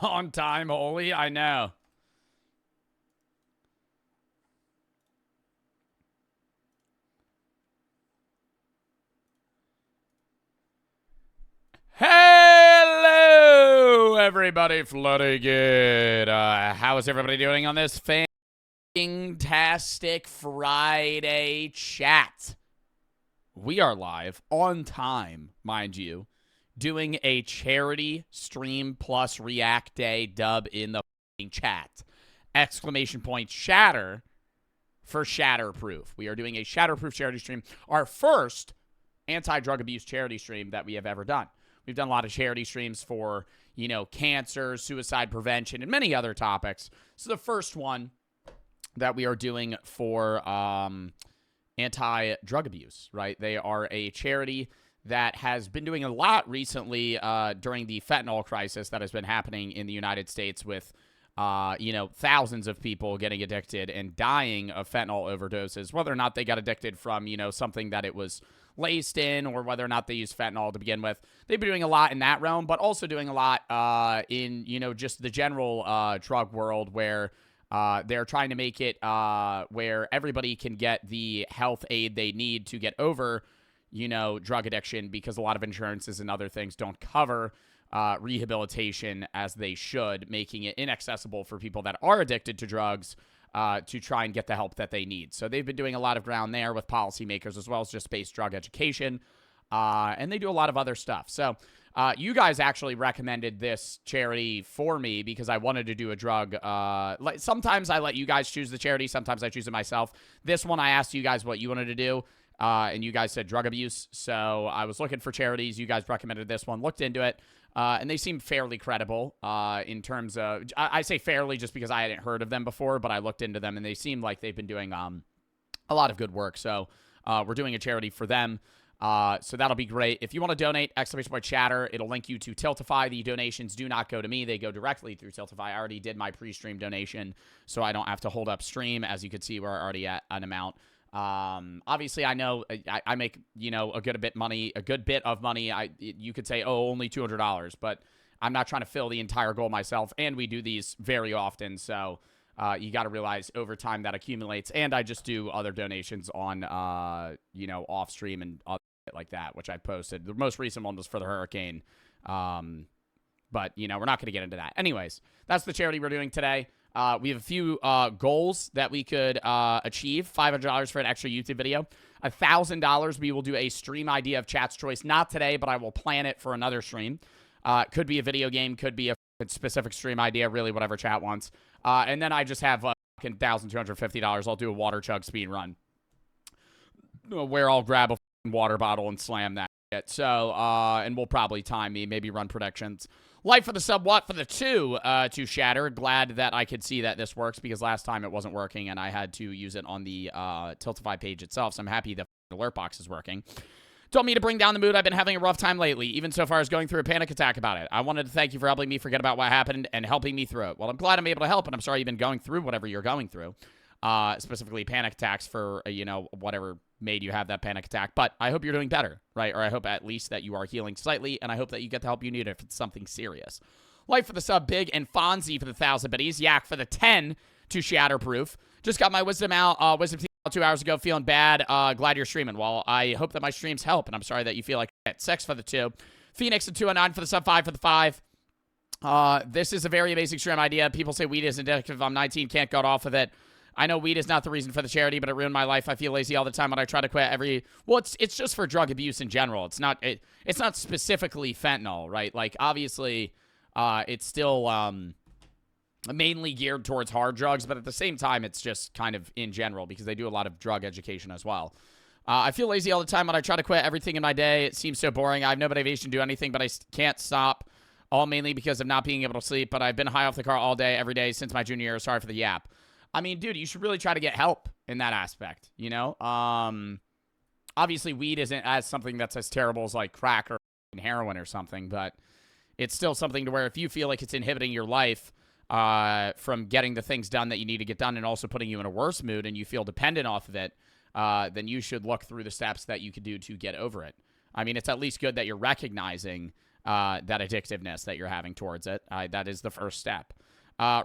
On time, holy. I know. Hello, everybody. Flooding it. How is everybody doing on this fantastic Friday chat? We are live on time, mind you, doing a charity stream plus React Day dub in the chat. Exclamation point shatter for Shatterproof. We are doing a Shatterproof charity stream, our first anti-drug abuse charity stream that we have ever done. We've done a lot of charity streams for, you know, cancer, suicide prevention, and many other topics. So the first one that we are doing for anti-drug abuse, right? They are a charity that has been doing a lot recently during the fentanyl crisis that has been happening in the United States with, you know, thousands of people getting addicted and dying of fentanyl overdoses, whether or not they got addicted from, you know, something that it was laced in or whether or not they use fentanyl to begin with. They've been doing a lot in that realm, but also doing a lot in, you know, just the general drug world where they're trying to make it where everybody can get the health aid they need to get over, you know, drug addiction, because a lot of insurances and other things don't cover rehabilitation as they should, making it inaccessible for people that are addicted to drugs to try and get the help that they need. So they've been doing a lot of ground there with policymakers as well as just base drug education, and they do a lot of other stuff. So you guys actually recommended this charity for me because I wanted to do a drug. Sometimes I let you guys choose the charity. Sometimes I choose it myself. This one I asked you guys what you wanted to do, and you guys said drug abuse. So I was looking for charities. You guys recommended this one. Looked into it. And they seem fairly credible in terms of, I say fairly just because I hadn't heard of them before, but I looked into them and they seem like they've been doing a lot of good work. So we're doing a charity for them. So that'll be great. If you want to donate, exclamation point chatter, it'll link you to Tiltify. The donations do not go to me. They go directly through Tiltify. I already did my pre-stream donation, so I don't have to hold up stream. As you can see, we're already at an amount. Obviously I know I make, you know, a good bit of money. You could say, oh, only $200, but I'm not trying to fill the entire goal myself. And we do these very often. So, you got to realize over time that accumulates. And I just do other donations on, you know, off stream and other shit like that, which I posted. The most recent one was for the hurricane. But you know, we're not going to get into that. Anyways, that's the charity we're doing today. We have a few goals that we could achieve. $500 for an extra YouTube video. $1,000, we will do a stream idea of chat's choice. Not today, but I will plan it for another stream. Could be a video game, could be a specific stream idea, really whatever chat wants. And then I just have $1,250. I'll do a water chug speed run where I'll grab a water bottle and slam that shit. So, and we'll probably time me, maybe run predictions. Light for the sub, what for the 2 to shatter. Glad that I could see that this works because last time it wasn't working and I had to use it on the Tiltify page itself. So I'm happy the alert box is working. Told me to bring down the mood. I've been having a rough time lately, even so far as going through a panic attack about it. I wanted to thank you for helping me forget about what happened and helping me through it. Well, I'm glad I'm able to help, and I'm sorry you've been going through whatever you're going through. Specifically panic attacks for, you know, whatever made you have that panic attack. But I hope you're doing better, right? Or I hope at least that you are healing slightly, and I hope that you get the help you need if it's something serious. Light for the sub, Big, and Fonzie for the 1,000 biddies. Yak for the 10 to Shatterproof. Just got my wisdom out. Wisdom 2 hours ago, feeling bad. Glad you're streaming. Well, I hope that my streams help, and I'm sorry that you feel like shit. 6 for the 2. Phoenix and 209 for the sub, 5 for the 5. This is a very amazing stream idea. People say weed is addictive. I'm 19, can't get off of it. I know weed is not the reason for the charity, but it ruined my life. I feel lazy all the time when I try to quit well, it's just for drug abuse in general. It's not specifically fentanyl, right? Like, obviously, it's still mainly geared towards hard drugs, but at the same time, it's just kind of in general because they do a lot of drug education as well. I feel lazy all the time when I try to quit everything in my day. It seems so boring. I have no motivation to do anything, but I can't stop, all mainly because of not being able to sleep. But I've been high off the car all day, every day since my junior year. Sorry for the yap. I mean, dude, you should really try to get help in that aspect, you know? Obviously, weed isn't as something that's as terrible as, like, crack or heroin or something, but it's still something to where if you feel like it's inhibiting your life from getting the things done that you need to get done and also putting you in a worse mood and you feel dependent off of it, then you should look through the steps that you could do to get over it. I mean, it's at least good that you're recognizing that addictiveness that you're having towards it. That is the first step.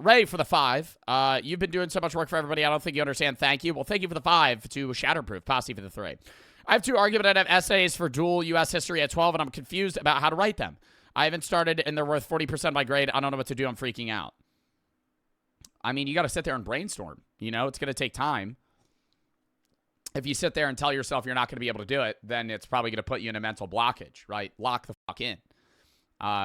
Ray for the 5. You've been doing so much work for everybody. I don't think you understand. Thank you. Well, thank you for the 5 to Shatterproof. Posse for the 3. I have 2 argumentative essays for dual U.S. history at 12, and I'm confused about how to write them. I haven't started, and they're worth 40% of my grade. I don't know what to do. I'm freaking out. I mean, you got to sit there and brainstorm. You know, it's going to take time. If you sit there and tell yourself you're not going to be able to do it, then it's probably going to put you in a mental blockage, right? Lock the fuck in.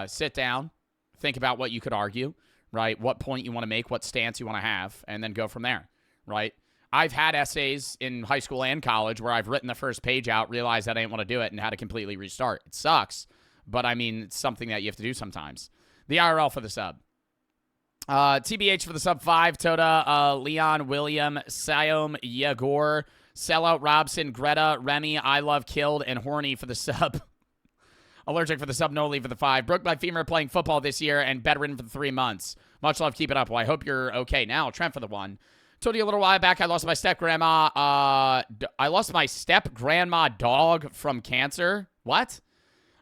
Sit down. Think about what you could argue, right? What point you want to make, what stance you want to have, and then go from there, right? I've had essays in high school and college where I've written the first page out, realized that I didn't want to do it, and had to completely restart. It sucks, but I mean, it's something that you have to do sometimes. The IRL for the sub. TBH for the sub 5. Toda, Leon, William, Siom, Yegor, Sellout, Robson, Greta, Remy, I Love, Killed, and Horny for the sub. Allergic for the sub, no leave for the 5. Broke my femur playing football this year and bedridden for 3 months. Much love, keep it up. Well, I hope you're okay now. Trent for the 1. Told you a little while back I lost my step-grandma. I lost my step-grandma dog from cancer. What?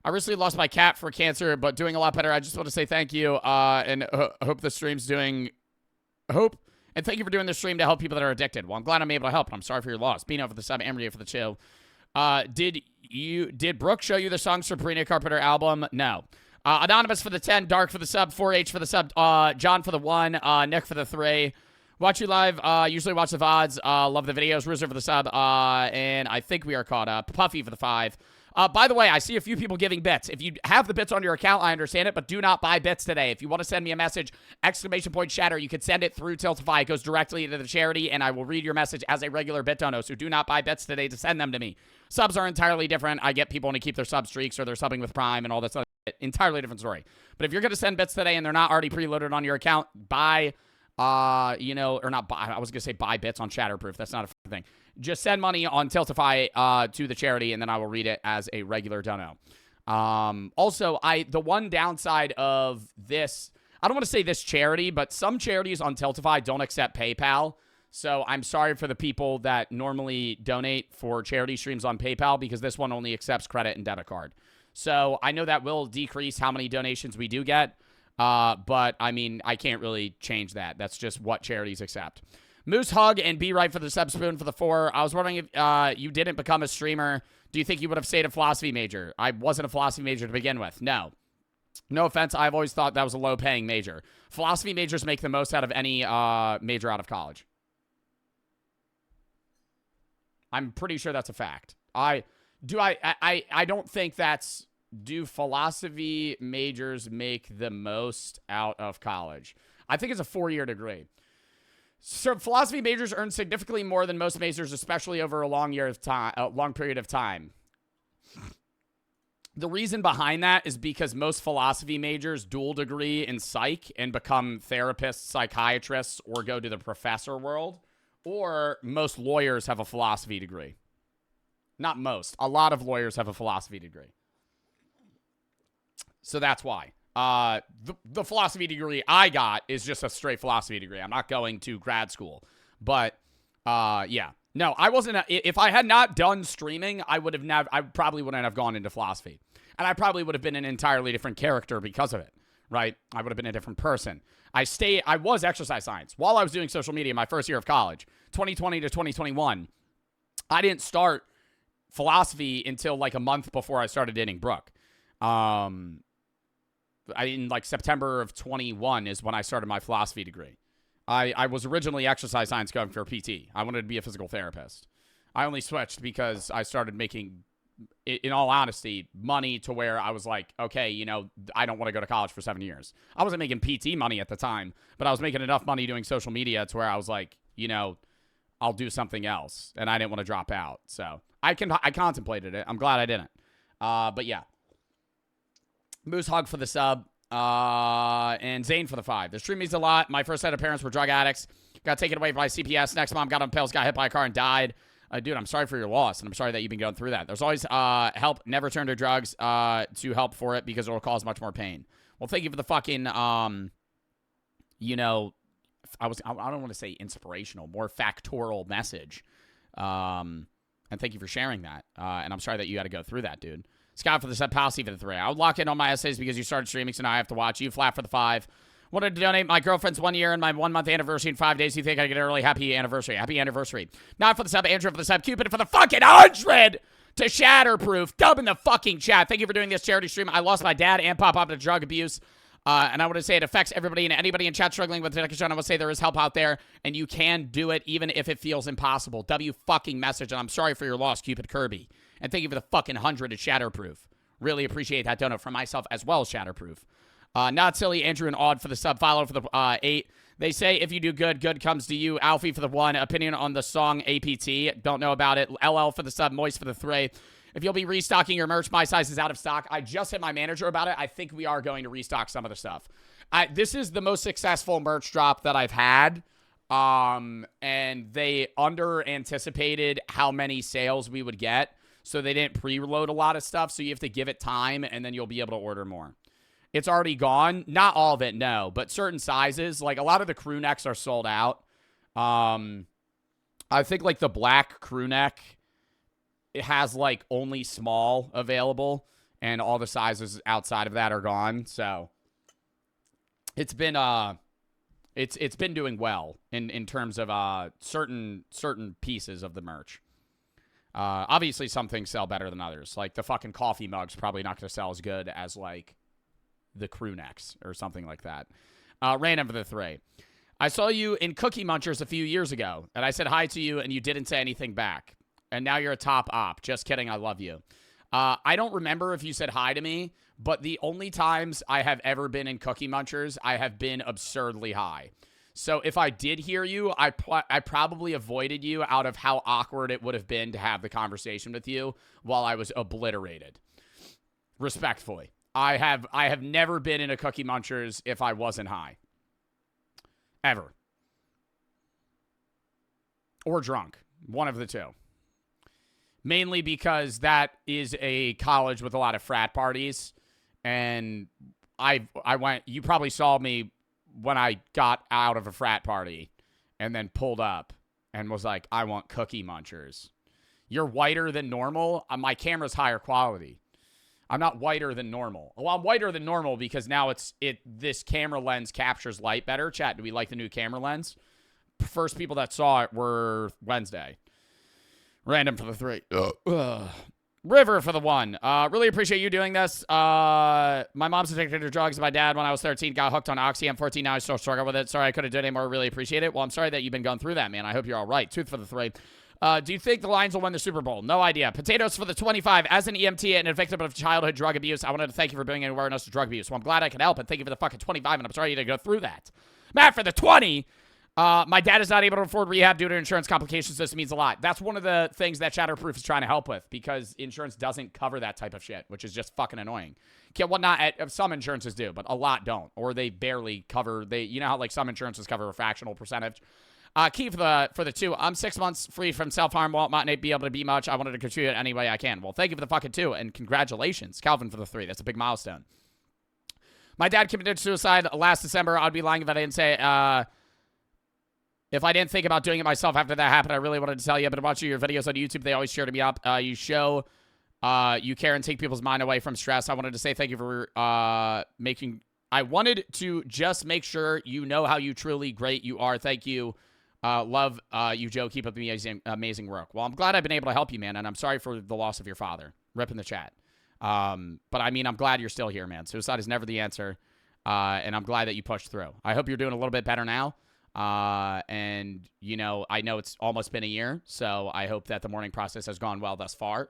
I recently lost my cat for cancer, but doing a lot better. I just want to say thank you and hope the stream's doing... And thank you for doing this stream to help people that are addicted. Well, I'm glad I'm able to help, and I'm sorry for your loss. Bino for the sub, Emery for the 2. Did Brooke show you the songs for Sabrina Carpenter album? No. Anonymous for the 10, Dark for the sub, 4H for the sub, John for the 1, Nick for the 3. Watch you live. Usually watch the VODs. Love the videos. Rizzler for the sub. And I think we are caught up. Puffy for the 5. By the way, I see a few people giving bits. If you have the bits on your account, I understand it, but do not buy bits today. If you want to send me a message, !shatter, you can send it through Tiltify. It goes directly to the charity, and I will read your message as a regular bit donor. So do not buy bits today to send them to me. Subs are entirely different. I get people want to keep their sub streaks or they're subbing with Prime and all this other shit. Entirely different story. But if you're going to send bits today and they're not already preloaded on your account, buy... or not buy, I was going to say buy bits on Shatterproof. That's not a thing. Just send money on Tiltify, to the charity, and then I will read it as a regular dono. Also, the one downside of this, I don't want to say this charity, but some charities on Tiltify don't accept PayPal. So I'm sorry for the people that normally donate for charity streams on PayPal, because this one only accepts credit and debit card. So I know that will decrease how many donations we do get. But, I mean, I can't really change that. That's just what charities accept. Moose Hug and Be Right for the sub-spoon for the 4. I was wondering if you didn't become a streamer, do you think you would have stayed a philosophy major? I wasn't a philosophy major to begin with. No. No offense. I've always thought that was a low-paying major. Philosophy majors make the most out of any major out of college. I'm pretty sure that's a fact. I don't think that's... Do philosophy majors make the most out of college? I think it's a 4-year degree. So philosophy majors earn significantly more than most majors, especially over a long period of time. The reason behind that is because most philosophy majors dual degree in psych and become therapists, psychiatrists, or go to the professor world. Or most lawyers have a philosophy degree. Not most. A lot of lawyers have a philosophy degree. So that's why. The philosophy degree I got is just a straight philosophy degree. I'm not going to grad school. But, yeah. No, I wasn't. If I had not done streaming, I probably wouldn't have gone into philosophy. And I probably would have been an entirely different character because of it, right? I would have been a different person. I was exercise science. While I was doing social media my first year of college, 2020 to 2021, I didn't start philosophy until like a month before I started dating Brooke. In like September of 21 is when I started my philosophy degree. I was originally exercise science going for PT. I wanted to be a physical therapist. I only switched because I started making, in all honesty, money to where I was like, okay, you know, I don't want to go to college for 7 years. I wasn't making PT money at the time, but I was making enough money doing social media to where I was like, you know, I'll do something else. And I didn't want to drop out. So I contemplated it. I'm glad I didn't. But yeah. Moose Hug for the sub, and Zane for the 5. The stream means a lot. My first set of parents were drug addicts. Got taken away by CPS. Next mom got on pills, got hit by a car, and died. Dude, I'm sorry for your loss, and I'm sorry that you've been going through that. There's always help. Never turn to drugs to help for it because it will cause much more pain. Well, thank you for the fucking, you know, I don't want to say inspirational, more factorial message. And thank you for sharing that. And I'm sorry that you had to go through that, dude. Scott for the sub, Policy for the 3. I would lock in on my essays because you started streaming, so now I have to watch you. Flat for the 5. Wanted to donate my girlfriend's 1 year and my 1 month anniversary in 5 days. You think I get an early happy anniversary? Happy anniversary. Not for the sub, Andrew for the sub, Cupid for the fucking 100 to Shatterproof. Dub in the fucking chat. Thank you for doing this charity stream. I lost my dad and Pop Up to drug abuse. And I want to say it affects everybody and anybody in chat struggling with addiction. I want to say there is help out there, and you can do it even if it feels impossible. W fucking message, and I'm sorry for your loss, Cupid Kirby. And thank you for the fucking 100 to Shatterproof. Really appreciate that donut from myself as well as Shatterproof. Not silly, Andrew and Odd for the sub, follow for the 8. They say if you do good, good comes to you. Alfie for the 1. Opinion on the song APT. Don't know about it. LL for the sub, Moist for the 3. If you'll be restocking your merch, my size is out of stock. I just hit my manager about it. I think we are going to restock some of the stuff. This is the most successful merch drop that I've had. And they under-anticipated how many sales we would get. So they didn't preload a lot of stuff. So you have to give it time, and then you'll be able to order more. It's already gone. Not all of it, no. But certain sizes, like a lot of the crew necks are sold out. I think like the black crew neck, it has like only small available, and all the sizes outside of that are gone. So it's been it's been doing well in terms of certain pieces of the merch. Obviously some things sell better than others. Like the fucking coffee mug's probably not going to sell as good as like the crew necks or something like that. Random for the 3. I saw you in Cookie Munchers a few years ago, and I said hi to you, and you didn't say anything back. And now you're a top op. Just kidding. I love you. I don't remember if you said hi to me, but the only times I have ever been in Cookie Munchers, I have been absurdly high. So if I did hear you, I probably avoided you out of how awkward it would have been to have the conversation with you while I was obliterated. Respectfully. I have never been in a Cookie Munchers if I wasn't high. Ever. Or drunk. One of the two. Mainly because that is a college with a lot of frat parties. And I went, you probably saw me when I got out of a frat party and then pulled up and was like, I want Cookie Munchers. You're whiter than normal. My camera's higher quality. I'm not whiter than normal. Well, I'm whiter than normal because now this camera lens captures light better. Chat, do we like the new camera lens? First people that saw it were Wednesday. Random for the 3. River for the 1. Really appreciate you doing this. My mom's addicted to drugs. My dad, when I was 13, got hooked on Oxy. I'm 14 now. I still struggle with it. Sorry I couldn't do it anymore. Really appreciate it. Well, I'm sorry that you've been going through that, man. I hope you're all right. Tooth for the 3. Do you think the Lions will win the Super Bowl? No idea. Potatoes for the 25. As an EMT and a victim of childhood drug abuse, I wanted to thank you for bringing awareness to drug abuse. Well, I'm glad I could help, and thank you for the fucking 25, and I'm sorry you had to go through that. Matt for the 20. My dad is not able to afford rehab due to insurance complications. This means a lot. That's one of the things that Shatterproof is trying to help with because insurance doesn't cover that type of shit, which is just fucking annoying. Well, some insurances do, but a lot don't, or they barely cover. You know how like some insurances cover a fractional percentage. Key for the 2. I'm 6 months free from self-harm. Won't not be able to be much. I wanted to contribute any way I can. Well, thank you for the fucking 2, and congratulations, Calvin, for the 3. That's a big milestone. My dad committed suicide last December. I'd be lying if I didn't say. If I didn't think about doing it myself after that happened, I really wanted to tell you. I've been watching your videos on YouTube. They always cheer me up. You show you care and take people's mind away from stress. I wanted to say thank you for making. I wanted to just make sure you know how you truly great you are. Thank you. Love you, Joe. Keep up the amazing work. Well, I'm glad I've been able to help you, man, and I'm sorry for the loss of your father. Rip in the chat. But, I mean, I'm glad you're still here, man. Suicide is never the answer, and I'm glad that you pushed through. I hope you're doing a little bit better now, and, you know, I know it's almost been a year, so I hope that the mourning process has gone well thus far,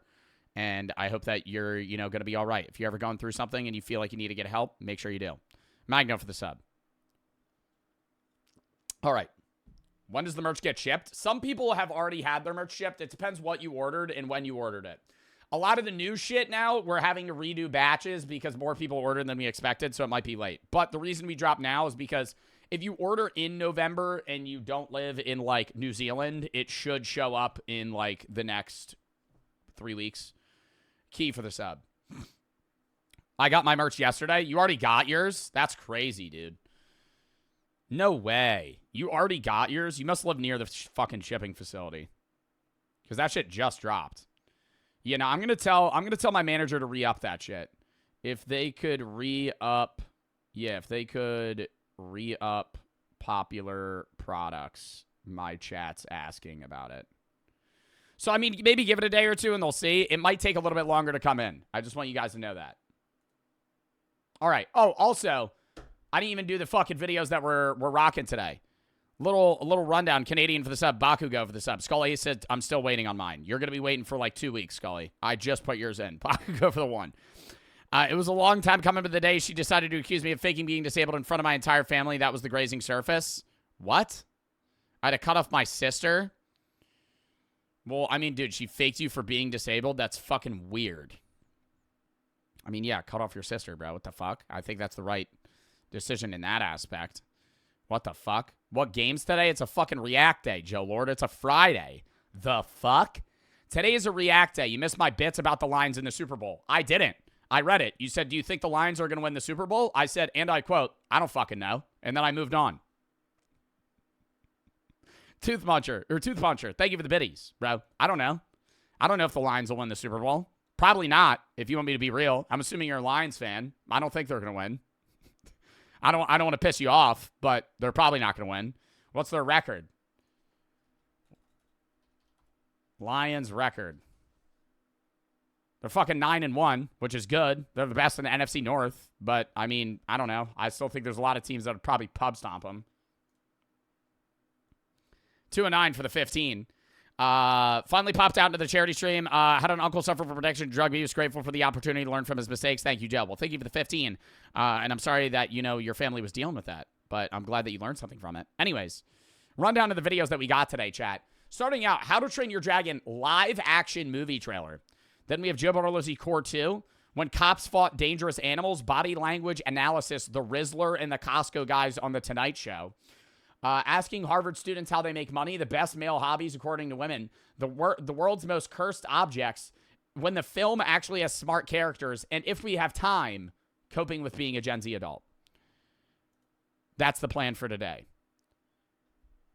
and I hope that you're, you know, going to be all right. If you're ever going through something and you feel like you need to get help, make sure you do. Magno for the sub. All right. When does the merch get shipped? Some people have already had their merch shipped. It depends what you ordered and when you ordered it. A lot of the new shit now, we're having to redo batches because more people ordered than we expected, so it might be late. But the reason we drop now is because if you order in November and you don't live in, like, New Zealand, it should show up in, like, the next 3 weeks. Key for the sub. I got my merch yesterday. You already got yours? That's crazy, dude. No way. You already got yours? You must live near the fucking shipping facility. Because that shit just dropped. You know, I'm gonna tell my manager to re-up that shit. If they could re-up, if they could re-up popular products, my chat's asking about it. So, I mean, maybe give it a day or two and they'll see. It might take a little bit longer to come in. I just want you guys to know that. All right. Oh, also, I didn't even do the fucking videos that we're rocking today. Little rundown. Canadian for the sub. Bakugo for the sub. Scully said, I'm still waiting on mine. You're going to be waiting for like 2 weeks, Scully. I just put yours in. Bakugo for the 1. It was a long time coming to the day she decided to accuse me of faking being disabled in front of my entire family. That was the grazing surface. What? I had to cut off my sister? Well, I mean, dude, she faked you for being disabled? That's fucking weird. I mean, yeah, cut off your sister, bro. What the fuck? I think that's the right decision in that aspect. What the fuck? What games today? It's a fucking React Day, Joe Lord. It's a Friday. The fuck? Today is a React Day. You missed my bits about the Lions in the Super Bowl. I didn't. I read it. You said, do you think the Lions are going to win the Super Bowl? I said, and I quote, I don't fucking know. And then I moved on. Tooth Puncher, thank you for the biddies, bro. I don't know. I don't know if the Lions will win the Super Bowl. Probably not, if you want me to be real. I'm assuming you're a Lions fan. I don't think they're going to win. I don't want to piss you off, but they're probably not going to win. What's their record? Lions record. They're fucking 9-1, which is good. They're the best in the NFC North, but I mean, I don't know. I still think there's a lot of teams that would probably pub stomp them. 2-9 for the 15. Finally popped out into the charity stream. Had an uncle suffer from addiction, drug abuse. Grateful for the opportunity to learn from his mistakes. Thank you, Joe. Well, thank you for the 15. And I'm sorry that, you know, your family was dealing with that, but I'm glad that you learned something from it. Anyways, run down to the videos that we got today, chat. Starting out, How to Train Your Dragon live action movie trailer. Then we have Joe Bartolozzi Core 2. When Cops Fought Dangerous Animals, body language analysis, the Rizzler and the Costco guys on The Tonight Show. Asking Harvard students how they make money, the best male hobbies according to women, the world's most cursed objects, when the film actually has smart characters, and if we have time, coping with being a Gen Z adult. That's the plan for today.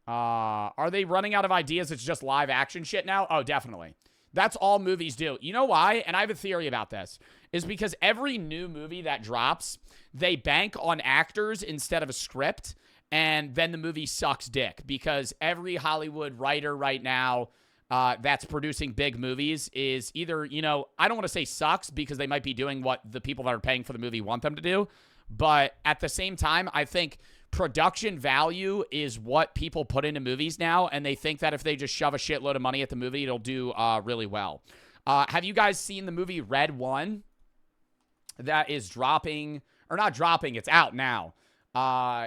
Are they running out of ideas? It's just live action shit now? Oh, definitely. That's all movies do. You know why? And I have a theory about this. Is because every new movie that drops, they bank on actors instead of a script. And then the movie sucks dick because every Hollywood writer right now that's producing big movies is either, you know, I don't want to say sucks because they might be doing what the people that are paying for the movie want them to do. But at the same time, I think production value is what people put into movies now. And they think that if they just shove a shitload of money at the movie, it'll do really well. Have you guys seen the movie Red 1? That is dropping, or not dropping, it's out now.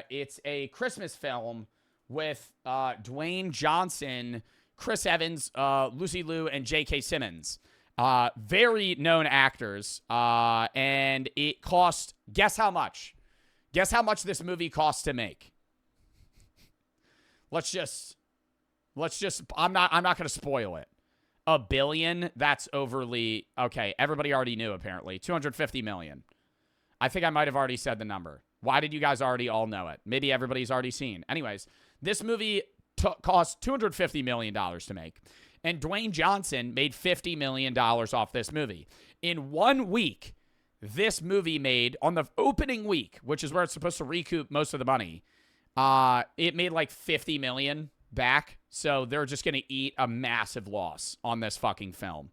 It's a Christmas film with Dwayne Johnson, Chris Evans, Lucy Liu, and J.K. Simmons. Very known actors. And it cost, guess how much? Guess how much this movie costs to make? Let's just I'm not going to spoil it. $1 billion? That's overly, okay, everybody already knew apparently. $250 million. I think I might have already said the number. Why did you guys already all know it? Maybe everybody's already seen. Anyways, this movie cost $250 million to make. And Dwayne Johnson made $50 million off this movie. In 1 week, this movie made, on the opening week, which is where it's supposed to recoup most of the money, it made like $50 million back. So they're just going to eat a massive loss on this fucking film.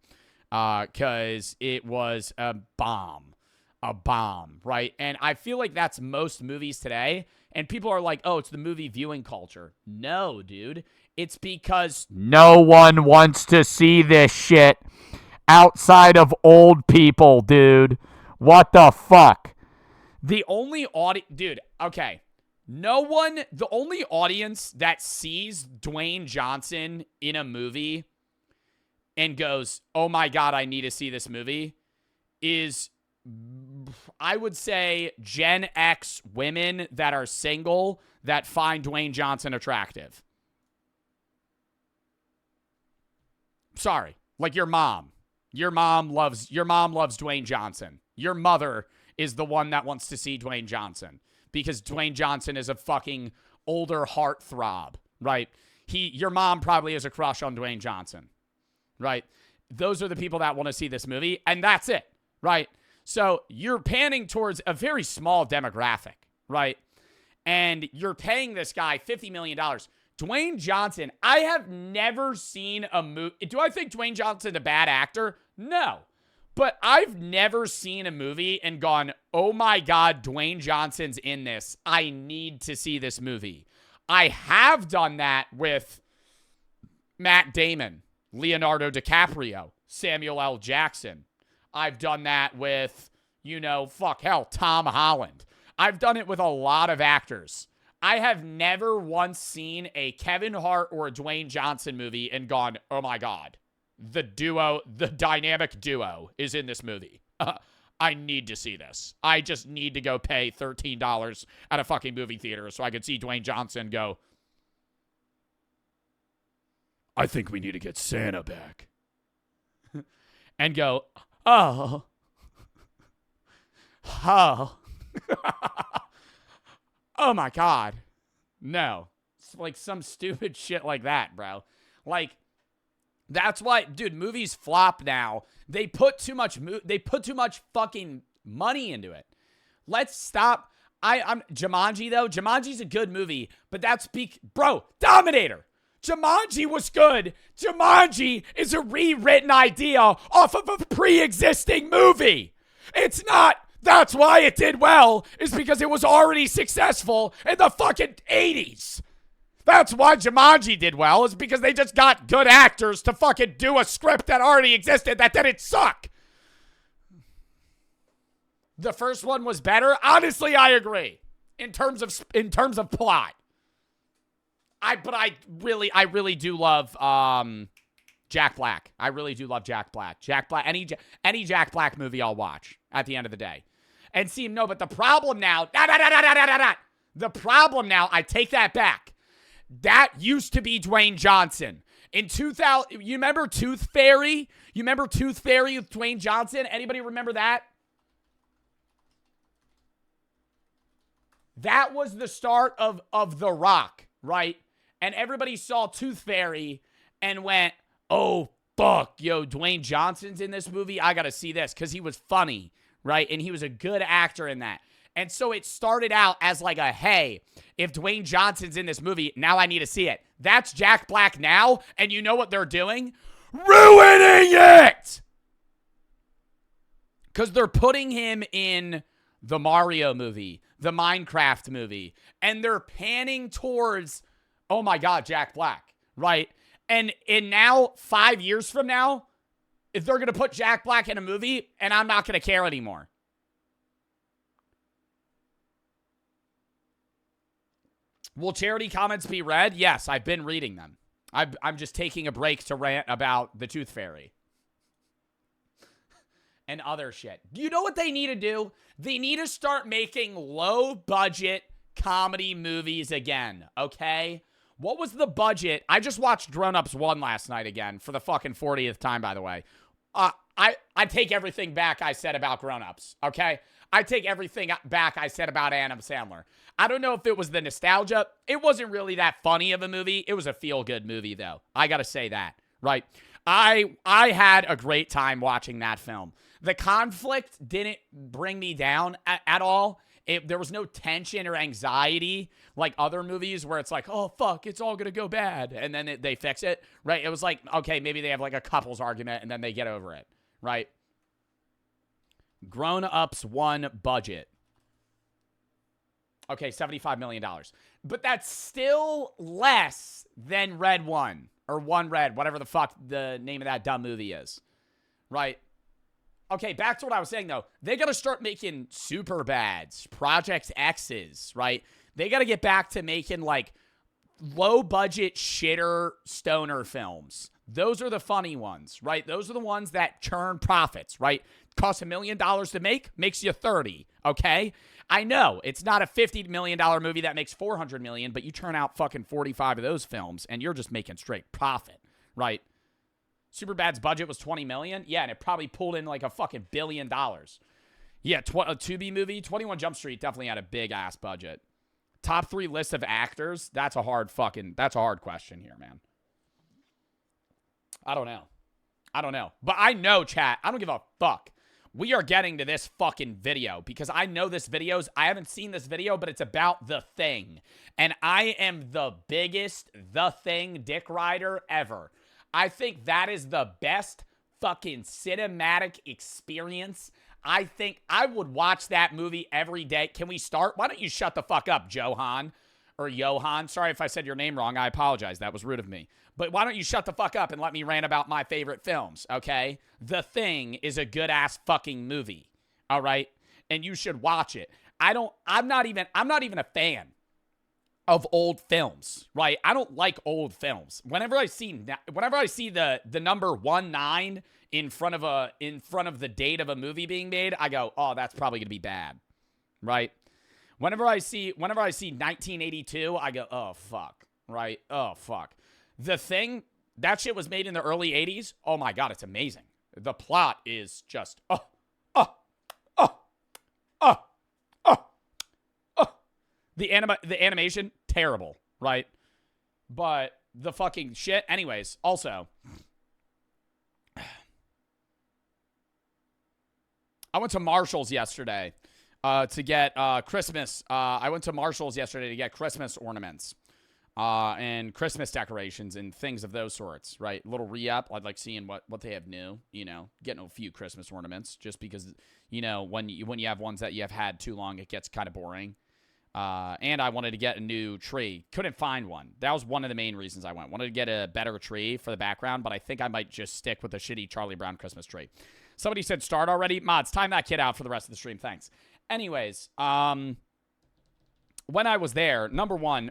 Because it was a bomb, right? And I feel like that's most movies today. And people are like, oh, it's the movie viewing culture. No, dude. It's because no one wants to see this shit outside of old people, dude. What the fuck? The only audience, dude, okay. The only audience that sees Dwayne Johnson in a movie and goes, oh my God, I need to see this movie is, I would say, Gen X women that are single that find Dwayne Johnson attractive. Sorry. Like your mom. Your mom loves Dwayne Johnson. Your mother is the one that wants to see Dwayne Johnson because Dwayne Johnson is a fucking older heartthrob, right? Your mom probably has a crush on Dwayne Johnson, right? those are the people that want to see this movie, and that's it, right? So you're panning towards a very small demographic, right? And you're paying this guy $50 million. Dwayne Johnson, I have never seen a movie. Do I think Dwayne Johnson's a bad actor? No. But I've never seen a movie and gone, oh my God, Dwayne Johnson's in this. I need to see this movie. I have done that with Matt Damon, Leonardo DiCaprio, Samuel L. Jackson. I've done that with, Tom Holland. I've done it with a lot of actors. I have never once seen a Kevin Hart or a Dwayne Johnson movie and gone, oh my God, the dynamic duo is in this movie. I need to see this. I just need to go pay $13 at a fucking movie theater so I could see Dwayne Johnson go, I think we need to get Santa back. And go, oh. Oh my God. No. It's like some stupid shit like that, bro. Like, that's why, dude, movies flop now. They put too much fucking money into it. Let's stop. I'm Jumanji though. Jumanji's a good movie, but that's bro, Dominator. Jumanji was good. Jumanji is a rewritten idea off of a pre-existing movie. It's not. That's why it did well, is because it was already successful in the fucking 80s. That's why Jumanji did well, is because they just got good actors to fucking do a script that already existed that didn't suck. The first one was better. Honestly, I agree. In terms of plot. I really do love Jack Black. I really do love Jack Black. Jack Black, any Jack Black movie I'll watch at the end of the day. And see, no, but the problem now, the problem now, I take that back. That used to be Dwayne Johnson. In 2000, you remember Tooth Fairy? You remember Tooth Fairy with Dwayne Johnson? Anybody remember that? That was the start of The Rock, right? And everybody saw Tooth Fairy and went, oh, fuck, yo, Dwayne Johnson's in this movie? I gotta see this, because he was funny, right? And he was a good actor in that. And so it started out as like a, hey, if Dwayne Johnson's in this movie, now I need to see it. That's Jack Black now, and you know what they're doing? Ruining it! Because they're putting him in the Mario movie, the Minecraft movie, and they're panning towards, oh my God, Jack Black, right? And now, 5 years from now, if they're going to put Jack Black in a movie, and I'm not going to care anymore. Will charity comments be read? Yes, I've been reading them. I'm just taking a break to rant about the Tooth Fairy. And other shit. Do you know what they need to do? They need to start making low-budget comedy movies again, okay? What was the budget? I just watched Grown Ups 1 last night again for the fucking 40th time, by the way. I take everything back I said about Grown Ups, okay? I take everything back I said about Adam Sandler. I don't know if it was the nostalgia. It wasn't really that funny of a movie. It was a feel-good movie, though. I gotta say that, right? I had a great time watching that film. The conflict didn't bring me down at all. There was no tension or anxiety like other movies where it's like, oh, fuck, it's all going to go bad. And then they fix it, right? It was like, okay, maybe they have like a couples argument and then they get over it, right? Grown Ups 1 budget. Okay, $75 million. But that's still less than Red 1 or One Red, whatever the fuck the name of that dumb movie is, right? Okay, back to what I was saying, though. They got to start making Superbads, Project X's, right? They got to get back to making, like, low-budget, shitter stoner films. Those are the funny ones, right? Those are the ones that churn profits, right? Costs $1 million to make, makes you 30, okay? I know, it's not a $50 million movie that makes $400 million, but you churn out fucking 45 of those films, and you're just making straight profit, right? Superbad's budget was $20 million. Yeah, and it probably pulled in like a fucking $1 billion. Yeah, a Tubi movie. 21 Jump Street definitely had a big-ass budget. Top 3 list of actors. That's a hard question here, man. I don't know. I don't know. But I know, chat, I don't give a fuck. We are getting to this fucking video because I know this video's, I haven't seen this video, but it's about The Thing. And I am the biggest The Thing dick rider ever. I think that is the best fucking cinematic experience. I think I would watch that movie every day. Can we start? Why don't you shut the fuck up, Johan? Or Johan. Sorry if I said your name wrong. I apologize. That was rude of me. But why don't you shut the fuck up and let me rant about my favorite films, okay? The Thing is a good-ass fucking movie, all right? And you should watch it. I'm not even a fan of old films, right? I don't like old films. Whenever I see the number 19 in front of the date of a movie being made, I go, "Oh, that's probably going to be bad." Right? Whenever I see 1982, I go, "Oh fuck." Right? Oh fuck. The Thing, that shit was made in the early 80s. Oh my god, it's amazing. The plot is just the animation, terrible, right? But the fucking shit. Anyways, also, I went to Marshall's yesterday to get Christmas. I went to Marshall's yesterday to get Christmas ornaments and Christmas decorations and things of those sorts, right? Little re-up. I like seeing what they have new, you know, getting a few Christmas ornaments just because, you know, when you have ones that you have had too long, it gets kind of boring. And I wanted to get a new tree. Couldn't find one. That was one of the main reasons I went. Wanted to get a better tree for the background, but I think I might just stick with the shitty Charlie Brown Christmas tree. Somebody said start already. Mods, time that kid out for the rest of the stream. Thanks. Anyways, when I was there, number one,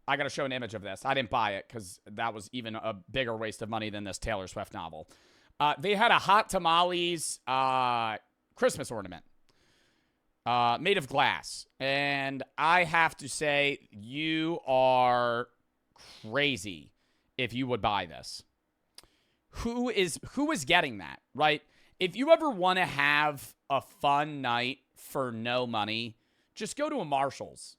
I got to show an image of this. I didn't buy it because that was even a bigger waste of money than this Taylor Swift novel. They had a Hot Tamales Christmas ornament. Made of glass. And I have to say, you are crazy if you would buy this. Who is getting that, right? If you ever want to have a fun night for no money, just go to a Marshall's.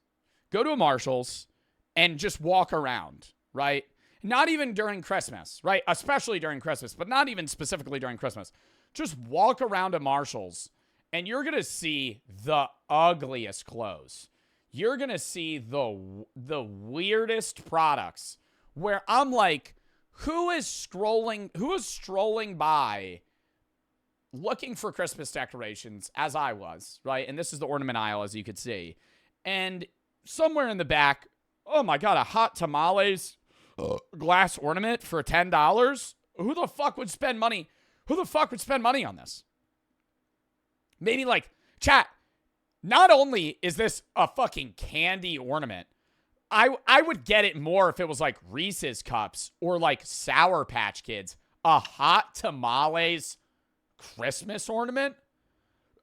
Go to a Marshall's and just walk around, right? Not even during Christmas, right? Especially during Christmas, but not even specifically during Christmas. Just walk around a Marshall's. And you're going to see the ugliest clothes. You're going to see the weirdest products where I'm like, who is strolling by looking for Christmas decorations as I was, right? And this is the ornament aisle, as you could see. And somewhere in the back, oh my God, a Hot Tamales glass ornament for $10? Who the fuck would spend money? Who the fuck would spend money on this? Maybe like, chat, not only is this a fucking candy ornament, I would get it more if it was like Reese's Cups or like Sour Patch Kids. A Hot Tamales Christmas ornament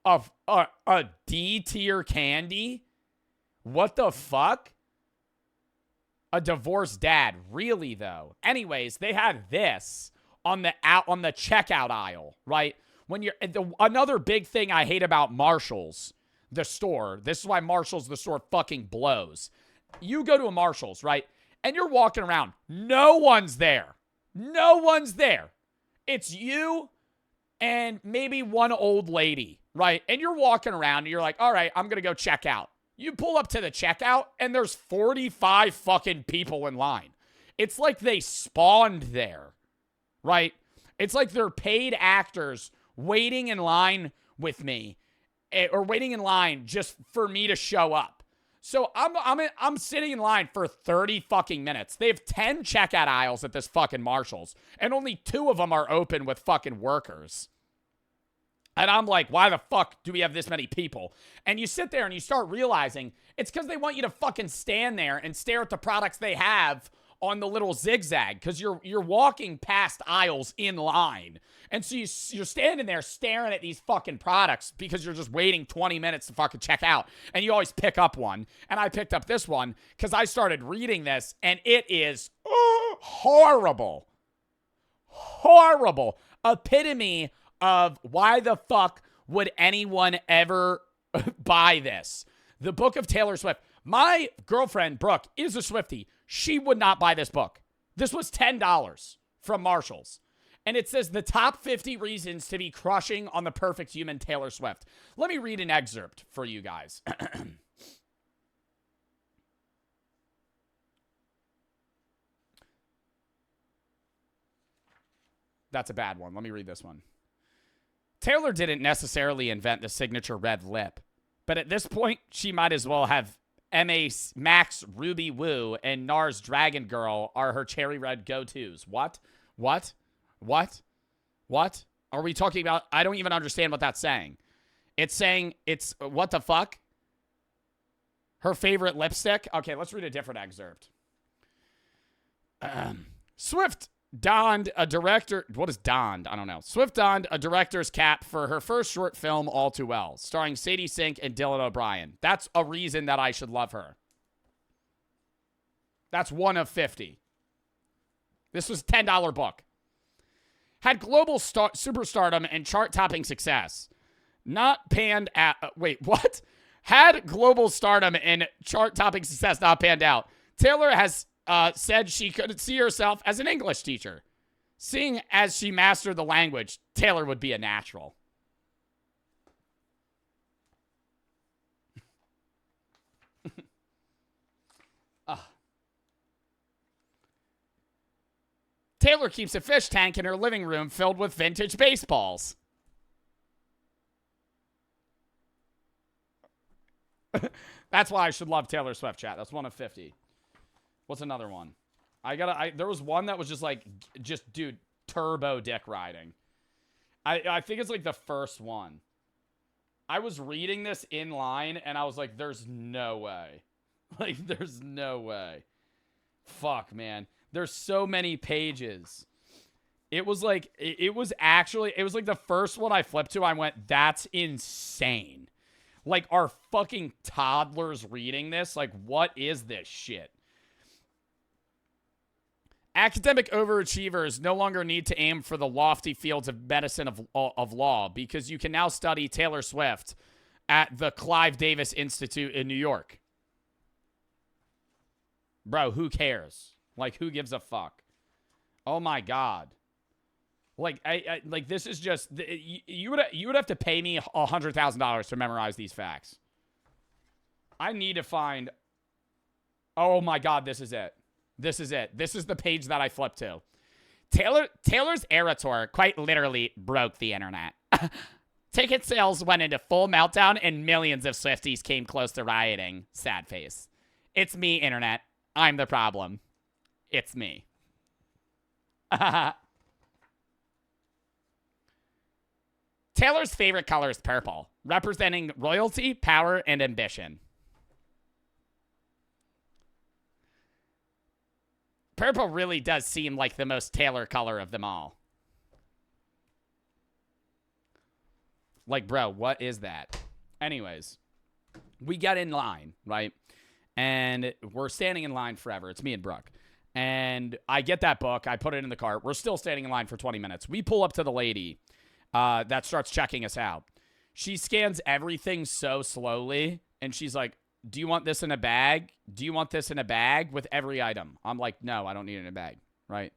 of a D-tier candy? What the fuck? A divorced dad. Really, though? Anyways, they had this on the checkout aisle, right? When you're another big thing I hate about Marshall's, the store. This is why Marshall's, the store, fucking blows. You go to a Marshall's, right? And you're walking around. No one's there. No one's there. It's you and maybe one old lady, right? And you're walking around and you're like, all right, I'm going to go check out. You pull up to the checkout and there's 45 fucking people in line. It's like they spawned there, right? It's like they're paid actors waiting in line with me, or waiting in line just for me to show up. So I'm sitting in line for 30 fucking minutes. They have 10 checkout aisles at this fucking Marshall's, and only 2 of them are open with fucking workers. And I'm like, why the fuck do we have this many people? And you sit there and you start realizing it's because they want you to fucking stand there and stare at the products they have on the little zigzag, because you're walking past aisles in line. And so you're standing there staring at these fucking products because you're just waiting 20 minutes to fucking check out. And you always pick up one. And I picked up this one because I started reading this, and it is horrible. Horrible. Epitome of why the fuck would anyone ever buy this? The Book of Taylor Swift. My girlfriend, Brooke, is a Swiftie. She would not buy this book. This was $10 from Marshall's. And it says the top 50 reasons to be crushing on the perfect human Taylor Swift. Let me read an excerpt for you guys. That's a bad one. Let me read this one. Taylor didn't necessarily invent the signature red lip, but at this point, she might as well have M.A. Max Ruby Woo and NARS Dragon Girl are her cherry red go-tos. What? Are we talking about? I don't even understand what that's saying. It's saying it's what the fuck? Her favorite lipstick? Okay, let's read a different excerpt. Swift donned a director. What is donned? I don't know. Swift donned a director's cap for her first short film, All Too Well, starring Sadie Sink and Dylan O'Brien. That's a reason that I should love her. That's one of 50. This was a $10 book. Had global superstardom and chart-topping success. Not panned out. Wait, what? Had global stardom and chart-topping success not panned out. Taylor has said she could see herself as an English teacher. Seeing as she mastered the language, Taylor would be a natural. Taylor keeps a fish tank in her living room filled with vintage baseballs. That's why I should love Taylor Swift, chat. That's one of 50. What's another one? There was one that was dude, turbo dick riding. I think it's like the first one. I was reading this in line and I was like, there's no way. Like, there's no way. Fuck, man. There's so many pages. It was like the first one I flipped to. I went, that's insane. Like, are fucking toddlers reading this? Like, what is this shit? Academic overachievers no longer need to aim for the lofty fields of medicine of law because you can now study Taylor Swift at the Clive Davis Institute in New York. Bro, who cares? Like, who gives a fuck? Oh my God. Like, like, this is just, you would have to pay me $100,000 to memorize these facts. I need to find, oh my God, this is it. This is it. This is the page that I flipped to. Taylor's Era Tour quite literally broke the internet. Ticket sales went into full meltdown and millions of Swifties came close to rioting. Sad face. It's me, internet. I'm the problem. It's me. Taylor's favorite color is purple, representing royalty, power, and ambition. Purple really does seem like the most Taylor color of them all. Like, bro, what is that? Anyways, we get in line, right? And we're standing in line forever. It's me and Brooke. And I get that book. I put it in the cart. We're still standing in line for 20 minutes. We pull up to the lady that starts checking us out. She scans everything so slowly. And she's like, do you want this in a bag? Do you want this in a bag with every item? I'm like, no, I don't need it in a bag, right?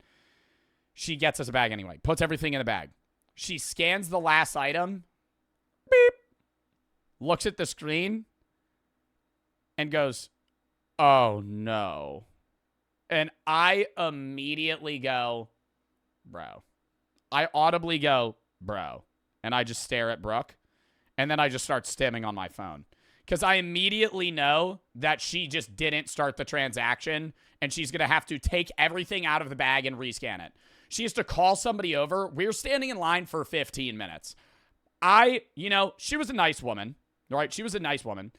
She gets us a bag anyway. Puts everything in a bag. She scans the last item. Beep. Looks at the screen. And goes, oh, no. And I immediately go, bro. I audibly go, bro. And I just stare at Brooke. And then I just start stimming on my phone. Because I immediately know that she just didn't start the transaction. And she's going to have to take everything out of the bag and rescan it. She has to call somebody over. We're standing in line for 15 minutes. She was a nice woman. Right? She was a nice woman.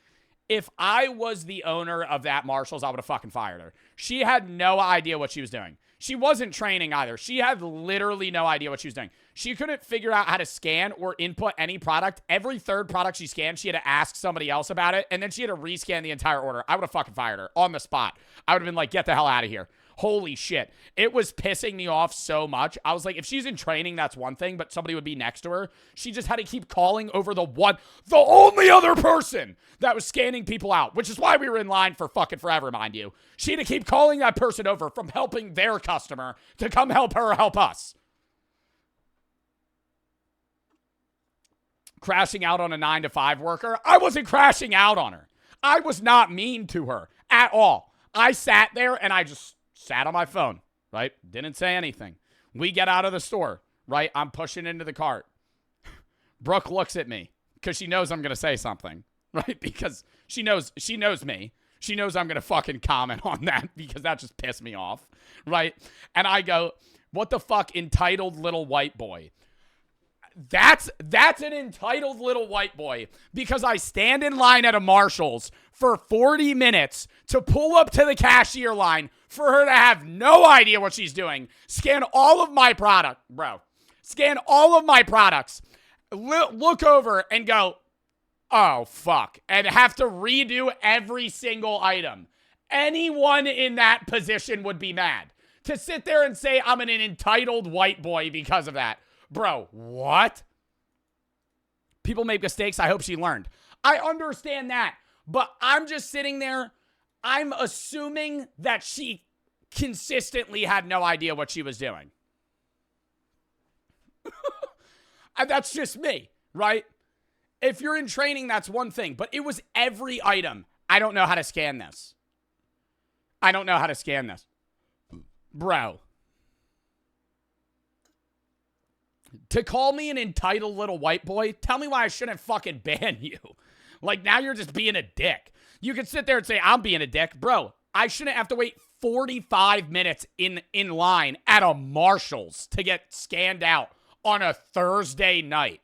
If I was the owner of that Marshalls, I would have fucking fired her. She had no idea what she was doing. She wasn't training either. She had literally no idea what she was doing. She couldn't figure out how to scan or input any product. Every third product she scanned, she had to ask somebody else about it, and then she had to rescan the entire order. I would have fucking fired her on the spot. I would have been like, get the hell out of here. Holy shit. It was pissing me off so much. I was like, if she's in training, that's one thing, but somebody would be next to her. She just had to keep calling over the only other person that was scanning people out, which is why we were in line for fucking forever, mind you. She had to keep calling that person over from helping their customer to come help her help us. crashing out on a 9-to-5 worker. I wasn't crashing out on her. I was not mean to her at all. I sat there and I just sat on my phone, right? Didn't say anything. We get out of the store, right? I'm pushing into the cart. Brooke looks at me because she knows I'm going to say something, right? Because she knows me. She knows I'm going to fucking comment on that because that just pissed me off, right? And I go, what the fuck, entitled little white boy? That's an entitled little white boy because I stand in line at a Marshall's for 40 minutes to pull up to the cashier line for her to have no idea what she's doing. Scan all of my product, bro. Scan all of my products. Look over and go, oh, fuck. And have to redo every single item. Anyone in that position would be mad. To sit there and say I'm an entitled white boy because of that. Bro, what? People make mistakes. I hope she learned. I understand that. But I'm just sitting there. I'm assuming that she consistently had no idea what she was doing. And that's just me, right? If you're in training, that's one thing. But it was every item. I don't know how to scan this. I don't know how to scan this. Bro. To call me an entitled little white boy, tell me why I shouldn't fucking ban you. Like, now you're just being a dick. You can sit there and say, I'm being a dick. Bro, I shouldn't have to wait 45 minutes in line at a Marshall's to get scanned out on a Thursday night.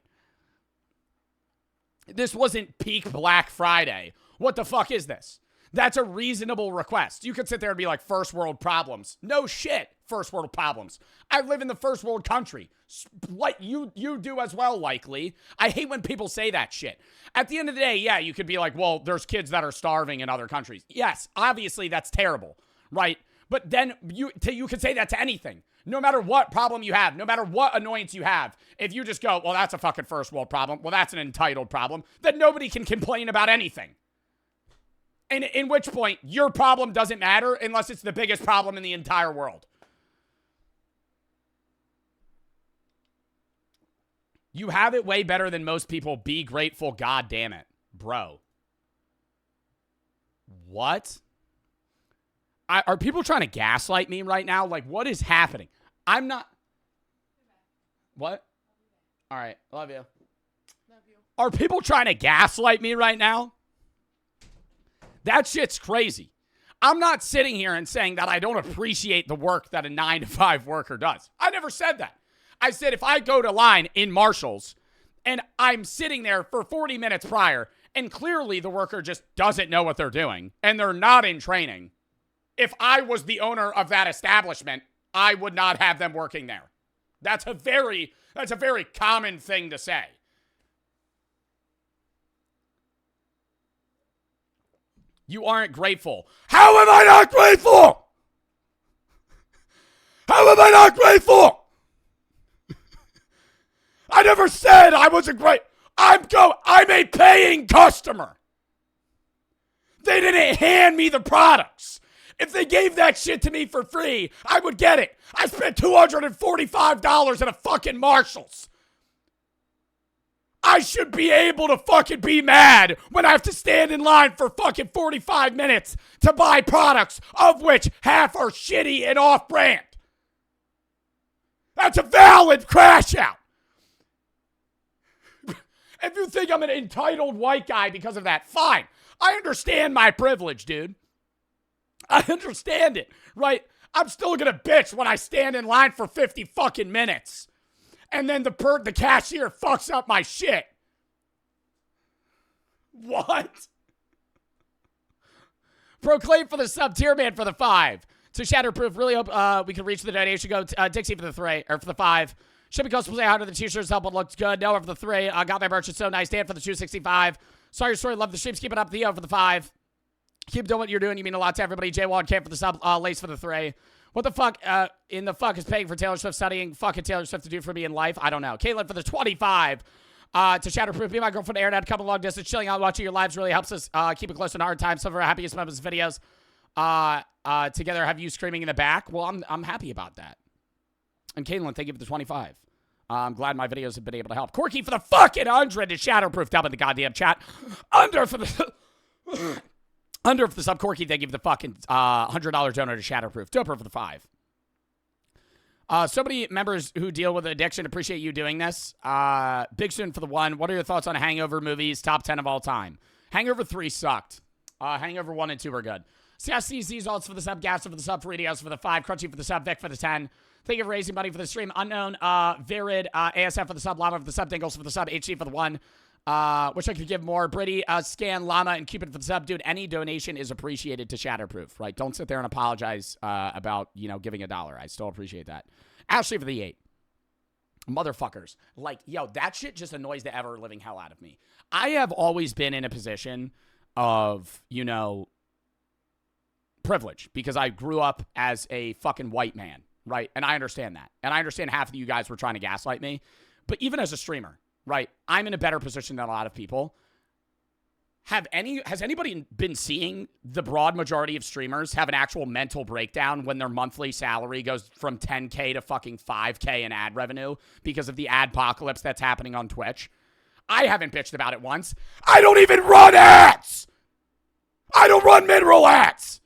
This wasn't peak Black Friday. What the fuck is this? That's a reasonable request. You could sit there and be like, first world problems. No shit, first world problems. I live in the first world country. Like you do as well, likely. I hate when people say that shit. At the end of the day, yeah, you could be like, well, there's kids that are starving in other countries. Yes, obviously that's terrible, right? But then you could say that to anything. No matter what problem you have, no matter what annoyance you have, if you just go, well, that's a fucking first world problem. Well, that's an entitled problem. Then nobody can complain about anything. And in which point, your problem doesn't matter unless it's the biggest problem in the entire world. You have it way better than most people. Be grateful. God damn it. Bro. What? Are people trying to gaslight me right now? Like, what is happening? I'm not. What? All right. Love you. Love you. Are people trying to gaslight me right now? That shit's crazy. I'm not sitting here and saying that I don't appreciate the work that a 9-to-5 worker does. I never said that. I said if I go to line in Marshall's and I'm sitting there for 40 minutes prior and clearly the worker just doesn't know what they're doing and they're not in training, if I was the owner of that establishment, I would not have them working there. That's a very common thing to say. You aren't grateful. How am I not grateful? How am I not grateful? I never said I wasn't great. I'm a paying customer. They didn't hand me the products. If they gave that shit to me for free, I would get it. I spent $245 at a fucking Marshall's. I should be able to fucking be mad when I have to stand in line for fucking 45 minutes to buy products, of which half are shitty and off-brand. That's a valid crash out. If you think I'm an entitled white guy because of that, fine. I understand my privilege, dude. I understand it, right? I'm still gonna bitch when I stand in line for 50 fucking minutes. And then the cashier fucks up my shit. What? Proclaim for the sub-tier man for the 5. So Shatterproof, really hope we can reach the donation. Go Dixie for the 3, or for the 5. Shipping costs will say how to the t-shirts. Help it looks good. Noah for the 3. Got my merch. It's so nice. Dan for the 265. Sorry your story. Love the streams. Keep it up. Theo for the 5. Keep doing what you're doing. You mean a lot to everybody. J1 Camp for the sub. Lace for the 3. What the fuck in the fuck is paying for Taylor Swift studying? Fucking Taylor Swift to do for me in life? I don't know. Caitlin for the 25. To Shatterproof. Me and my girlfriend Aaron had a couple long distance. Chilling out watching your lives really helps us keep it close in hard times. Some of our happiest moments videos together have you screaming in the back. Well, I'm happy about that. And Caitlin, thank you for the 25. I'm glad my videos have been able to help. Corky for the fucking 100 to Shatterproof. Dump in the goddamn chat. Under for the... Under for the sub. Corky, thank you for the fucking $100 donor to Shatterproof. Doper for the 5. So many members who deal with addiction appreciate you doing this. Big Soon for the 1. What are your thoughts on Hangover movies? Top 10 of all time. Hangover 3 sucked. Hangover 1 and 2 were good. CSC's also for the sub. Gas for the sub. Radios for the 5. Crunchy for the sub. Vic for the 10. Thank you for raising money for the stream. Unknown, Virid, ASF for the sub. Llama for the sub. Dingles for the sub. HC for the 1. Wish I could give more. Brady, Scan, Llama, and Cupid for the sub. Dude, any donation is appreciated to Shatterproof, right? Don't sit there and apologize about, giving $1. I still appreciate that. Ashley for the 8. Motherfuckers. Like, yo, that shit just annoys the ever-living hell out of me. I have always been in a position of, privilege because I grew up as a fucking white man, right? And I understand that. And I understand half of you guys were trying to gaslight me. But even as a streamer, right, I'm in a better position than a lot of people. Has anybody been seeing the broad majority of streamers have an actual mental breakdown when their monthly salary goes from 10K to fucking 5K in ad revenue because of the adpocalypse that's happening on Twitch? I haven't bitched about it once. I don't even run ads! I don't run mid-roll ads!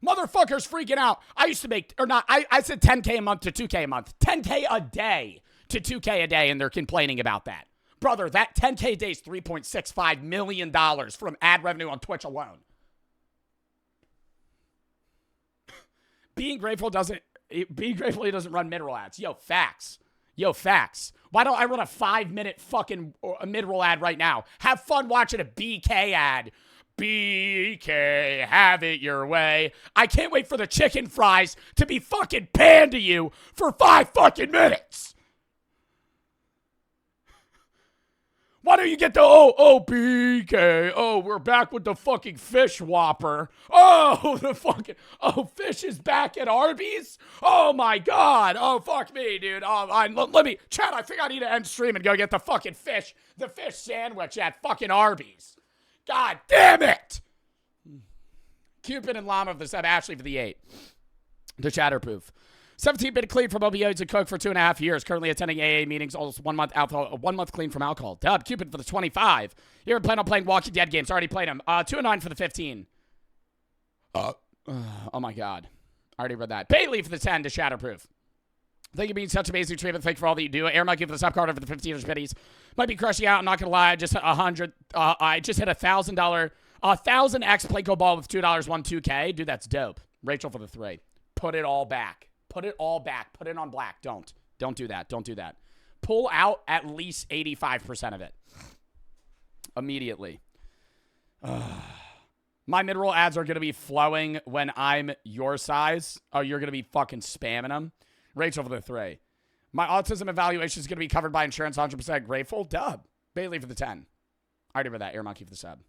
Motherfuckers freaking out. I used to make, I said 10K a month to 2K a month. 10K a day to 2K a day, and they're complaining about that. Brother, that 10K a day is $3.65 million from ad revenue on Twitch alone. Being grateful he doesn't run mid-roll ads. Yo, facts. Why don't I run a 5-minute fucking mid-roll ad right now? Have fun watching a BK ad. BK, have it your way. I can't wait for the chicken fries to be fucking panned to you for 5 fucking minutes. Why don't you get the, BK, we're back with the fucking fish whopper. Fish is back at Arby's? Oh my God. Oh, fuck me, dude. Let me, chat, I think I need to end stream and go get the fish sandwich at fucking Arby's. God damn it! Cupid and Llama for the sub. Ashley for the 8. The Shatterproof. 17-bit clean from opioids and coke for 2.5 years. Currently attending AA meetings. Almost 1 month alcohol. 1 month clean from alcohol. Dub. Cupid for the 25. You ever plan on playing Walking Dead games? Already played them. 2 and 9 for the 15. Oh my God. I already read that. Bailey for the 10 to Shatterproof. Thank you for being such amazing treatment. Thank you for all that you do. Air Monkey for the sub card for the 15 biddies. Might be crushing out. I'm not gonna lie. I just hit 100. I just hit $1,000. 1,000x Playco ball with $2 won 2K. Dude, that's dope. Rachel for the 3. Put it all back. Put it all back. Put it on black. Don't do that. Don't do that. Pull out at least 85% of it immediately. My mid-roll ads are gonna be flowing when I'm your size. Oh, you're gonna be fucking spamming them. Rachel for the 3. My autism evaluation is going to be covered by insurance. 100% grateful. Dub. Bailey for the 10. I already read that. Air Monkey for the sub.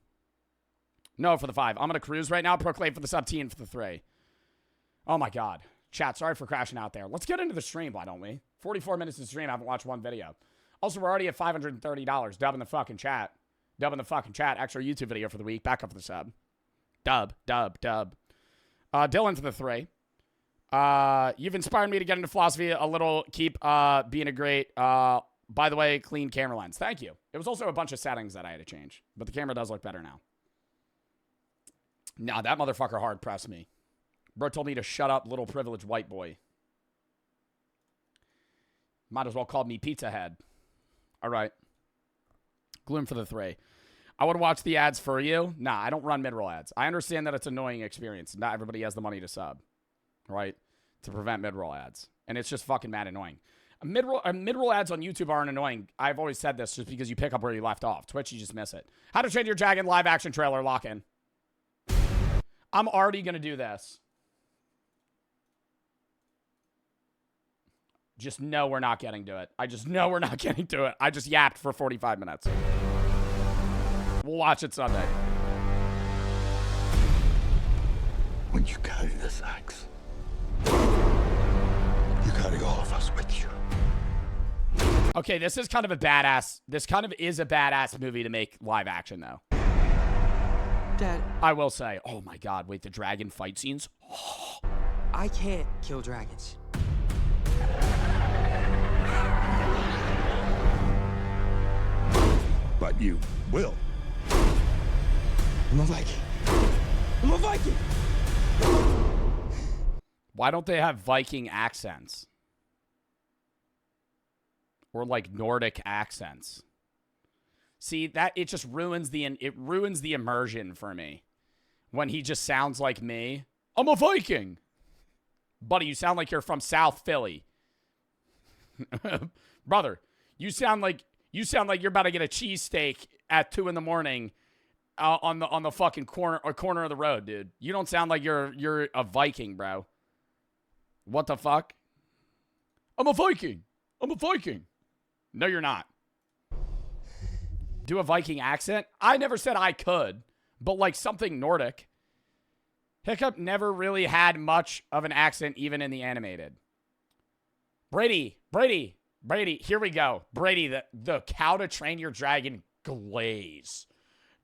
No for the 5. I'm going to cruise right now. Proclaim for the sub. Teen for the 3. Oh my God. Chat, sorry for crashing out there. Let's get into the stream, why don't we? 44 minutes of stream. I haven't watched one video. Also, we're already at $530. Dub in the fucking chat. Extra YouTube video for the week. Back up for the sub. Dub. Dylan for the 3. You've inspired me to get into philosophy a little. Keep being a great, by the way, clean camera lens. Thank you. It was also a bunch of settings that I had to change, but the camera does look better now. Nah, that motherfucker hard pressed me. Bro told me to shut up, little privileged white boy. Might as well call me Pizza Head. All right. Gloom for the 3. I would watch the ads for you. Nah, I don't run mid-roll ads. I understand that it's an annoying experience. Not everybody has the money to sub. Right? To prevent mid-roll ads. And it's just fucking mad annoying. Mid-roll ads on YouTube aren't annoying. I've always said this just because you pick up where you left off. Twitch, you just miss it. How to Train Your Dragon live action trailer lock-in. I'm already going to do this. Just know we're not getting to it. I just know we're not getting to it. I just yapped for 45 minutes. We'll watch it Sunday. When you carry this axe, you carry all of us with you. Okay, this is kind of a badass. This kind of is a badass movie to make live action, though. Dad, I will say, oh my God, wait, the dragon fight scenes? I can't kill dragons. but you will. I'm a Viking. I'm a Viking! Why don't they have Viking accents? Or like Nordic accents? See, that it just ruins the immersion for me. When he just sounds like me. I'm a Viking. Buddy, you sound like you're from South Philly. Brother, you sound like you're about to get a cheesesteak at 2 a.m. On the fucking corner of the road, dude. You don't sound like you're a Viking, bro. What the fuck? I'm a Viking. I'm a Viking. No, you're not. Do a Viking accent? I never said I could, but like something Nordic. Hiccup never really had much of an accent, even in the animated. Brady, here we go. Brady, the How to Train Your Dragon glaze.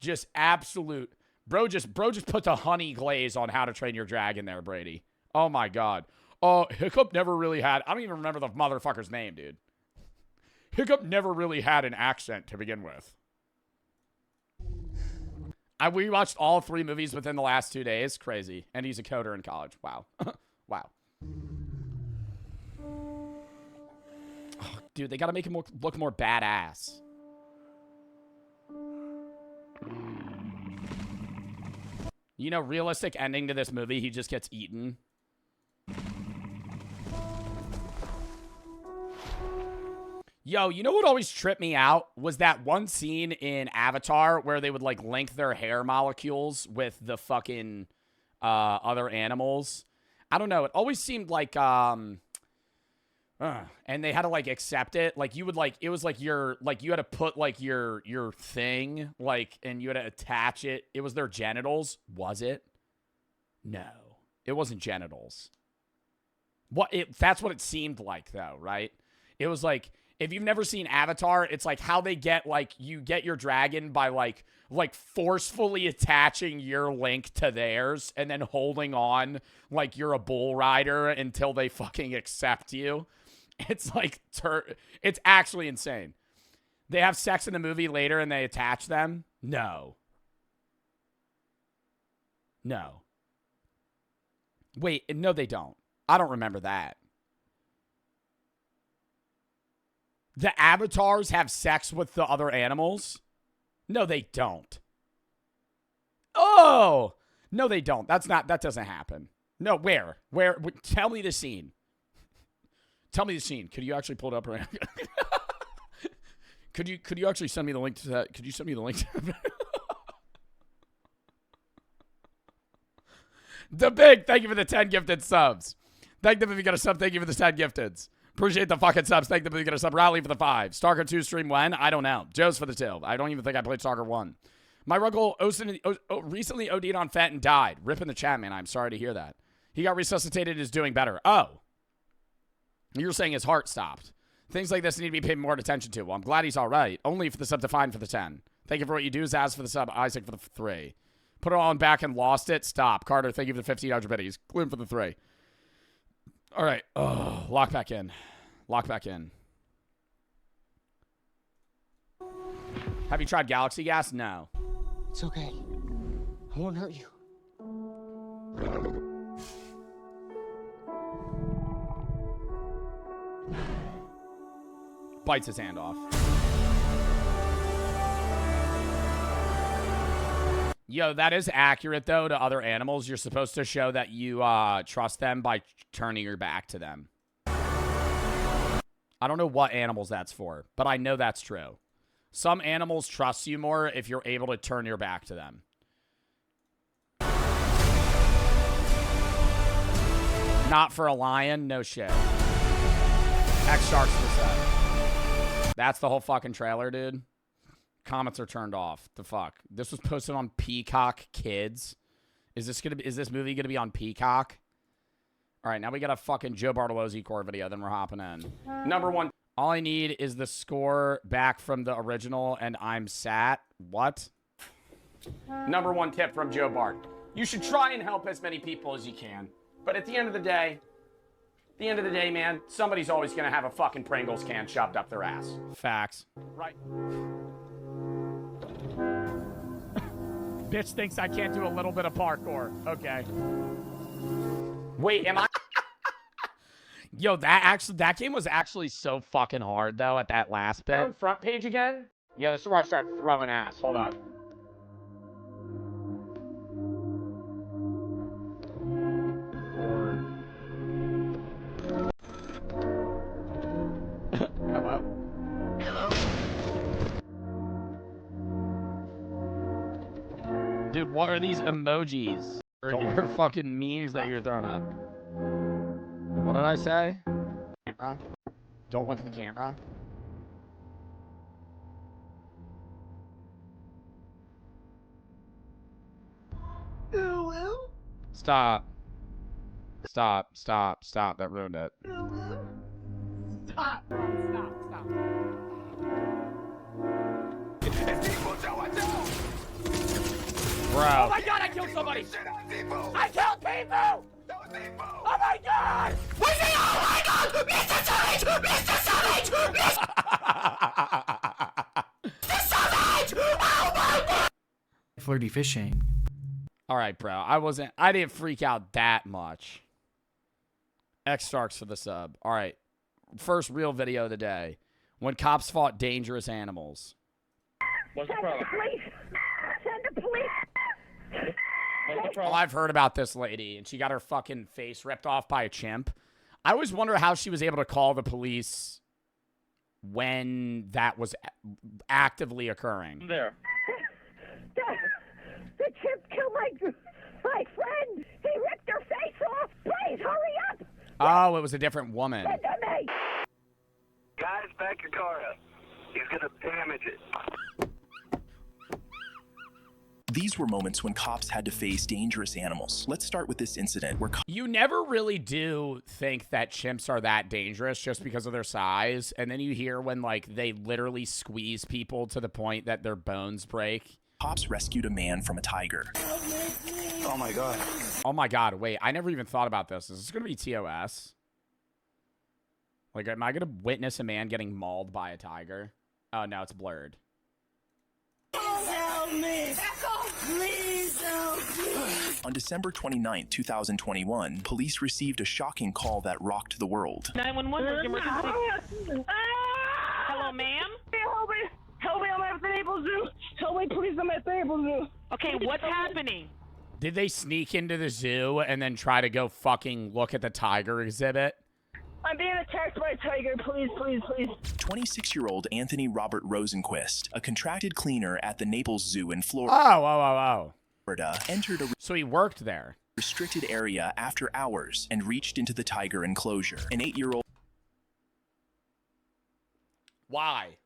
Just absolute. Bro just put the honey glaze on How to Train Your Dragon there, Brady. Oh my God. Oh, Hiccup never really had. I don't even remember the motherfucker's name, dude. Hiccup never really had an accent to begin with. We watched all 3 movies within the last 2 days. Crazy. And he's a coder in college. Wow. Wow. Oh, dude, they got to make him look more badass. You know, realistic ending to this movie, he just gets eaten. Yo, you know what always tripped me out was that one scene in Avatar where they would like link their hair molecules with the fucking other animals. I don't know. It always seemed like and they had to like accept it. Like you would like it was like your like you had to put like your thing like and you had to attach it. It was their genitals. Was it? No. It wasn't genitals. That's what it seemed like though, right? It was like if you've never seen Avatar, it's like how they get, like, you get your dragon by, like forcefully attaching your link to theirs and then holding on like you're a bull rider until they fucking accept you. It's like, it's actually insane. They have sex in the movie later and they attach them? No. No. Wait, no, they don't. I don't remember that. The avatars have sex with the other animals? No, they don't. Oh! No, they don't. That doesn't happen. No, where? Tell me the scene. Tell me the scene. Could you actually pull it up right now? Could you actually send me the link to that? Could you send me the link to that? The Big, thank you for the 10 gifted subs. Thank them if you got a sub. Thank you for the 10 gifteds. Appreciate the fucking subs. Thank them if you got a sub. Rally for the 5. Stalker 2 stream when? I don't know. Joe's for the 2. I don't even think I played Stalker 1. My uncle recently OD'd on fat and died. Rip in the chat, man. I'm sorry to hear that. He got resuscitated and is doing better. Oh. You're saying his heart stopped. Things like this need to be paid more attention to. Well, I'm glad he's all right. Only for the sub to find for the 10. Thank you for what you do. Zaz for the sub. Isaac for the 3. Put it all on back and lost it. Stop. Carter, thank you for the 1,500 biddies. Glim for the 3. All right. Oh, lock back in. Lock back in. Have you tried Galaxy Gas? No. It's okay. I won't hurt you. Bites his hand off. Yo, that is accurate, though, to other animals. You're supposed to show that you trust them by turning your back to them. I don't know what animals that's for, but I know that's true. Some animals trust you more if you're able to turn your back to them. Not for a lion? No shit. X-Sharks for set. That's the whole fucking trailer, dude. Comments are turned off. The fuck? This was posted on Peacock Kids. Is this movie gonna be on Peacock? All right, now we got a fucking Joe Bartolozzi core video. Then we're hopping in. Number 1. All I need is the score back from the original, and I'm sat. What? Number 1 tip from Joe Bart: you should try and help as many people as you can. But at the end of the day, man, somebody's always gonna have a fucking Pringles can shoved up their ass. Facts. Right. Bitch thinks I can't do a little bit of parkour. Okay. Wait, am I? Yo, that game was actually so fucking hard though at that last bit. On front page again? Yeah, this is where I start throwing ass. Hold on. Dude, what are these emojis? What are fucking memes that you're throwing up? What did I say? Camera. Don't look at the camera. Stop. Stop, stop, stop. That ruined it. Stop. Stop. Bro. Oh my god, I killed somebody! I killed people! Oh my god! What's it? Oh my god! Mr. Savage! Mr. Savage! Mr. Savage! Oh my god! Flirty fishing. All right, bro. I didn't freak out that much. X Starks for the sub. All right. First real video of the day. When cops fought dangerous animals. What's the problem? Send the police! What's the Oh, problem? I've heard about this lady, and she got her fucking face ripped off by a chimp. I always wonder how she was able to call the police when that was actively occurring. There. The chimp killed my friend! He ripped her face off! Please, hurry up! Oh, it was a different woman. Send to me! Guys, back your car up. He's gonna damage it. These were moments when cops had to face dangerous animals. Let's start with this incident where You never really do think that chimps are that dangerous just because of their size. And then you hear when, like, they literally squeeze people to the point that their bones break. cops rescued a man from a tiger. Oh my god. Oh my god, wait, I never even thought about this. Is this going to be TOS? Like, am I going to witness a man getting mauled by a tiger? Oh, no, it's blurred. Help me! Please help me! On December 29, 2021, police received a shocking call that rocked the world. 911 emergency. Hello, ma'am? Help me! Help me, I'm at the Naples Zoo! Help me, please, I'm at the Naples Zoo! Okay, what's happening? Did they sneak into the zoo and then try to go fucking look at the tiger exhibit? I'm being attacked by a tiger, please, please, please. 26-year-old Anthony Robert Rosenquist, a contracted cleaner at the Naples Zoo in Oh. Florida, entered a So he worked there. restricted area after hours and reached into the tiger enclosure. An 8-year-old Why?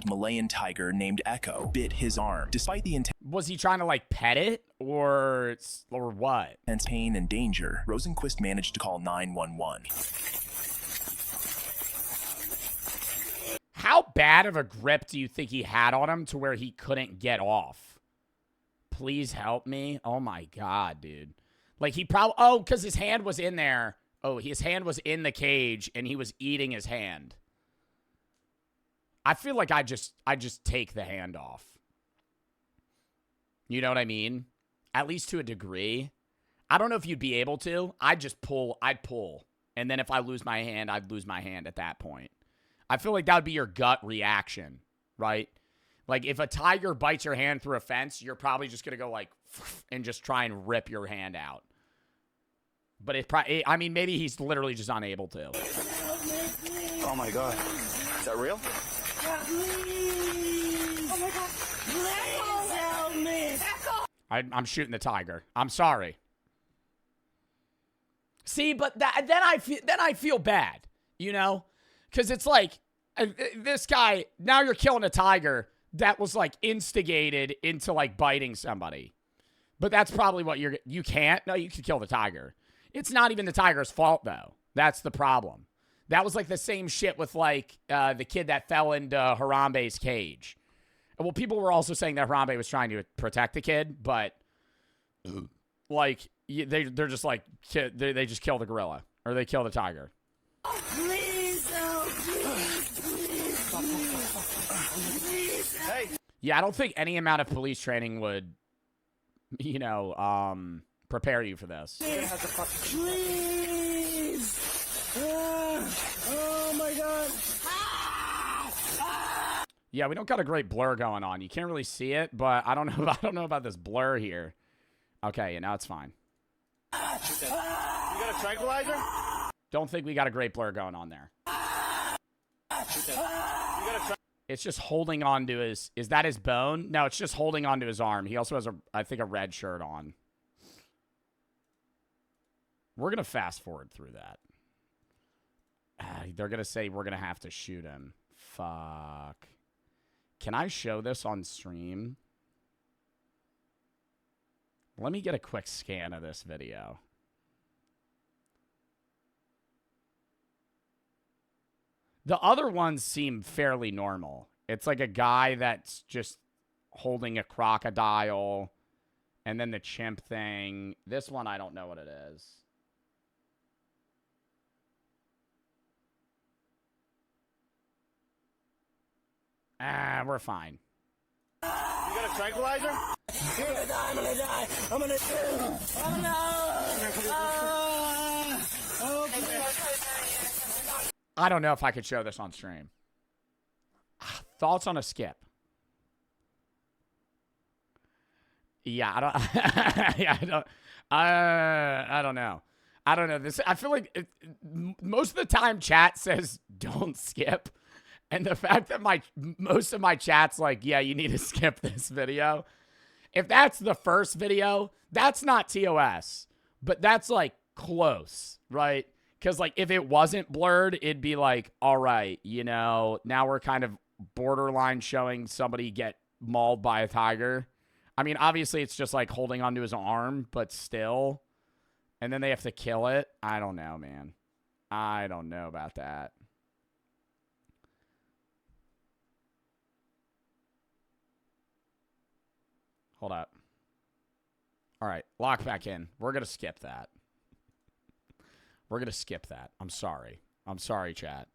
Malayan tiger named Echo bit his arm. Despite the Was he trying to, like, pet it? Or what? intense pain and danger, Rosenquist managed to call 911. How bad of a grip do you think he had on him to where he couldn't get off? Please help me. Oh, my God, dude. Like, he probably... Oh, because his hand was in there. Oh, his hand was in the cage, and he was eating his hand. I feel like I just take the hand off. You know what I mean? At least to a degree. I don't know if you'd be able to. I'd pull. And then if I lose my hand, I'd lose my hand at that point. I feel like that would be your gut reaction, right? Like, if a tiger bites your hand through a fence, you're probably just going to go, like, and just try and rip your hand out. But I mean, maybe he's literally just unable to. Oh my god. Is that real? Please! Oh my god! Please help me! I'm shooting the tiger. I'm sorry. See, but then I feel bad, you know? Because it's like, this guy, now you're killing a tiger that was, like, instigated into, like, biting somebody. But that's probably what you can't. No, you can kill the tiger. It's not even the tiger's fault, though. That's the problem. That was, like, the same shit with, like, the kid that fell into Harambe's cage. Well, people were also saying that Harambe was trying to protect the kid, but, like, they're just, like, they just kill the gorilla. Or they kill the tiger. Please help me! Please! Hey! Yeah, I don't think any amount of police training would, you know, prepare you for this. Please! Oh my god! Yeah, we don't got a great blur going on. You can't really see it, but I don't know. I don't know about this blur here. Okay, yeah, now it's fine. You got a tranquilizer? Don't think we got a great blur going on there. It's just holding on to his... Is that his bone? No, it's just holding on to his arm. He also has, I think, a red shirt on. We're going to fast forward through that. They're going to say we're going to have to shoot him. Fuck. Can I show this on stream? Let me get a quick scan of this video. The other ones seem fairly normal. It's like a guy that's just holding a crocodile, and then the chimp thing. This one, I don't know what it is. We're fine. You got a tranquilizer? I'm gonna die, I'm gonna die! I'm gonna die! Oh no! I don't know if I could show this on stream. Thoughts on a skip? Yeah, I don't. Yeah, I don't know. I don't know. This. I feel like most of the time, chat says don't skip, and the fact that most of my chat's like, yeah, you need to skip this video. If that's the first video, that's not TOS, but that's like close, right? Because, like, if it wasn't blurred, it'd be like, all right, you know, now we're kind of borderline showing somebody get mauled by a tiger. I mean, obviously, it's just, like, holding onto his arm, but still. And then they have to kill it. I don't know, man. I don't know about that. Hold up. All right, lock back in. We're going to skip that. We're going to skip that. I'm sorry. I'm sorry, chat.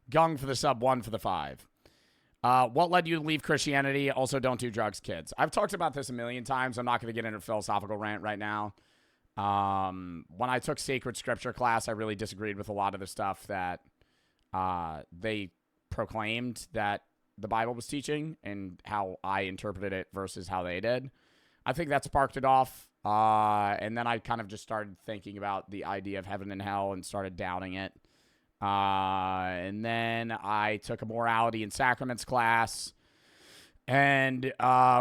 Gung for the sub, 1 for the 5. What led you to leave Christianity? Also, don't do drugs, kids. I've talked about this a million times. I'm not going to get into a philosophical rant right now. When I took sacred scripture class, I really disagreed with a lot of the stuff that they proclaimed that the Bible was teaching and how I interpreted it versus how they did. I think that sparked it off. And then I kind of just started thinking about the idea of heaven and hell and started doubting it. And then I took a morality and sacraments class. And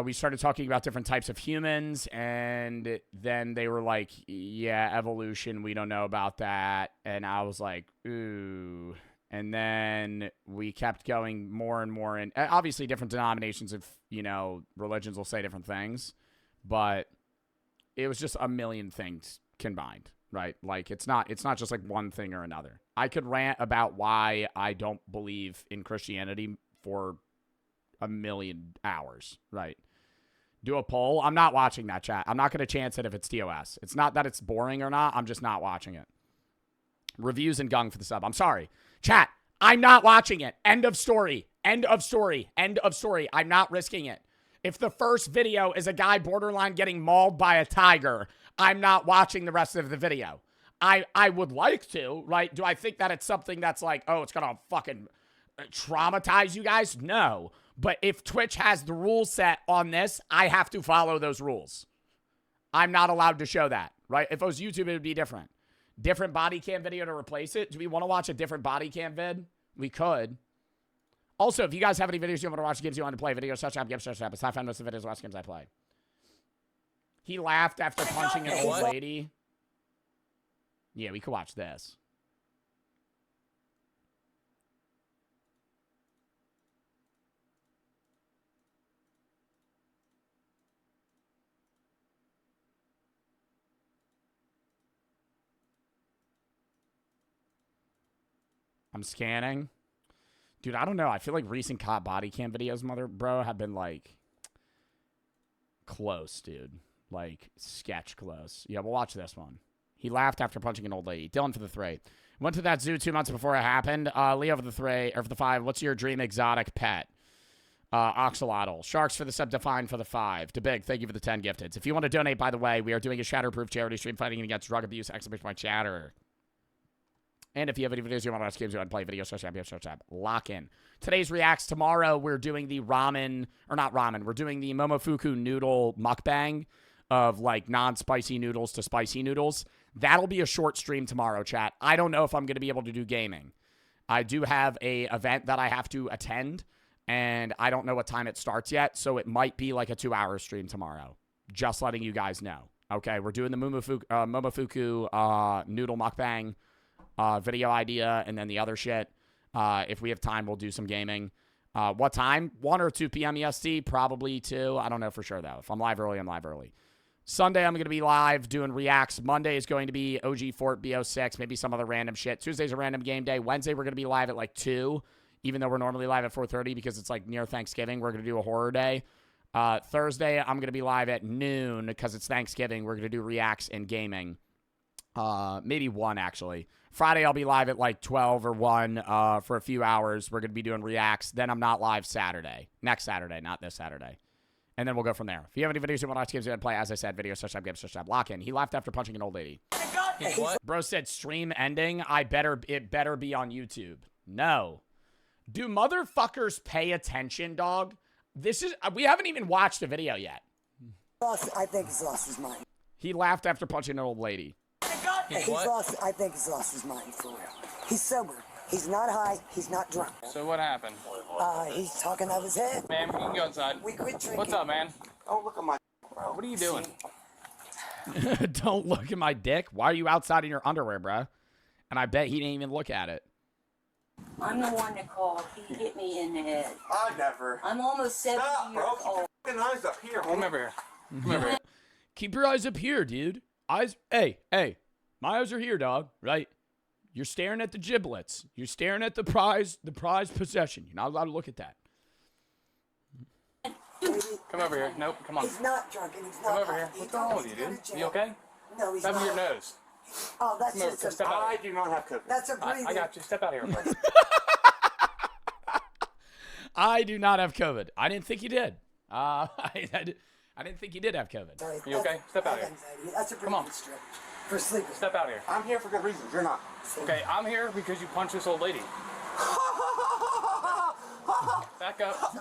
we started talking about different types of humans. And then they were like, yeah, evolution, we don't know about that. And I was like, ooh. And then we kept going more and more. And obviously different denominations of, you know, religions will say different things. But it was just a million things combined, right? Like, it's not just like one thing or another. I could rant about why I don't believe in Christianity for a million hours, right? Do a poll. I'm not watching that, chat. I'm not going to chance it if it's TOS. It's not that it's boring or not. I'm just not watching it. Reviews and Gung for the sub. I'm sorry. Chat, I'm not watching it. End of story. End of story. End of story. I'm not risking it. If the first video is a guy borderline getting mauled by a tiger, I'm not watching the rest of the video. I would like to, right? Do I think that it's something that's like, oh, it's going to fucking traumatize you guys? No. But if Twitch has the rule set on this, I have to follow those rules. I'm not allowed to show that, right? If it was YouTube, it would be different. Different body cam video to replace it. Do we want to watch a different body cam vid? We could. Also, if you guys have any videos you want to watch, games you want to play, videos such as games such as I found most of the videos, last games I play. He laughed after punching an old lady. Yeah, we could watch this. I'm scanning. Dude, I don't know. I feel like recent cop body cam videos, bro, have been like close, dude. Like sketch close. Yeah, we'll watch this one. He laughed after punching an old lady. Dylan for the 3. Went to that zoo 2 months before it happened. Leo for the 3 or for the 5. What's your dream exotic pet? Oxalotl. Sharks for the sub, Define for the 5. To Big, thank you for the 10 gifted. If you want to donate, by the way, we are doing a Shatterproof charity stream fighting against drug abuse, exclamation point Shatter. And if you have any videos you want to watch, games you want to play, video search tab, lock in. Today's reacts. Tomorrow, we're doing the ramen, or not ramen, we're doing the Momofuku noodle mukbang of like non-spicy noodles to spicy noodles. That'll be a short stream tomorrow, chat. I don't know if I'm going to be able to do gaming. I do have a event that I have to attend, and I don't know what time it starts yet, so it might be like a 2-hour stream tomorrow. Just letting you guys know. Okay, we're doing the Momofuku noodle mukbang video idea, and then the other shit. If we have time, we'll do some gaming. What time? 1 or 2 p.m. EST? Probably 2. I don't know for sure, though. If I'm live early, I'm live early. Sunday, I'm going to be live doing reacts. Monday is going to be OG Fort BO6, maybe some other random shit. Tuesday's a random game day. Wednesday, we're going to be live at like 2, even though we're normally live at 4:30 because it's like near Thanksgiving. We're going to do a horror day. Thursday, I'm going to be live at noon because it's Thanksgiving. We're going to do reacts and gaming. Maybe 1, actually. Friday, I'll be live at like 12 or 1 for a few hours. We're going to be doing reacts. Then I'm not live Saturday. Next Saturday, not this Saturday. And then we'll go from there. If you have any videos you want to watch, games you want to play, as I said, video search tab, game search tab, lock in. He laughed after punching an old lady. What? Bro said stream ending. It better be on YouTube. No. Do motherfuckers pay attention, dog? We haven't even watched the video yet. I think he's lost his mind. He laughed after punching an old lady. I think he's lost his mind for real. He's sober. He's not high. He's not drunk. So what happened? He's talking out of his head. Man, we can go inside. We quit drinking. What's up, man? Oh, look at my bro. What are you doing? Don't look at my dick. Why are you outside in your underwear, bruh? And I bet he didn't even look at it. I'm the one that called. He hit me in the head. I never. I'm almost 70 years old. Fucking eyes up here. Come over here. Come over here. Keep your eyes up here, dude. Eyes. Hey. My eyes are here, dog. Right? You're staring at the giblets. You're staring at the prize possession. You're not allowed to look at that. Come over here. Nope. Come on. He's not drunk and he's not Come over high. here. He What's wrong with told you, me to dude? go to You jail. okay? No, he's Grab not. your nose. Oh, that's Come over. just a... Step out. I do not have COVID. That's a breathing. I got you. Step out here, bro. I do not have COVID. I didn't think you did. I didn't think you did have COVID. Sorry, You okay? Step out here. anxiety. That's a Come on. breathing strip for sleeping. Step out here. I'm here for good reasons. You're not. Okay, I'm here because you punched this old lady. Back up.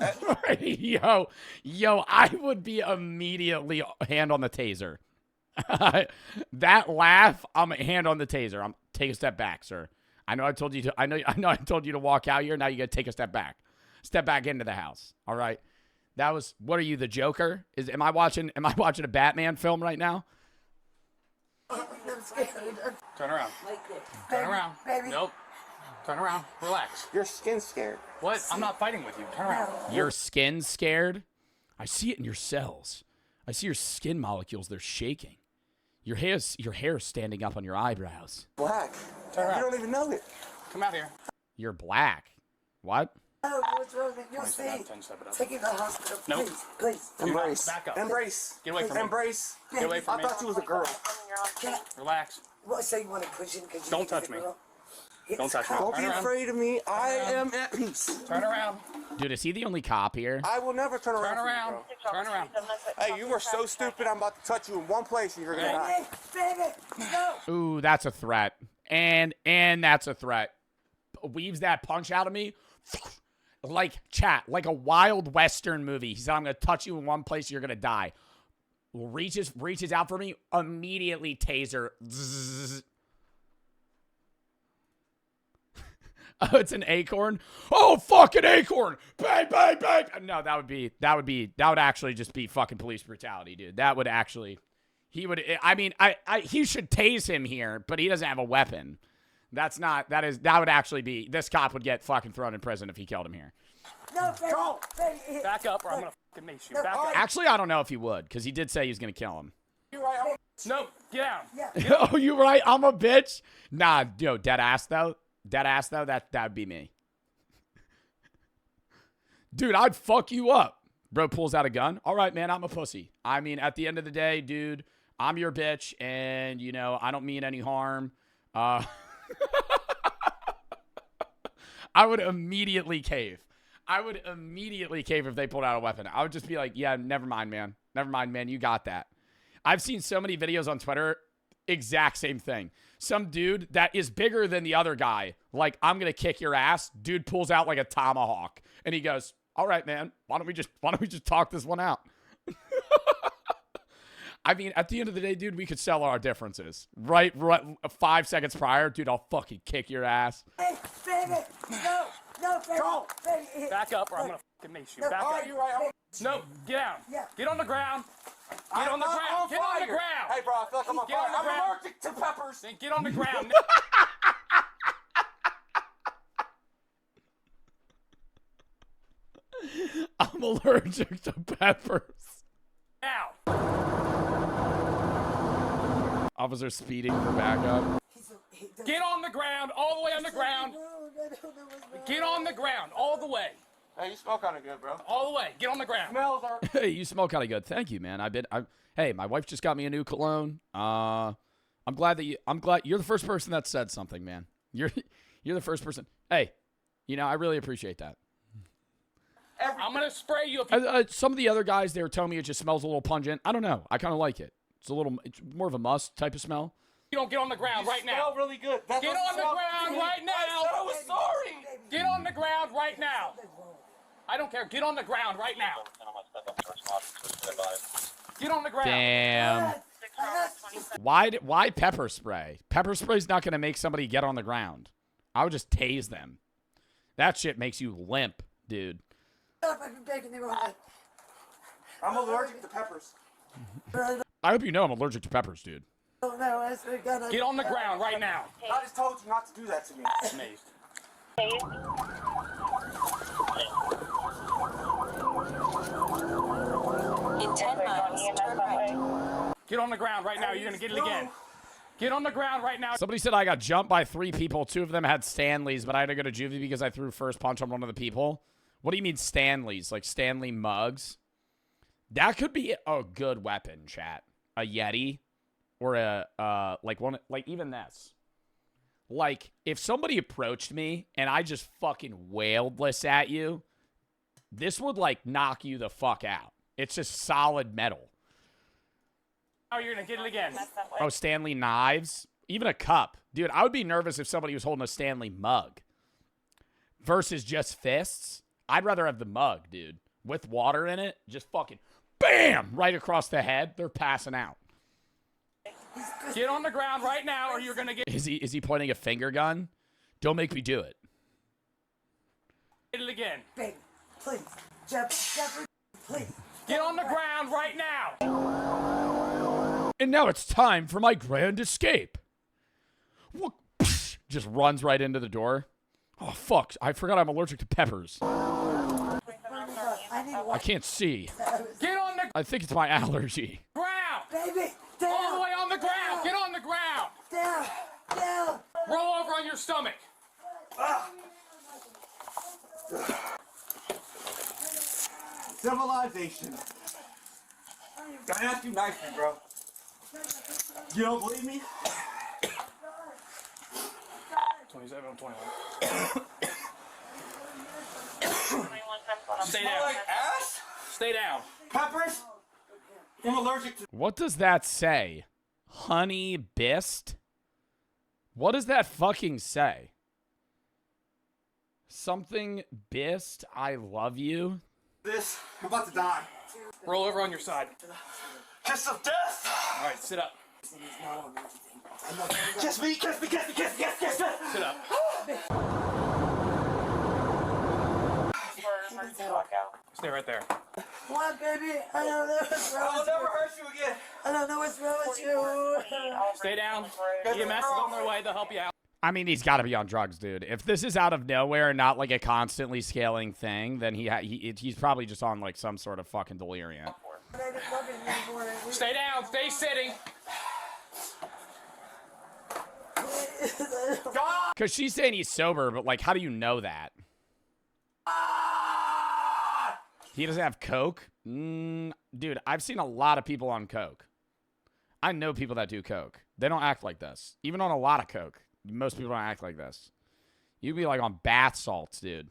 Yo, I would be immediately hand on the taser. That laugh, I'm hand on the taser. Take a step back, sir. I know I told you to walk out here. Now you got to take a step back. Step back into the house. All right. What are you, the Joker? Am I watching a Batman film right now? Turn around. Turn around. Nope. Turn around. Relax. Your skin's scared. What? I'm not fighting with you. Turn around. Your skin's scared? I see it in your cells. I see your skin molecules. They're shaking. Your hair's standing up on your eyebrows. Black. Turn around. You don't even know it. Come out here. You're black. What? Oh, what's wrong with your seat? Take him to the hospital, Nope. please. Embrace. Back up. Embrace. Get away from me. Embrace. Get away from I me. thought you was a girl. Relax. What, so you want to push him because you Don't think touch he's a me. girl? Don't touch me. Don't Turn be around. afraid of me. I am at peace. Turn around. Dude, is he the only cop here? I will never turn around. Turn for you, around. bro. Turn around. Hey, you are so stupid. I'm about to touch you in one place and you're gonna die. Baby, no. Ooh, that's a threat. And that's a threat. Weaves that punch out of me. Like, chat, like a Wild Western movie. He said, I'm going to touch you in one place, you're going to die. Reaches out for me, immediately taser. Zzz. Oh, it's an acorn? Oh, fucking acorn! Bang, bang, bang! No, that would actually just be fucking police brutality, dude. That would actually, he should tase him here, but he doesn't have a weapon. That would actually be, this cop would get fucking thrown in prison if he killed him here. No, baby. Back up or I'm going to fucking mace you. Back up. Actually, I don't know if he would, because he did say he was going to kill him. You're right. No, get down. Yeah. Oh, you right? I'm a bitch? Nah, yo, dead ass though, that'd be me. Dude, I'd fuck you up. Bro pulls out a gun. All right, man, I'm a pussy. I mean, at the end of the day, dude, I'm your bitch, and, I don't mean any harm. I would immediately cave. I would immediately cave if they pulled out a weapon. I would just be like, yeah, never mind, man. Never mind, man. You got that. I've seen so many videos on Twitter. Exact same thing. Some dude that is bigger than the other guy. Like, I'm going to kick your ass. Dude pulls out like a tomahawk. And he goes, all right, man. Why don't we just talk this one out? I mean, at the end of the day, dude, we could sell our differences. Right 5 seconds prior, dude, I'll fucking kick your ass. Hey, baby, no, baby. Go. Baby, Back up or I'm going to fucking mace you. No, Back oh, up. you're right. No, get down. Yeah. Get on the ground. Get on the ground. Get on the ground. Hey, bro, I feel like I'm on Get on fire. the ground. I'm allergic to peppers. Then get on the ground. I'm allergic to peppers. Now. Officer speeding for backup. Get on the ground. All the way on the ground. Get on the ground. All the way. Hey, you smell kind of good, bro. All the way. Get on the ground. Smells are. Hey, you smell kind of good. Thank you, man. Hey, my wife just got me a new cologne. I'm glad you're the first person that said something, man. You're the first person. Hey, I really appreciate that. I'm going to spray you. If you Some of the other guys, they were telling me it just smells a little pungent. I don't know. I kind of like it. It's more of a musk type of smell. You don't get on the ground right now. Smell really good. That's Get what on the ground right now. I said I was sorry. Get on the ground right now. I don't care. Get on the ground right now. Get on the ground. Damn. Why pepper spray? Pepper spray's not going to make somebody get on the ground. I would just tase them. That shit makes you limp, dude. I'm allergic to peppers. I hope you know I'm allergic to peppers, dude. Get on the ground right now. I just told you not to do that to me. Amazed. In 10 miles, turn right. Get on the ground right now. You're going to get it again. Get on the ground right now. Somebody said I got jumped by 3 people. 2 of them had Stanleys, but I had to go to juvie because I threw first punch on one of the people. What do you mean Stanleys? Like Stanley mugs? That could be a good weapon, chat. A Yeti. Or like even this. Like, if somebody approached me and I just fucking wailed this at you, this would, like, knock you the fuck out. It's just solid metal. Oh, you're going to get it again. Oh, Stanley knives? Even a cup. Dude, I would be nervous if somebody was holding a Stanley mug. Versus just fists. I'd rather have the mug, dude. With water in it. Just fucking BAM! Right across the head. They're passing out. Get on the ground right now or you're going to get Is he pointing a finger gun? Don't make me do it. it again. Baby, please. Jeffrey, please. Get on the ground right now. And now it's time for my grand escape. What? Just runs right into the door. Oh, fuck. I forgot I'm allergic to peppers. I can't see. Get on the I think it's my allergy. ground. Baby, down. All the way on the ground. Get on the ground. Down. Roll over on your stomach. Civilization. Gotta ask you nicely, bro. You don't believe me? 27 on 21. Stay down. Like ass? Stay down. Peppers? I'm allergic to. What does that say? Honey Bist? What does that fucking say? Something Bist, I love you? This. I'm about to die. Roll over on your side. Kiss of death. All right, sit up. Kiss me. Sit up. Stay right there. What, baby? I don't know what's wrong I'll with never you. hurt you again. I don't know what's wrong with you. Stay down. EMS is on their way. They'll help you out. I mean, he's got to be on drugs, dude. If this is out of nowhere and not like a constantly scaling thing, then he's probably just on like some sort of fucking delirium. Stay down. Stay sitting. Because she's saying he's sober, but like, how do you know that? He doesn't have coke? Dude, I've seen a lot of people on coke. I know people that do coke. They don't act like this. Even on a lot of coke. Most people don't act like this. You'd be like on bath salts, dude.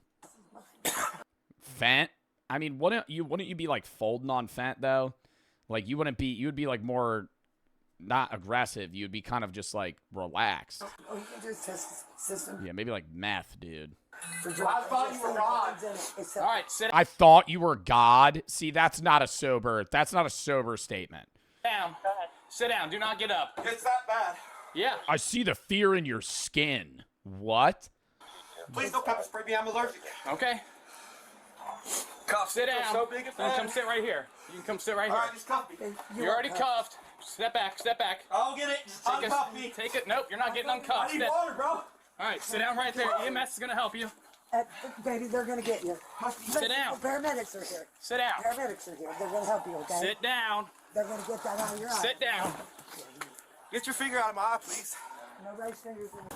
Fent. I mean, wouldn't you be like folding on Fent though? Like you would be like more not aggressive. You'd be kind of just like relaxed. Oh, you can just test the system. Yeah, maybe like meth, dude. I thought you were God. All right, sit I thought you were God. See, that's not a sober statement. down. Sit down. Do not get up. It's that bad. Yeah. I see the fear in your skin. What? Please don't pepper spray me. I'm allergic. Okay. Cuffs. Sit down. So big You can come sit right here. You can come sit right All here. right, just cuff me. You're already cuffed. Step back. Step back. I'll get it. Just uncuff me. Take it. Nope, you're not getting uncuffed. I need water, bro. All right, sit down right there. EMS is gonna help you. Baby, they're gonna get you. Sit down. The paramedics are here. Sit down. Paramedics are here. They're gonna help you, okay? Sit down. They're gonna get that out of your eye. Sit down. Get your finger out of my eye, please. No raised fingers in the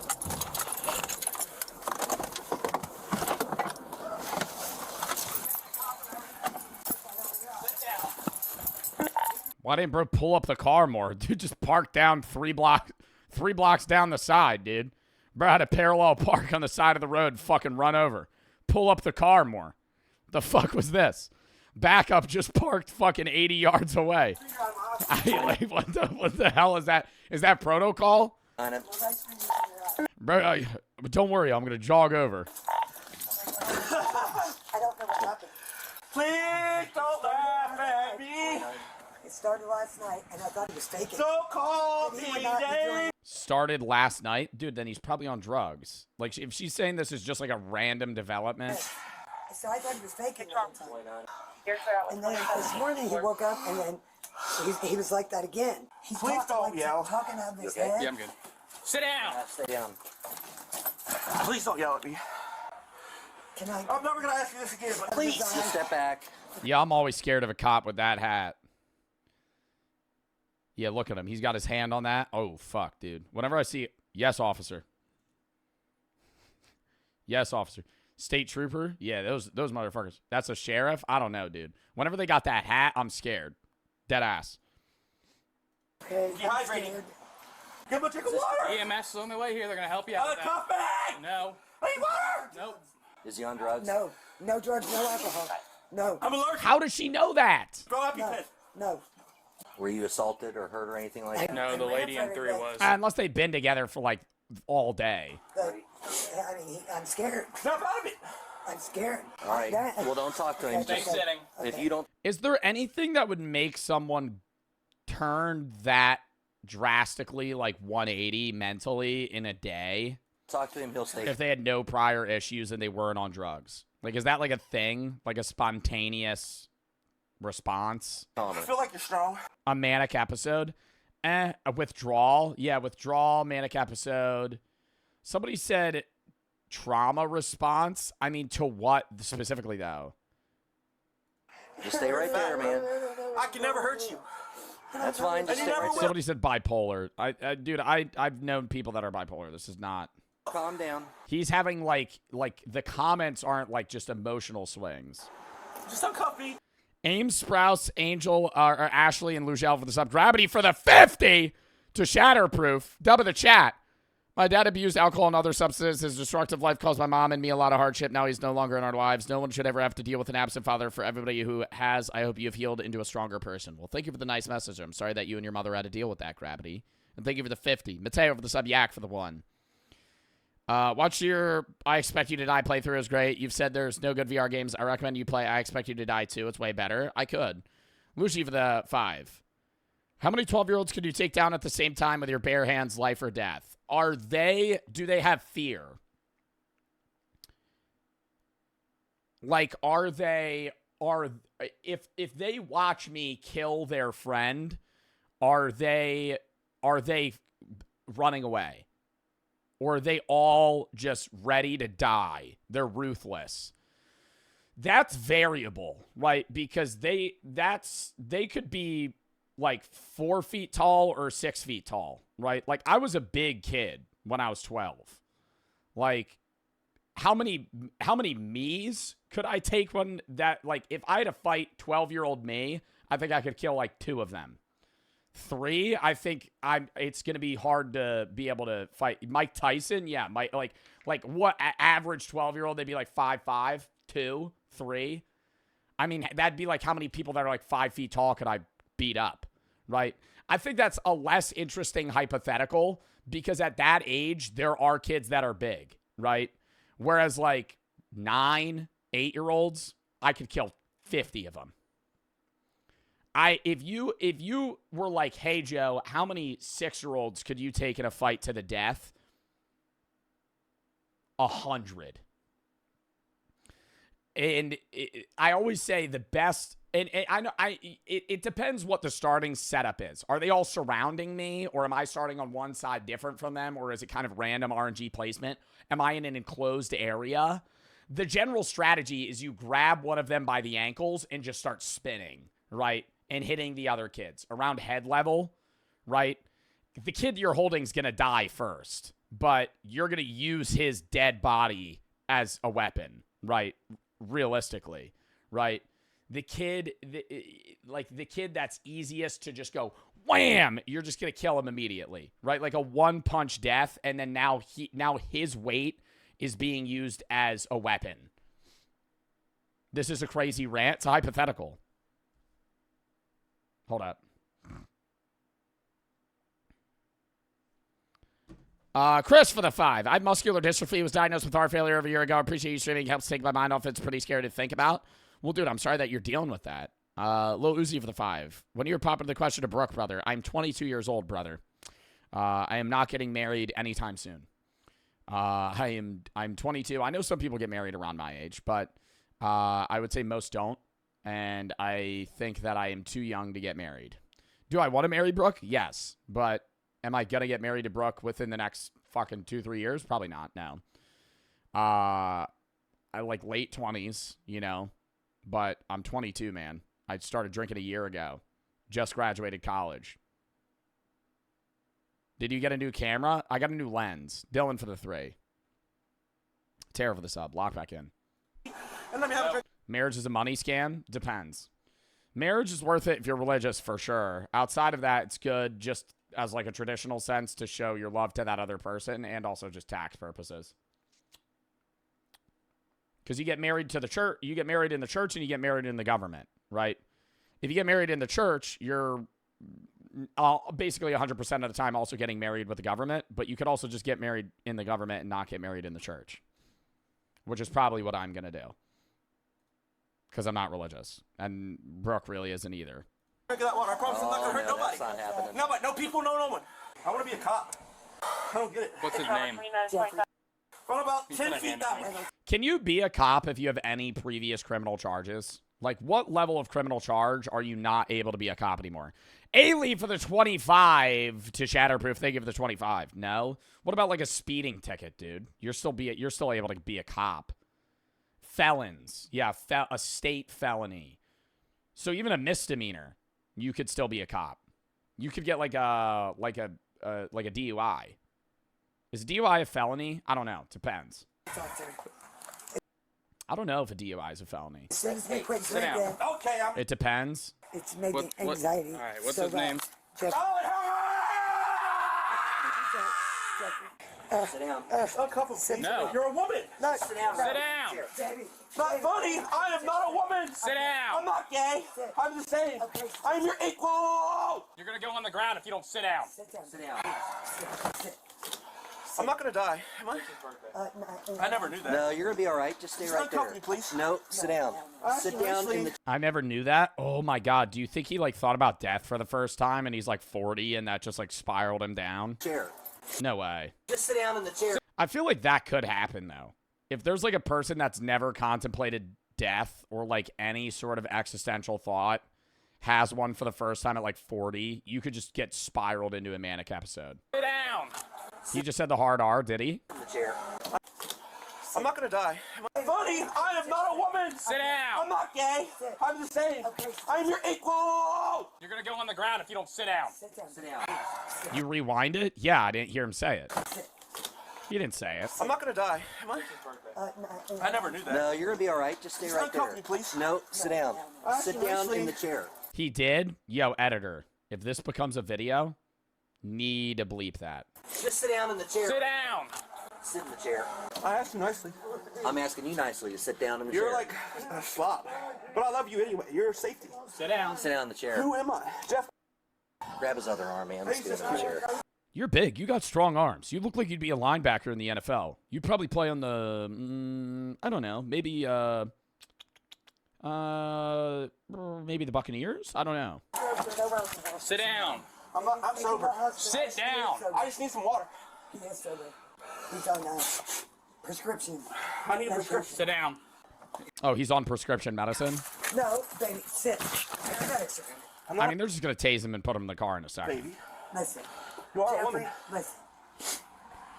Why didn't bro pull up the car more? Dude, just park down 3 blocks down the side, dude. Bro had a parallel park on the side of the road and fucking run over. Pull up the car more. The fuck was this? Backup just parked fucking 80 yards away. Like, what the hell is that? Is that protocol? Bro, don't worry, I'm gonna jog over. I don't know what happened. Please don't laugh at me. It started last night, and I thought he was faking. Don't call But me he would not be doing Dave. Started last night? Dude, then he's probably on drugs. Like, if she's saying this is just like a random development. So I thought he was faking the whole time. And then this morning he woke up, and then he was like that again. He's Please don't yell. talking out of his head. Yeah, I'm good. Sit down. Stay down. Please don't yell at me. Can I? I'm never gonna ask you this again, but Please just step back. Yeah, I'm always scared of a cop with that hat. Yeah, look at him. He's got his hand on that. Oh, fuck, dude. Whenever I see... Yes, officer. Yes, officer. State trooper? Yeah, those motherfuckers. That's a sheriff? I don't know, dude. Whenever they got that hat, I'm scared. Dead ass. Okay, dehydrating. Give him a drink of water. EMS is on the way here. They're gonna help you out with that. Cuff bag. No. I need water. Nope. Is he on drugs? No, no drugs, no alcohol. No, I'm allergic. How does she know that? Go up, you no, pin. no. Were you assaulted or hurt or anything like that? No, the lady in 3 was. Unless they've been together for, like, all day. But, I mean, I'm scared. Snap out of it. I'm scared. All right. That- Well, don't talk to him. Okay, Stay Just, sitting. if you don't Is there anything that would make someone turn that drastically, like 180 mentally in a day talk to him, he'll stay. if they had no prior issues and they weren't on drugs? Like, is that like a thing? Like a spontaneous response? I feel like you're strong. A manic episode? A withdrawal? Yeah, withdrawal, manic episode. Somebody said trauma response. I mean, to what specifically, though? Just stay right there, man. I can never hurt you. That's fine. Just stay right there. Somebody said bipolar. Dude, I've known people that are bipolar. This is not... Calm down. He's having, like the comments aren't, like, just emotional swings. Just uncuff me. Ames, Sprouse, Angel, or Ashley, and Lugel for the sub. Gravity for the 50 to Shatterproof. Dub of the chat. My dad abused alcohol and other substances. His destructive life caused my mom and me a lot of hardship. Now he's no longer in our lives. No one should ever have to deal with an absent father. For everybody who has, I hope you have healed into a stronger person. Well, thank you for the nice message. I'm sorry that you and your mother had to deal with that, Gravity. And thank you for the 50. Mateo for the sub. Yak for the 1. Watch your I Expect You to Die playthrough is great. You've said there's no good VR games. I recommend you play I Expect You to Die 2. It's way better. I could. Lucy for the 5. How many 12-year-olds could you take down at the same time with your bare hands, life or death? Do they have fear? Like, if they watch me kill their friend, are they running away? Or are they all just ready to die? They're ruthless. That's variable, right? Because they could be like 4 feet tall or 6 feet tall, right? Like, I was a big kid when I was 12. Like, how many me's could I take when that, like, if I had to fight 12-year-old me, I think I could kill like 2 of them. 3, I think it's going to be hard to be able to fight. Mike Tyson, yeah, like what average 12-year-old, they'd be like 5'5", 2, 3. I mean, that'd be like how many people that are like 5 feet tall could I beat up, right? I think that's a less interesting hypothetical because at that age, there are kids that are big, right? Whereas like 9, 8-year-olds, I could kill 50 of them. If you were like, hey, Joe, how many 6-year-olds could you take in a fight to the death? 100. And I always say the best, and I know it depends what the starting setup is. Are they all surrounding me, or am I starting on one side different from them, or is it kind of random RNG placement? Am I in an enclosed area? The general strategy is you grab one of them by the ankles and just start spinning, right? And hitting the other kids around head level, right? The kid you're holding is going to die first, but you're going to use his dead body as a weapon, right? Realistically, right? The kid that's easiest to just go wham, you're just going to kill him immediately, right? Like a one-punch death, and then now his weight is being used as a weapon. This is a crazy rant. It's a hypothetical. Hold up. Chris for the 5. I have muscular dystrophy. Was diagnosed with heart failure over a year ago. I appreciate you streaming. Helps take my mind off. It's pretty scary to think about. Well, dude, I'm sorry that you're dealing with that. Lil Uzi for the 5. When you were popping the question to Brooke, brother, I'm 22 years old, brother. I am not getting married anytime soon. I'm 22. I know some people get married around my age, but I would say most don't. And I think that I am too young to get married. Do I want to marry Brooke? Yes. But am I going to get married to Brooke within the next fucking 2-3 years? Probably not, no. I like late 20s, you know. But I'm 22, man. I started drinking a year ago. Just graduated college. Did you get a new camera? I got a new lens. Dylan for the 3. Tara for the sub. Lock back in. And let me have a drink. Marriage is a money scam? Depends. Marriage is worth it if you're religious, for sure. Outside of that, it's good just as like a traditional sense to show your love to that other person and also just tax purposes. Because you get married to the church, you get married in the church and you get married in the government, right? If you get married in the church, you're basically 100% of the time also getting married with the government, but you could also just get married in the government and not get married in the church, which is probably what I'm going to do. Because I'm not religious. And Brooke really isn't either. Drink of that water. I promise I'm not going to hurt nobody. That's not happening. Nobody, no people, no one. I want to be a cop. I don't get it. What's his name? From about 10 feet that way. Can you be a cop if you have any previous criminal charges? Like, what level of criminal charge are you not able to be a cop anymore? A-Lee for the 25 to Shatterproof. Thank you for the 25. No? What about, like, a speeding ticket, dude? You're still able to be a cop. Felons. Yeah, a state felony. So even a misdemeanor, you could still be a cop. You could get like a DUI. Is a DUI a felony? I don't know. It depends. I don't know if a DUI is a felony. It depends. It's maybe anxiety. All right, what's his name? Jeff. Sit down. No. You're a woman. No, Sit down. Not funny. I am not a woman. Sit down. I'm not gay. I'm the same. Okay. I'm your equal. You're going to go on the ground if you don't sit down. Sit down. I'm not going to die, am I? I never knew that. No, you're going to be all right. Just stay right there. Me, please. No, sit down. Sit down in the... I never knew that. Oh, my God. Do you think he, like, thought about death for the first time and he's, like, 40 and that just, like, spiraled him down? chair. No way. Just sit down in the chair. I feel like that could happen, though. If there's, like, a person that's never contemplated death or, like, any sort of existential thought, has one for the first time at, like, 40, you could just get spiraled into a manic episode. Sit down. He just said the hard R, did he? In the chair. I'm not going to die. Funny, I am not a woman. Sit down. I'm not gay. I'm the same. I'm your equal. You're going to go on the ground if you don't sit down. Sit down. You rewind it? Yeah, I didn't hear him say it. He didn't say it. I'm not going to die, am I? I never knew that. No, you're going to be all right. Just stay right there. Me, please. No, sit down. Sit down in the chair. He did? Yo, editor, if this becomes a video, need to bleep that. Just sit down in the chair. Sit down. Sit in the chair. I asked you nicely. I'm asking you nicely to sit down in the chair. You're like a slob. But I love you anyway. You're safety. Sit down. Sit down in the chair. Who am I? Jeff. Grab his other arm, man. Let's get him in the chair. You're big. You got strong arms. You look like you'd be a linebacker in the NFL. You'd probably play on the, I don't know, maybe the Buccaneers? I don't know. Sit down. I'm sober. Sit down. I just need some water. He is sober. He's on prescription. I need a prescription. Sit down. Oh, he's on prescription medicine? No, baby, sit. I got it. I mean, they're just going to tase him and put him in the car in a second. Baby. Listen. You are a Jeffrey, woman. listen.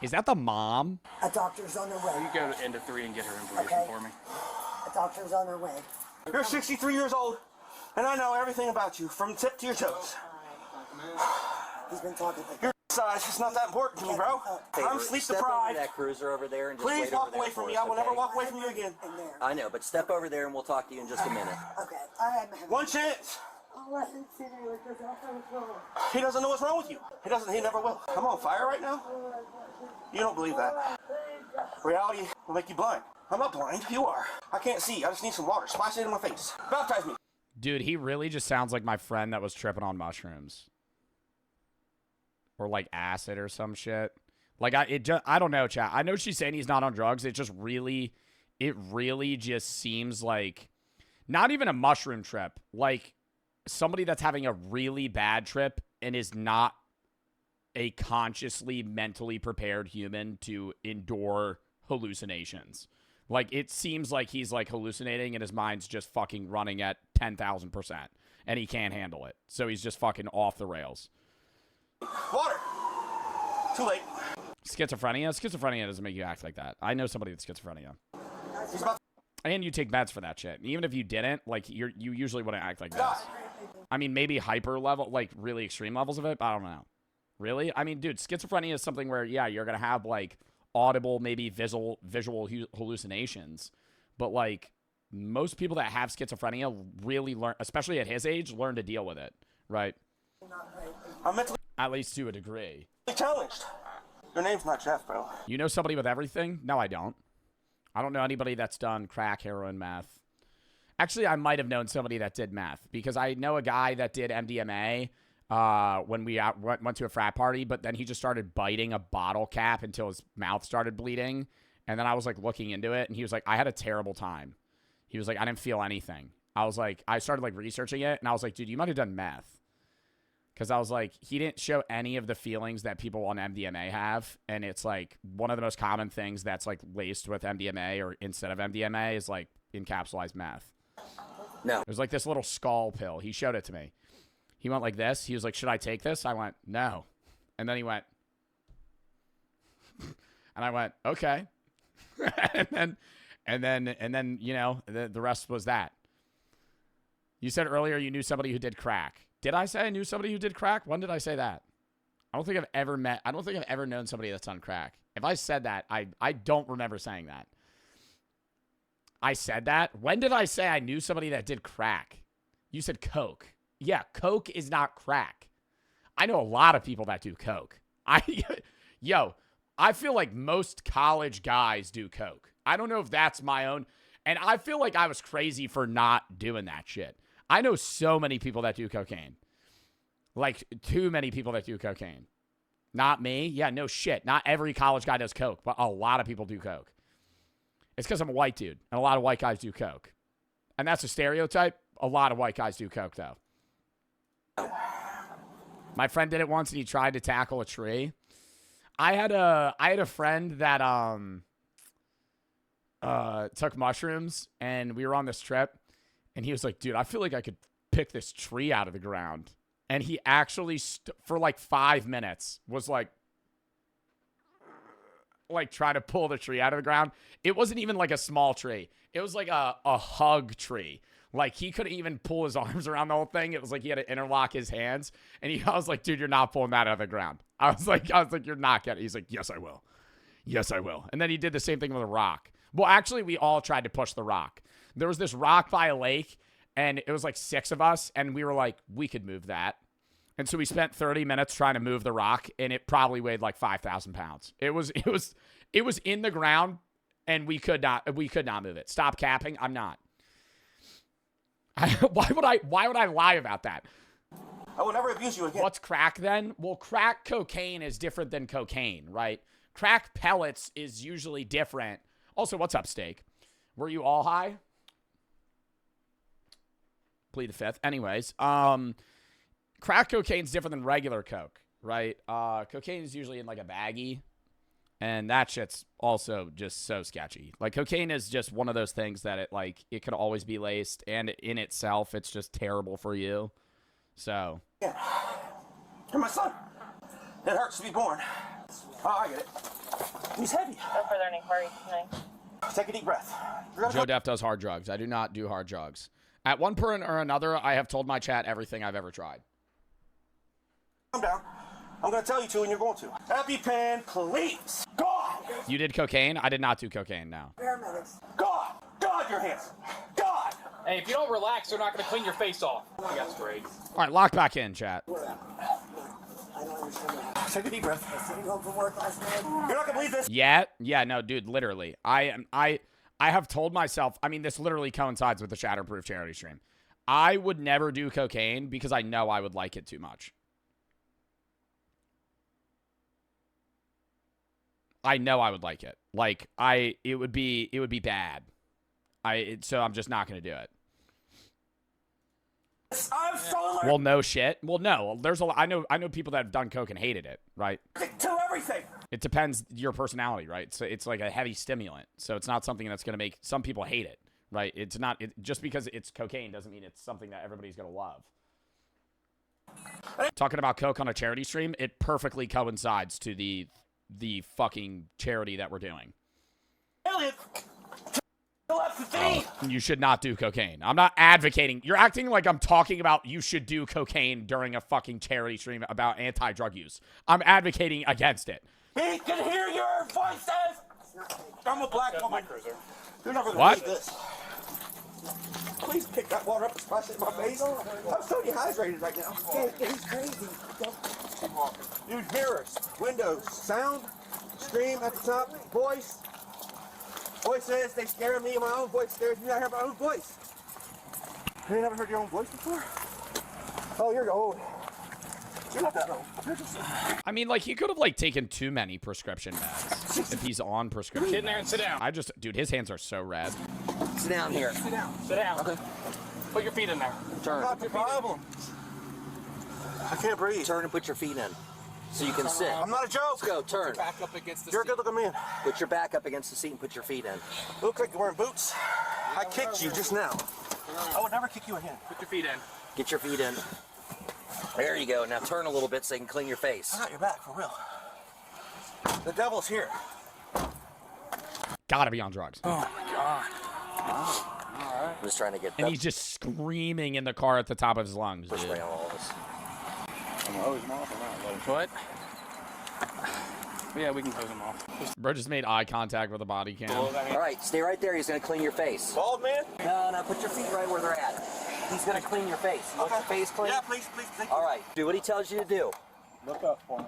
Is that the mom? A doctor's on their way. You go to End of 3 and get her information for me. A doctor's on their way. You're 63 years old, and I know everything about you, from tip to your toes. He's been talking like Your size is not that important to me, bro. I'm sleep Step over deprived. that cruiser over there and just Please wait walk over there away from for me. us, I will never okay? walk away from you again. I know, but step over there and we'll talk to you in just a minute. Okay, I am having... One chance. I'll let him sit here with this wrong. He doesn't know what's wrong with you. He never will. I'm on fire right now. You don't believe that. Reality will make you blind. I'm not blind. You are. I can't see. I just need some water. Splash it in my face. Baptize me. Dude, he really just sounds like my friend that was tripping on mushrooms. Or like acid or some shit. Like, I don't know, chat. I know she's saying he's not on drugs. It really just seems like not even a mushroom trip. Like somebody that's having a really bad trip and is not a consciously mentally prepared human to endure hallucinations. Like, it seems like he's like hallucinating and his mind's just fucking running at 10,000% and he can't handle it. So he's just fucking off the rails. Water. Too late. Schizophrenia? Schizophrenia doesn't make you act like that. I know somebody with schizophrenia. And you take meds for that shit. Even if you didn't, like, you usually wouldn't act like this. I mean, maybe hyper level, like really extreme levels of it, but I don't know. Really? I mean, dude, schizophrenia is something where, yeah, you're going to have like audible, maybe visual hallucinations. But like most people that have schizophrenia really learn, especially at his age, learn to deal with it, right? I'm mentally At least to a degree. challenged. Your name's not Jeff, bro. You know somebody with everything? No, I don't. I don't know anybody that's done crack, heroin, meth. Actually, I might have known somebody that did meth because I know a guy that did MDMA when we went to a frat party, but then he just started biting a bottle cap until his mouth started bleeding. And then I was like looking into it and he was like, I had a terrible time. He was like, I didn't feel anything. I was like, I started like researching it and I was like, dude, you might have done meth. Because I was like, he didn't show any of the feelings that people on MDMA have. And it's like one of the most common things that's like laced with MDMA or instead of MDMA is like encapsulated meth. No. It was like this little skull pill. He showed it to me. He went like this. He was like, should I take this? I went, no. And then he went, and I went, okay. and then, you know, the rest was that. You said earlier you knew somebody who did crack. Did I say I knew somebody who did crack? When did I say that? I don't think I've ever known somebody that's on crack. If I said that, I don't remember saying that. I said that? When did I say I knew somebody that did crack? You said coke. Yeah, coke is not crack. I know a lot of people that do coke. I feel like most college guys do coke. I don't know if that's my own. And I feel like I was crazy for not doing that shit. I know so many people that do cocaine. Like, too many people that do cocaine. Not me. Yeah, no shit. Not every college guy does coke, but a lot of people do coke. It's because I'm a white dude, and a lot of white guys do coke. And that's a stereotype. A lot of white guys do coke, though. My friend did it once, and he tried to tackle a tree. I had a friend that took mushrooms, and we were on this trip. And he was like, dude, I feel like I could pick this tree out of the ground. And he actually, for like 5 minutes, was like trying to pull the tree out of the ground. It wasn't even like a small tree. It was like a hug tree. Like he couldn't even pull his arms around the whole thing. It was like he had to interlock his hands. And I was like, dude, you're not pulling that out of the ground. I was like, you're not getting it. He's like, yes, I will. Yes, I will. And then he did the same thing with a rock. Well, actually, we all tried to push the rock. There was this rock by a lake, and it was like 6 of us, and we were like, we could move that. And so we spent 30 minutes trying to move the rock, and it probably weighed like 5,000 pounds. It was in the ground, and we could not move it. Stop capping. I'm not. Why would I lie about that? I will never abuse you again. What's crack then? Well, crack cocaine is different than cocaine, right? Crack pellets is usually different. Also, what's up, Steak? Were you all high? Plead the fifth. Anyways, crack cocaine's different than regular coke, right? Cocaine is usually in like a baggie, and that shit's also just so sketchy. Like, cocaine is just one of those things that it could always be laced, and in itself, it's just terrible for you. So. Yeah. You're my son. It hurts to be born. Oh, I get it. He's heavy. No further inquiry tonight. Take a deep breath. Joe Def does hard drugs. I do not do hard drugs. At one point or another, I have told my chat everything I've ever tried. Calm down. I'm going to tell you to, and you're going to. EpiPen, please. God. You did cocaine? I did not do cocaine, no. Paramedics. God, your hands. God. Hey, if you don't relax, they're not going to clean your face off. I got sprayed. All right, lock back in, chat. I don't understand that. Take a deep breath. I didn't go from work last night. You're not going to believe this. Yeah, no, dude, literally. I have told myself, I mean, this literally coincides with the Shatterproof charity stream. I would never do cocaine because I know I would like it too much. I know I would like it. Like, it would be bad. So I'm just not going to do it. I'm so Well, no shit. Well, no. I know people that have done coke and hated it, right? to everything. It depends your personality, right? So it's like a heavy stimulant. So it's not something that's going to make some people hate it, right? It's not just because it's cocaine doesn't mean it's something that everybody's going to love. Talking about coke on a charity stream, it perfectly coincides to the fucking charity that we're doing. You should not do cocaine. I'm not advocating. You're acting like I'm talking about you should do cocaine during a fucking charity stream about anti-drug use. I'm advocating against it. He can hear your voices. I'm a black woman. You're never gonna What? believe this. Please pick that water up and splash it in my face. I'm so dehydrated right now. He's crazy. Use mirrors, windows, sound, scream at the top, voice. Voices, they scare me. My own voice scares me. I hear my own voice. You never heard your own voice before? Oh, you're old. You're not that old. You're just... I mean, like, he could have, like, taken too many prescription meds if he's on prescription Get in there and sit down. Dude, his hands are so red. Sit down here. Sit down. Sit down. Okay. Put your feet in there. Turn. Not your problem. I can't breathe. Turn and put your feet in. So you can sit. I'm not a joke. Let's go, turn. Back up against the You're a seat. good-looking man. Put your back up against the seat and put your feet in. Look like you're wearing boots. I kicked you just now. I would never kick you again. Put your feet in. Get your feet in. There you go. Now turn a little bit so you can clean your face. I got your back, for real. The devil's here. Gotta be on drugs. Oh, my God. I'm just trying to get And he's just screaming in the car at the top of his lungs, dude. spray on all this. What? Yeah, we can hose him off. Bro just made eye contact with the body cam. All right, stay right there. He's going to clean your face. Bald man? No, put your feet right where they're at. He's going to clean your face. You want your face clean? Yeah, please. All right, do what he tells you to do. Look up for me.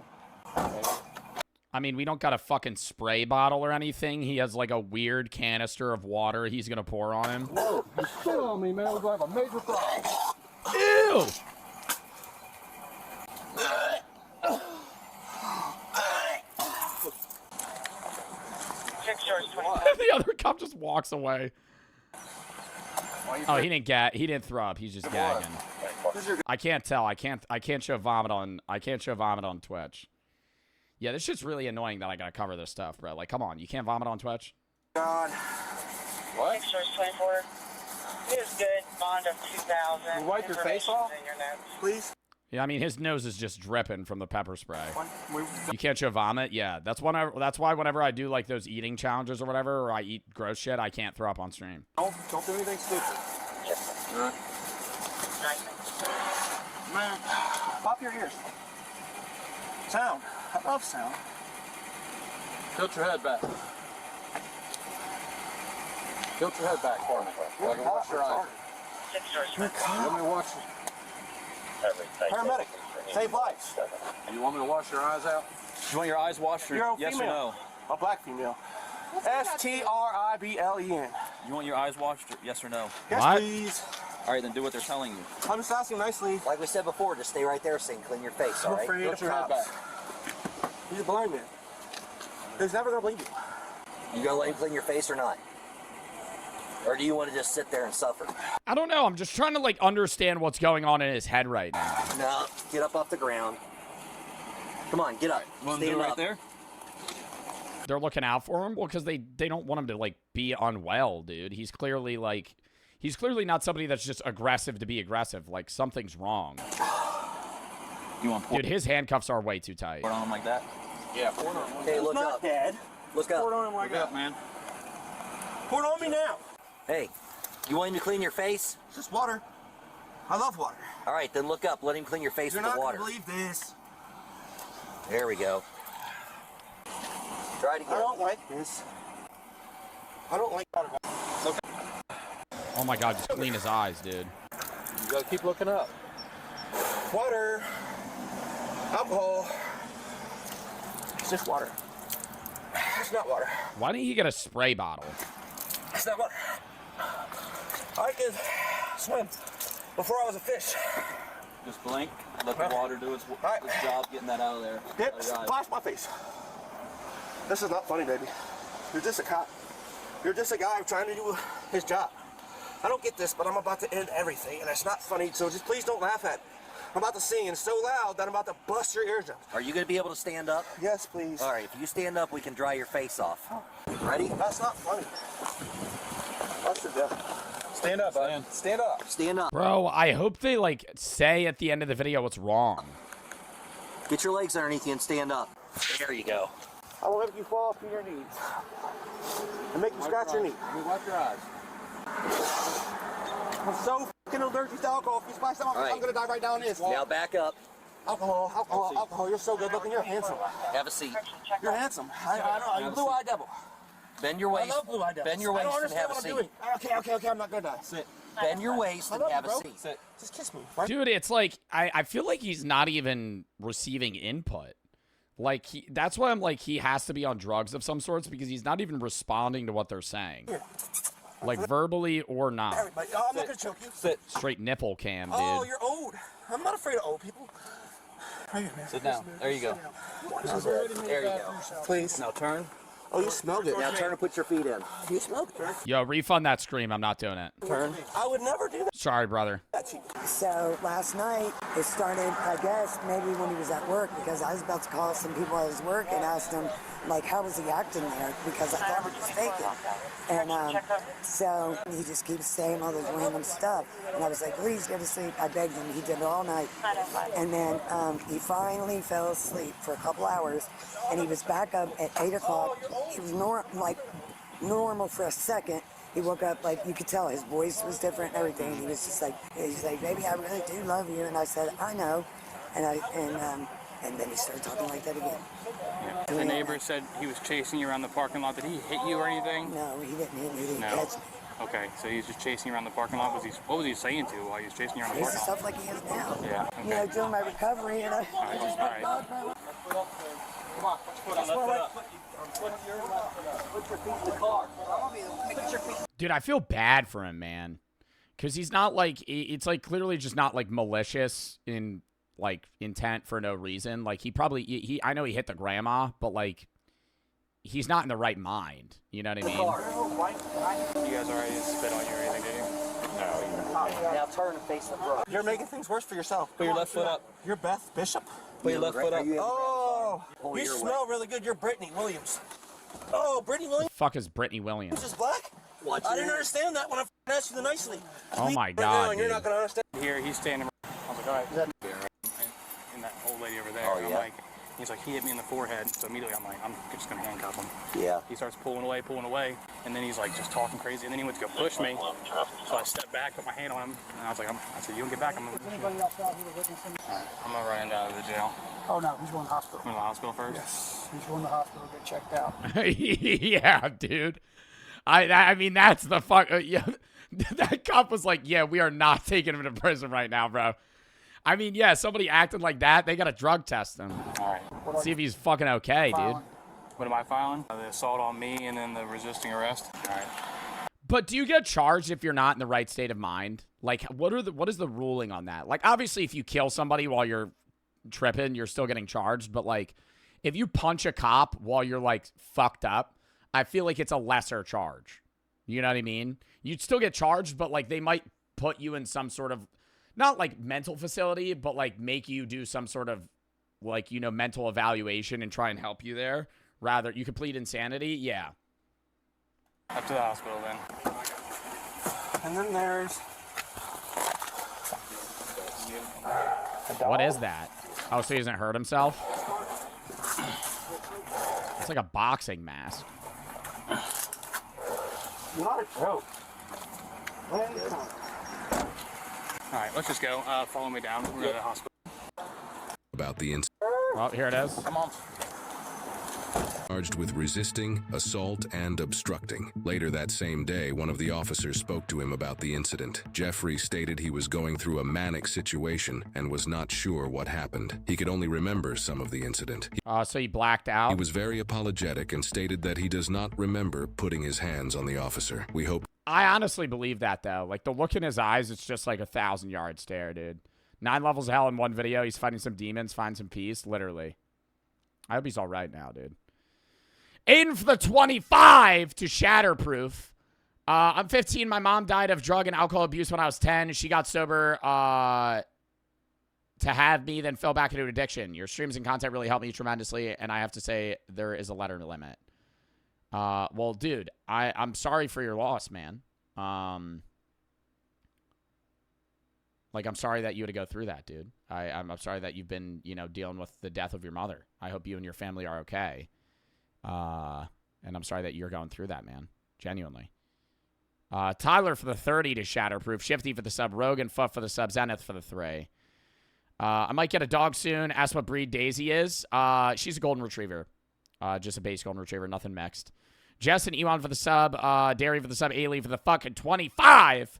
I mean, we don't got a fucking spray bottle or anything. He has, like, a weird canister of water he's gonna pour on him. Whoa, you shit on me, man. We're going to have a major problem. Ew! The other cop just walks away. Oh, he didn't throw up. He's just gagging. I can't tell. I can't show vomit on Twitch. Yeah, this shit's really annoying that I gotta cover this stuff, bro. Like, come on, you can't vomit on Twitch? God. What? 24. It was good. Bond of 2,000. You wipe your face off? In your notes. Please. Yeah, I mean, his nose is just dripping from the pepper spray. You can't show vomit? Yeah, that's why whenever I do, like, those eating challenges or whatever, or I eat gross shit, I can't throw up on stream. Don't do anything stupid. Man, pop your ears. Sound. I love sound. Tilt your head back. Tilt your head back for me. So I can watch your eyes. You want me to watch? Paramedic. Save lives. You want me to wash your eyes out? You want your eyes washed, or You're a yes female. or no? A black female. STRIBLEN. You want your eyes washed, or yes or no? Yes, What? please. All right, then do what they're telling you. I'm just asking nicely. Like we said before, just stay right there so you can clean your face, all I'm right? afraid Put of your head cops. back. He's a blind man. He's never gonna believe you. You gonna let him clean your face or not? Or do you want to just sit there and suffer? I don't know. I'm just trying to, like, understand what's going on in his head right now. No, get up off the ground. Come on, get up. Want to Stand do it right up. there? They're looking out for him? Well, because they don't want him to, like, be unwell, dude. He's clearly, like... He's clearly not somebody that's just aggressive to be aggressive. Like, something's wrong. You want Dude, his handcuffs are way too tight. pour it on him like that? Yeah, pour it on. Okay, look not up. dead. Look up. Pour it on him like Look that. up, man. Pour it on me now. Hey, you want him to clean your face? It's just water. I love water. All right, then look up. Let him clean your face You're with not the water. gonna believe this. There we go. Try it again. I don't like this. I don't like water. Oh my god, just clean his eyes, dude. You gotta keep looking up. Water. Alcohol. It's just water. It's not water. Why didn't he get a spray bottle? It's not water. I could swim before I was a fish. Just blink. Let the water do its job getting that out of there. Dip, Out of your eyes. splash my face. This is not funny, baby. You're just a cop. You're just a guy trying to do his job. I don't get this, but I'm about to end everything, and it's not funny, so just please don't laugh at it. I'm about to sing, and it's so loud that I'm about to bust your eardrums. Are you going to be able to stand up? Yes, please. All right, if you stand up, we can dry your face off. Ready? That's not funny. That's the devil. Stand up, bud. Stand up. Stand up. Bro, I hope they, like, say at the end of the video what's wrong. Get your legs underneath you and stand up. There you go. I will make you fall off to your knees. And make you scratch your knee. Wipe your eyes. I'm so fucking allergic to alcohol. If you splash that on me, right. I'm gonna die right down this. Now back up. Alcohol, alcohol, alcohol. You're so good looking. You're handsome. Have a seat. You're handsome. I know. You're blue-eyed devil. Bend your I waist. love blue-eyed devils. Bend your I waist don't and have understand a what I'm seat. doing. Okay. I'm not gonna die. Sit. Bend your waist and love have you, a bro. seat. Sit. Just kiss me. Right? Dude, it's like, I feel like he's not even receiving input. Like, that's why I'm like, he has to be on drugs of some sorts, because he's not even responding to what they're saying. Here. Like, verbally or not. Everybody. Oh, I'm not gonna choke you. Sit. Straight nipple cam, dude. Oh, you're old. I'm not afraid of old people. Right here, man. Sit down. There you go. There you go. Please. Now turn. Oh, you smell good. Now turn and put your feet in. You smell good. Yo, refund that scream. I'm not doing it. Turn. I would never do Sorry, brother. that to you. So last night, it started, I guess, maybe when he was at work, because I was about to call some people at his work and asked him, like, how was he acting there? Because I thought he was faking. And so he just keeps saying all this random stuff. And I was like, please go to sleep. I begged him. He did it all night. And then he finally fell asleep for a couple hours. And he was back up at 8 o'clock. He was normal for a second. He woke up, like, you could tell his voice was different and everything. He was just like, he's like, baby, I really do love you. And I said, I know. And then he started talking like that again. Yeah. The neighbor said he was chasing you around the parking lot. Did he hit you or anything? No, he didn't hit me. He didn't No. catch me. Okay, so he was just chasing you around the parking lot. What was he saying to you while he was chasing you around the He's parking lot? stuff like he is now. Yeah, You know, during my recovery, and I just all right. Come on, put your foot up. Put your feet in the car. Put your feet. Dude, I feel bad for him, man. Because he's not, like, it's, like, clearly just not, like, malicious in, like, intent for no reason. Like, he probably, I know he hit the grandma, but, like, he's not in the right mind. You know what I mean? You guys already spit on you or anything, did you? No. Now turn and face the road. You're making things worse for yourself. Put your left foot up. You're Beth Bishop? Put your left foot up. Oh, Pull you your smell really good. You're Brittany Williams. Oh, Brittany Williams Fuck is Brittany Williams? is black? Watch I your didn't head. understand that when I asked you nicely. Oh my Right now, god, and you're dude. not going to understand. Here, he's standing. I was like, all right. And that old lady over there. Oh, and I'm yeah. like, he's like, he hit me in the forehead. So immediately I'm like, I'm just gonna handcuff him. Yeah. He starts pulling away, and then he's like just talking crazy. And then he went to go push me. So I stepped back, put my hand on him, and I was like, I said, you don't get back. I'm gonna run him down to the jail. Oh no, he's going to the hospital. Going to the hospital first. Yes, he's going to the hospital to get checked out. Yeah, dude. I mean, that's the fuck. Yeah, that cop was like, yeah, we are not taking him to prison right now, bro. I mean, yeah, somebody acting like that, they got to drug test him. All right. See if he's fucking okay, dude. What am I filing? The assault on me and then the resisting arrest. All right. But do you get charged if you're not in the right state of mind? Like, what is the ruling on that? Like, obviously, if you kill somebody while you're tripping, you're still getting charged. But, like, if you punch a cop while you're, like, fucked up, I feel like it's a lesser charge. You know what I mean? You'd still get charged, but, like, they might put you in some sort of, not, like, mental facility, but, like, make you do some sort of, like, you know, mental evaluation and try and help you there. Rather, you complete insanity? Yeah. Up to the hospital, then. And then there's... What is that? Oh, so he doesn't hurt himself? It's like a boxing mask. Not a joke. All right, let's just go. Follow me down. We're going to the hospital. About the incident. Well, here it is. Come on. Charged with resisting, assault, and obstructing. Later that same day, one of the officers spoke to him about the incident. Jeffrey stated he was going through a manic situation and was not sure what happened. He could only remember some of the incident. So he blacked out? He was very apologetic and stated that he does not remember putting his hands on the officer. We hope... I honestly believe that, though. Like, the look in his eyes, it's just like a 1,000-yard stare, dude. 9 levels of hell in one video. He's fighting some demons, find some peace. Literally. I hope he's all right now, dude. Aiden for the 25 to Shatterproof. I'm 15. My mom died of drug and alcohol abuse when I was 10. She got sober to have me, then fell back into addiction. Your streams and content really helped me tremendously, and I have to say there is a letter limit. Well, dude, I'm sorry for your loss, man. Like, I'm sorry that you had to go through that, dude. I'm sorry that you've been, you know, dealing with the death of your mother. I hope you and your family are okay. And I'm sorry that you're going through that, man. Genuinely. Tyler for the 30 to Shatterproof. Shifty for the sub. Rogan Foot for the sub. Zenith for the 3. I might get a dog soon. Ask what breed Daisy is. She's a golden retriever. Just a base golden retriever. Nothing mixed. Jess and Ewan for the sub. Dairy for the sub. Ailey for the fucking 25.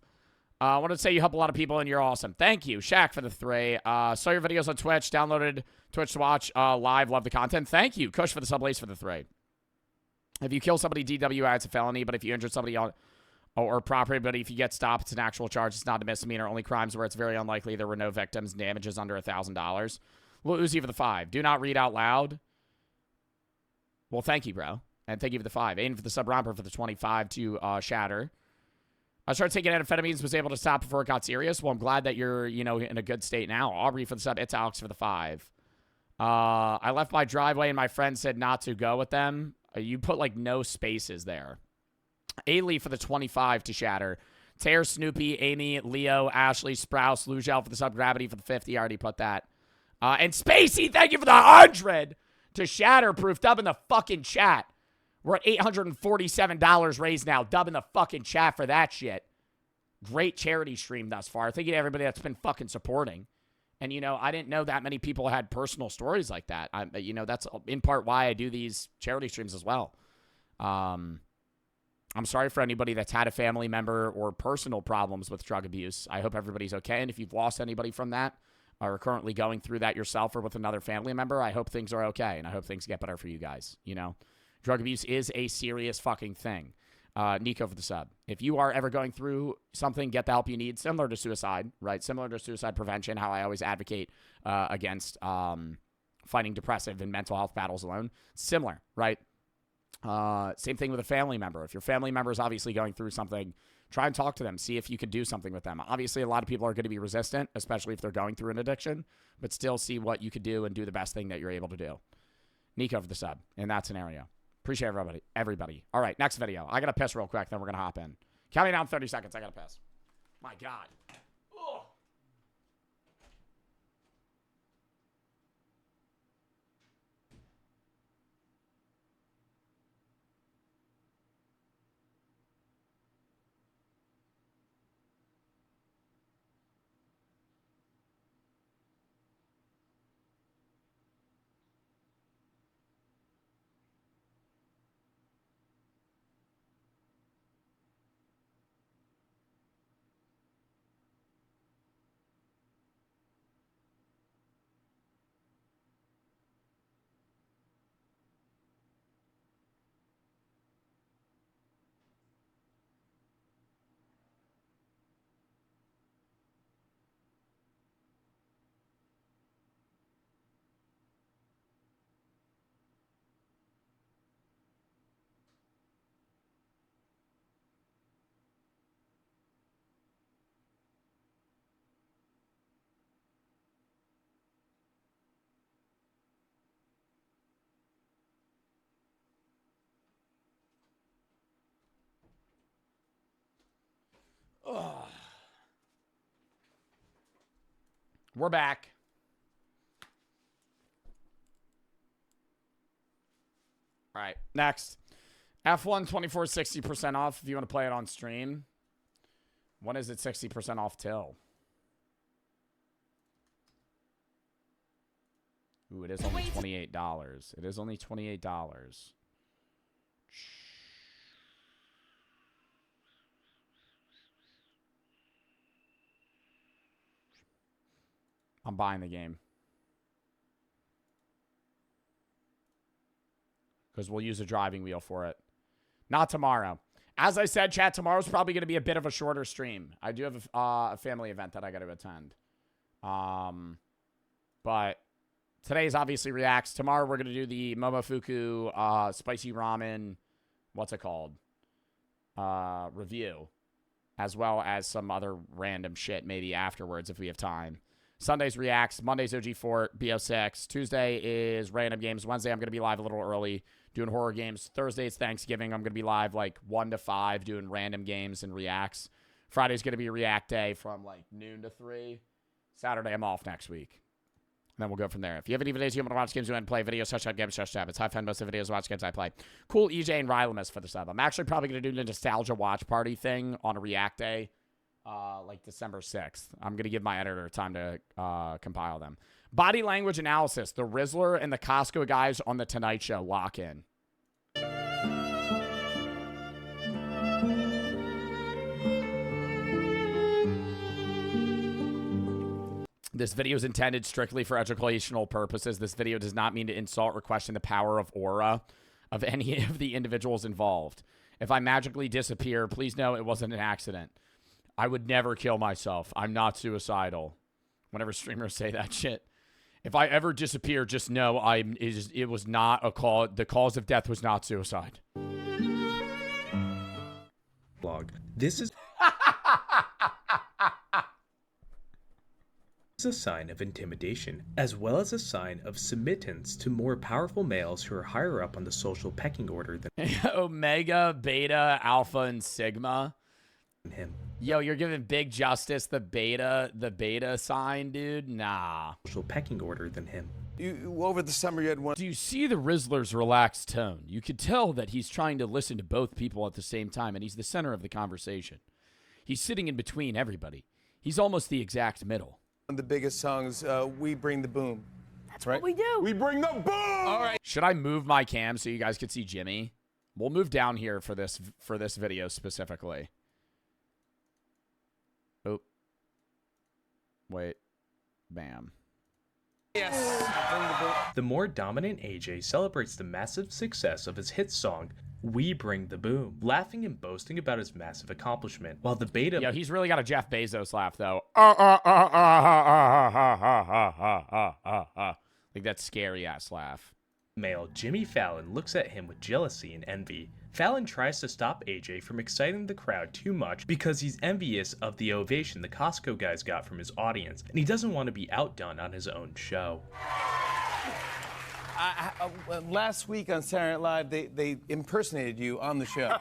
I want to say you help a lot of people and you're awesome. Thank you. Shaq for the 3. Saw your videos on Twitch. Downloaded Twitch to watch live. Love the content. Thank you. Kush for the sub. Lace for the 3. If you kill somebody, DWI, it's a felony. But if you injure somebody on or property, but if you get stopped, it's an actual charge. It's not a misdemeanor. Only crimes where it's very unlikely there were no victims and damages under $1,000. Lil Uzi for the 5. Do not read out loud. Well, thank you, bro. And thank you for the 5. Aiden for the sub. Romper for the 25 to Shatter. I started taking amphetamines, was able to stop before it got serious. Well, I'm glad that you're, you know, in a good state now. Aubrey for the sub. It's Alex for the 5. I left my driveway and my friend said not to go with them. You put, like, no spaces there. Ailey for the 25 to Shatter. Tear, Snoopy, Amy, Leo, Ashley, Sprouse, Lugel for the sub. Gravity for the 50. I already put that. And Spacey, thank you for the 100 to Shatterproof. Dub in the fucking chat. We're at $847 raised now. Dub in the fucking chat for that shit. Great charity stream thus far. Thank you to everybody that's been fucking supporting. And, you know, I didn't know that many people had personal stories like that. You know, that's in part why I do these charity streams as well. I'm sorry for anybody that's had a family member or personal problems with drug abuse. I hope everybody's okay. And if you've lost anybody from that or are currently going through that yourself or with another family member, I hope things are okay. And I hope things get better for you guys, you know. Drug abuse is a serious fucking thing. Nico for the sub. If you are ever going through something, get the help you need. Similar to suicide, right? Similar to suicide prevention, how I always advocate against fighting depressive and mental health battles alone. Similar, right? Same thing with a family member. If your family member is obviously going through something, try and talk to them. See if you can do something with them. Obviously, a lot of people are going to be resistant, especially if they're going through an addiction, but still see what you could do and do the best thing that you're able to do. Nico for the sub in that scenario. Appreciate everybody. All right, next video. I got to piss real quick, then we're going to hop in. Count me down 30 seconds. I got to piss. My God. Ugh. Ugh. We're back. All right, next. F1 24 60% off if you want to play it on stream. When is it 60% off till? Ooh, it is only $28. It is only $28. I'm buying the game. Because we'll use a driving wheel for it. Not tomorrow. As I said, chat, tomorrow's probably going to be a bit of a shorter stream. I do have a family event that I got to attend. But today's obviously Reacts. Tomorrow we're going to do the Momofuku spicy ramen, what's it called? Review. As well as some other random shit maybe afterwards if we have time. Sunday's Reacts. Monday's OG4, BO6. Tuesday is random games. Wednesday I'm going to be live a little early doing horror games. Thursday is Thanksgiving. I'm going to be live like 1 to 5 doing random games and Reacts. Friday's going to be React Day from like noon to 3. Saturday I'm off next week. And then we'll go from there. If you have any videos you want to watch games you want to play, videos, games, tab. It's high fun most of the videos, watch games I play. Cool EJ and Rylamus for the sub. I'm actually probably going to do the nostalgia watch party thing on a React Day. Like December 6th. I'm going to give my editor time to compile them. Body language analysis. The Rizzler and the Costco guys on The Tonight Show lock in. This video is intended strictly for educational purposes. This video does not mean to insult or question the power of aura of any of the individuals involved. If I magically disappear, please know it wasn't an accident. I would never kill myself. I'm not suicidal. Whenever streamers say that shit. If I ever disappear, just know it was not a cause. The cause of death was not suicide. Blog. This is a sign of intimidation, as well as a sign of submittance to more powerful males who are higher up on the social pecking order than Omega, Beta, Alpha, and Sigma. Him. Yo, you're giving Big Justice the beta sign, dude? Nah. Social pecking order than him. Over the summer you had one. Do you see the Rizzler's relaxed tone? You could tell that he's trying to listen to both people at the same time, and he's the center of the conversation. He's sitting in between everybody. He's almost the exact middle. One of the biggest songs, We Bring the Boom. That's right. What we do. We bring the boom! All right. Should I move my cam so you guys could see Jimmy? We'll move down here for this video specifically. Oh. Wait. Bam. Yes. The more dominant AJ celebrates the massive success of his hit song, We Bring the Boom, laughing and boasting about his massive accomplishment, while the beta... Yo, he's really got a Jeff Bezos laugh, though. Like that scary-ass laugh. Male Jimmy Fallon looks at him with jealousy and envy. Fallon tries to stop AJ from exciting the crowd too much because he's envious of the ovation the Costco guys got from his audience, and he doesn't want to be outdone on his own show. Last week on Saturday Night Live, they impersonated you on the show.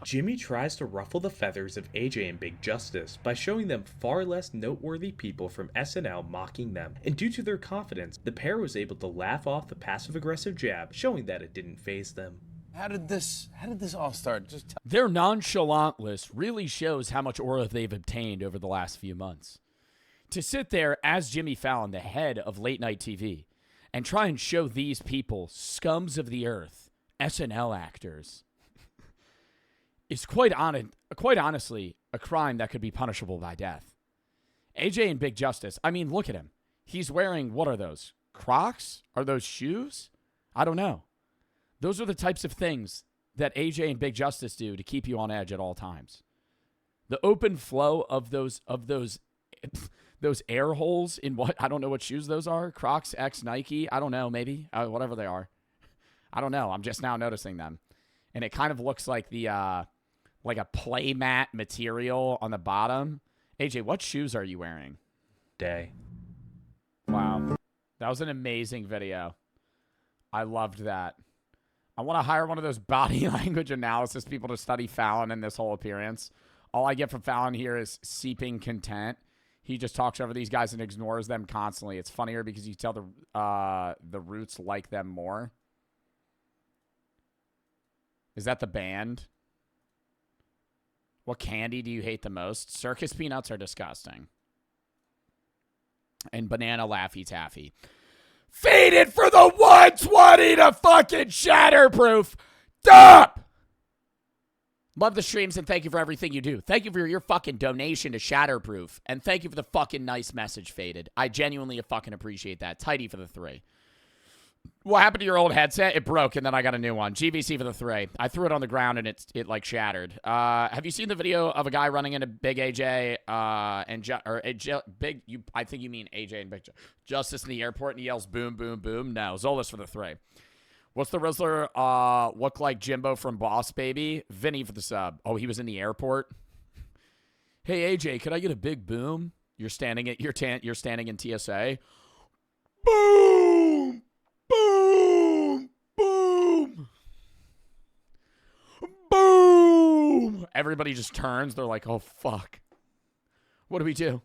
Jimmy tries to ruffle the feathers of AJ and Big Justice by showing them far less noteworthy people from SNL mocking them, and due to their confidence, the pair was able to laugh off the passive-aggressive jab, showing that it didn't faze them. How did this all start? Their nonchalantness really shows how much aura they've obtained over the last few months. To sit there as Jimmy Fallon, the head of late night TV, and try and show these people, scums of the earth, SNL actors, is quite honestly a crime that could be punishable by death. AJ and Big Justice, I mean, look at him. He's wearing, what are those? Crocs? Are those shoes? I don't know. Those are the types of things that AJ and Big Justice do to keep you on edge at all times. The open flow of those air holes in what, I don't know what shoes those are. Crocs X Nike. I don't know, maybe. Whatever they are. I don't know. I'm just now noticing them. And it kind of looks like like a play mat material on the bottom. AJ, what shoes are you wearing? Day. Wow. That was an amazing video. I loved that. I want to hire one of those body language analysis people to study Fallon and this whole appearance. All I get from Fallon here is seeping content. He just talks over these guys and ignores them constantly. It's funnier because you tell the Roots like them more. Is that the band? What candy do you hate the most? Circus peanuts are disgusting. And banana Laffy Taffy. Faded for the 120 to fucking Shatterproof. Stop! Love the streams and thank you for everything you do. Thank you for your fucking donation to Shatterproof. And thank you for the fucking nice message, Faded. I genuinely fucking appreciate that. Tidy for the 3. What happened to your old headset? It broke, and then I got a new one. GVC for the 3. I threw it on the ground, and it like shattered. Have you seen the video of a guy running into Big AJ I think you mean AJ and Big Justice in the airport, and he yells boom, boom, boom? No, Zolas for the 3. What's the Rizzler look like Jimbo from Boss Baby? Vinny for the sub. Oh, he was in the airport. Hey AJ, can I get a big boom? You're standing in TSA. Boom! Boom! Boom! Boom! Everybody just turns. They're like, oh, fuck. What do we do?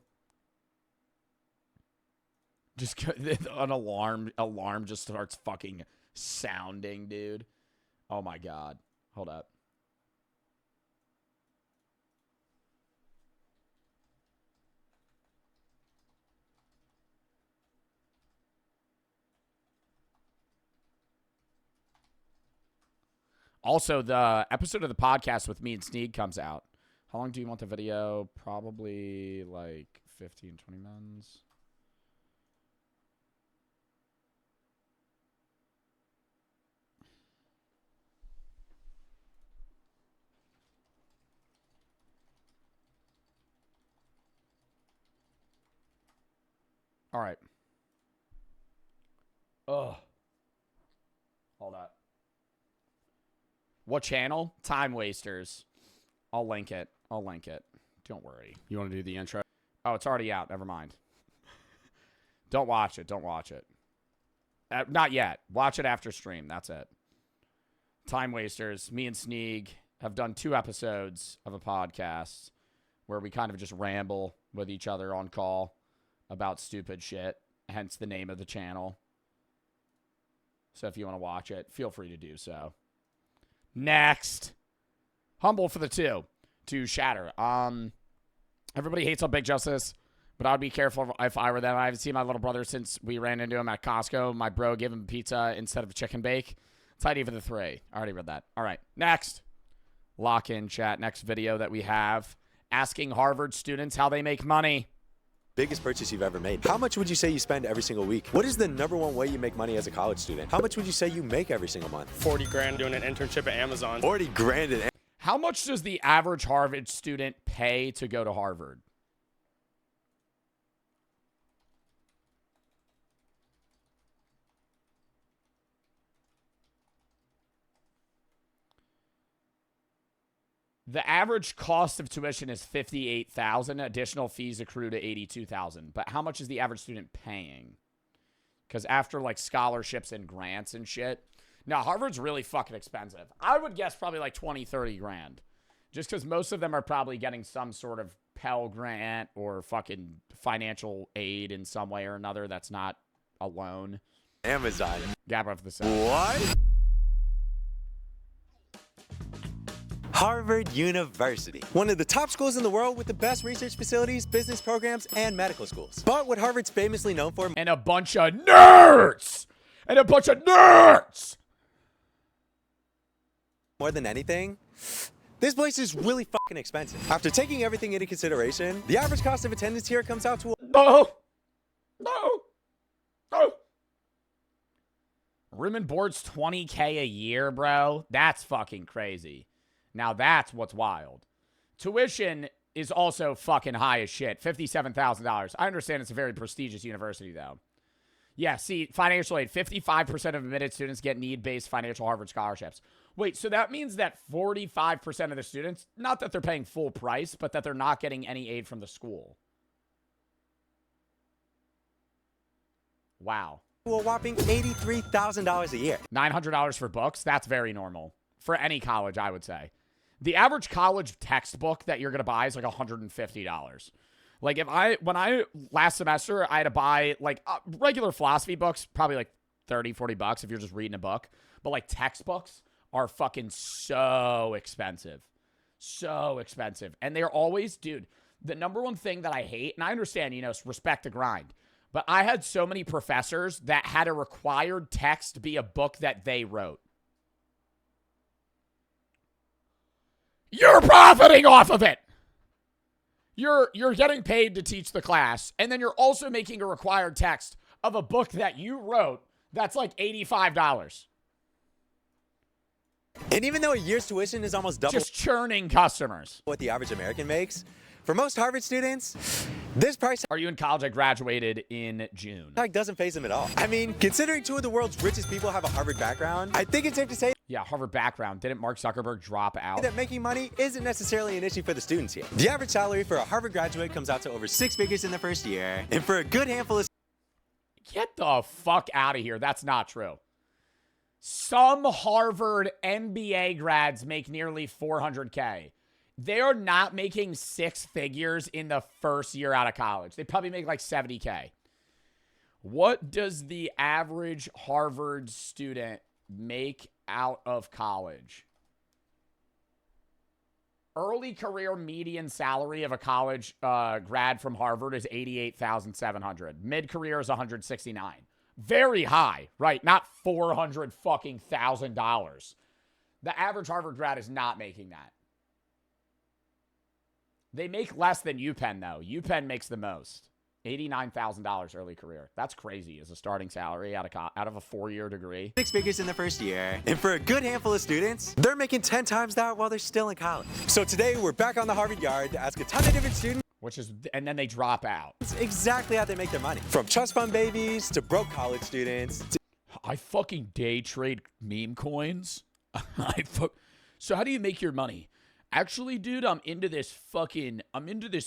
Just an alarm just starts fucking sounding, dude. Oh, my God. Hold up. Also, the episode of the podcast with me and Sneed comes out. How long do you want the video? Probably like 15, 20 minutes. All right. Ugh. Hold up. What channel? Time Wasters. I'll link it. Don't worry. You want to do the intro? Oh, it's already out. Never mind. Don't watch it. Not yet. Watch it after stream. That's it. Time Wasters. Me and Sneeg have done 2 episodes of a podcast where we kind of just ramble with each other on call about stupid shit. Hence the name of the channel. So if you want to watch it, feel free to do so. Next. Humble for the 2 to Shatter. Everybody hates on Big Justice, but I'd be careful if I were them. I haven't seen my little brother since we ran into him at Costco. My bro gave him pizza instead of chicken bake. Tidy for the 3. I already read that. All right. Next. Lock in chat. Next video that we have. Asking Harvard students how they make money. Biggest purchase you've ever made. How much would you say you spend every single week? What is the #1 way you make money as a college student? How much would you say you make every single month? 40 grand doing an internship at Amazon. 40 grand at How much does the average Harvard student pay to go to Harvard? The average cost of tuition is $58,000. Additional fees accrue to $82,000. But how much is the average student paying? Because after like scholarships and grants and shit. Now, Harvard's really fucking expensive. I would guess probably like 20, 30 grand. Just because most of them are probably getting some sort of Pell Grant or fucking financial aid in some way or another that's not a loan. Amazon. Gabba for the side. What? Harvard University. One of the top schools in the world with the best research facilities, business programs, and medical schools. But what Harvard's famously known for... And a bunch of nerds! More than anything... This place is really fucking expensive. After taking everything into consideration, the average cost of attendance here comes out to... No! Room and board's $20K a year, bro. That's fucking crazy. Now that's what's wild. Tuition is also fucking high as shit. $57,000. I understand it's a very prestigious university, though. Yeah, see, financial aid. 55% of admitted students get need-based financial Harvard scholarships. Wait, so that means that 45% of the students, not that they're paying full price, but that they're not getting any aid from the school. Wow. A whopping $83,000 a year. $900 for books? That's very normal. For any college, I would say. The average college textbook that you're going to buy is like $150. Like when I last semester, I had to buy like regular philosophy books, probably like 30, 40 bucks if you're just reading a book. But like textbooks are fucking so expensive. So expensive. And they're always, dude, the number one thing that I hate, and I understand, you know, respect the grind, but I had so many professors that had a required text be a book that they wrote. You're profiting off of it. You're getting paid to teach the class, and then you're also making a required text of a book that you wrote that's like $85. And even though a year's tuition is almost double just churning customers, what the average American makes, for most Harvard students, this price Are you in college? I graduated in June. tag doesn't faze them at all. I mean, considering 2 of the world's richest people have a Harvard background, I think it's safe to say Yeah, Harvard background. Didn't Mark Zuckerberg drop out? that making money isn't necessarily an issue for the students here. The average salary for a Harvard graduate comes out to over 6 figures in the first year, and for a good handful of Get the fuck out of here. That's not true. Some Harvard MBA grads make nearly $400K. They're not making 6 figures in the first year out of college. They probably make like $70K. What does the average Harvard student make out of college? Early career median salary of a college grad from Harvard is $88,700. Mid-career is $169. Very high, right? Not $400,000. The average Harvard grad is not making that. They make less than UPenn, though. UPenn makes the most. $89,000 early career. That's crazy as a starting salary out of a 4-year degree. 6 figures in the first year. And for a good handful of students, they're making 10 times that while they're still in college. So today, we're back on the Harvard Yard to ask a ton of different students. And then they drop out. Exactly how they make their money. From trust fund babies to broke college students. I fucking day trade meme coins. So how do you make your money? Actually, dude, I'm into this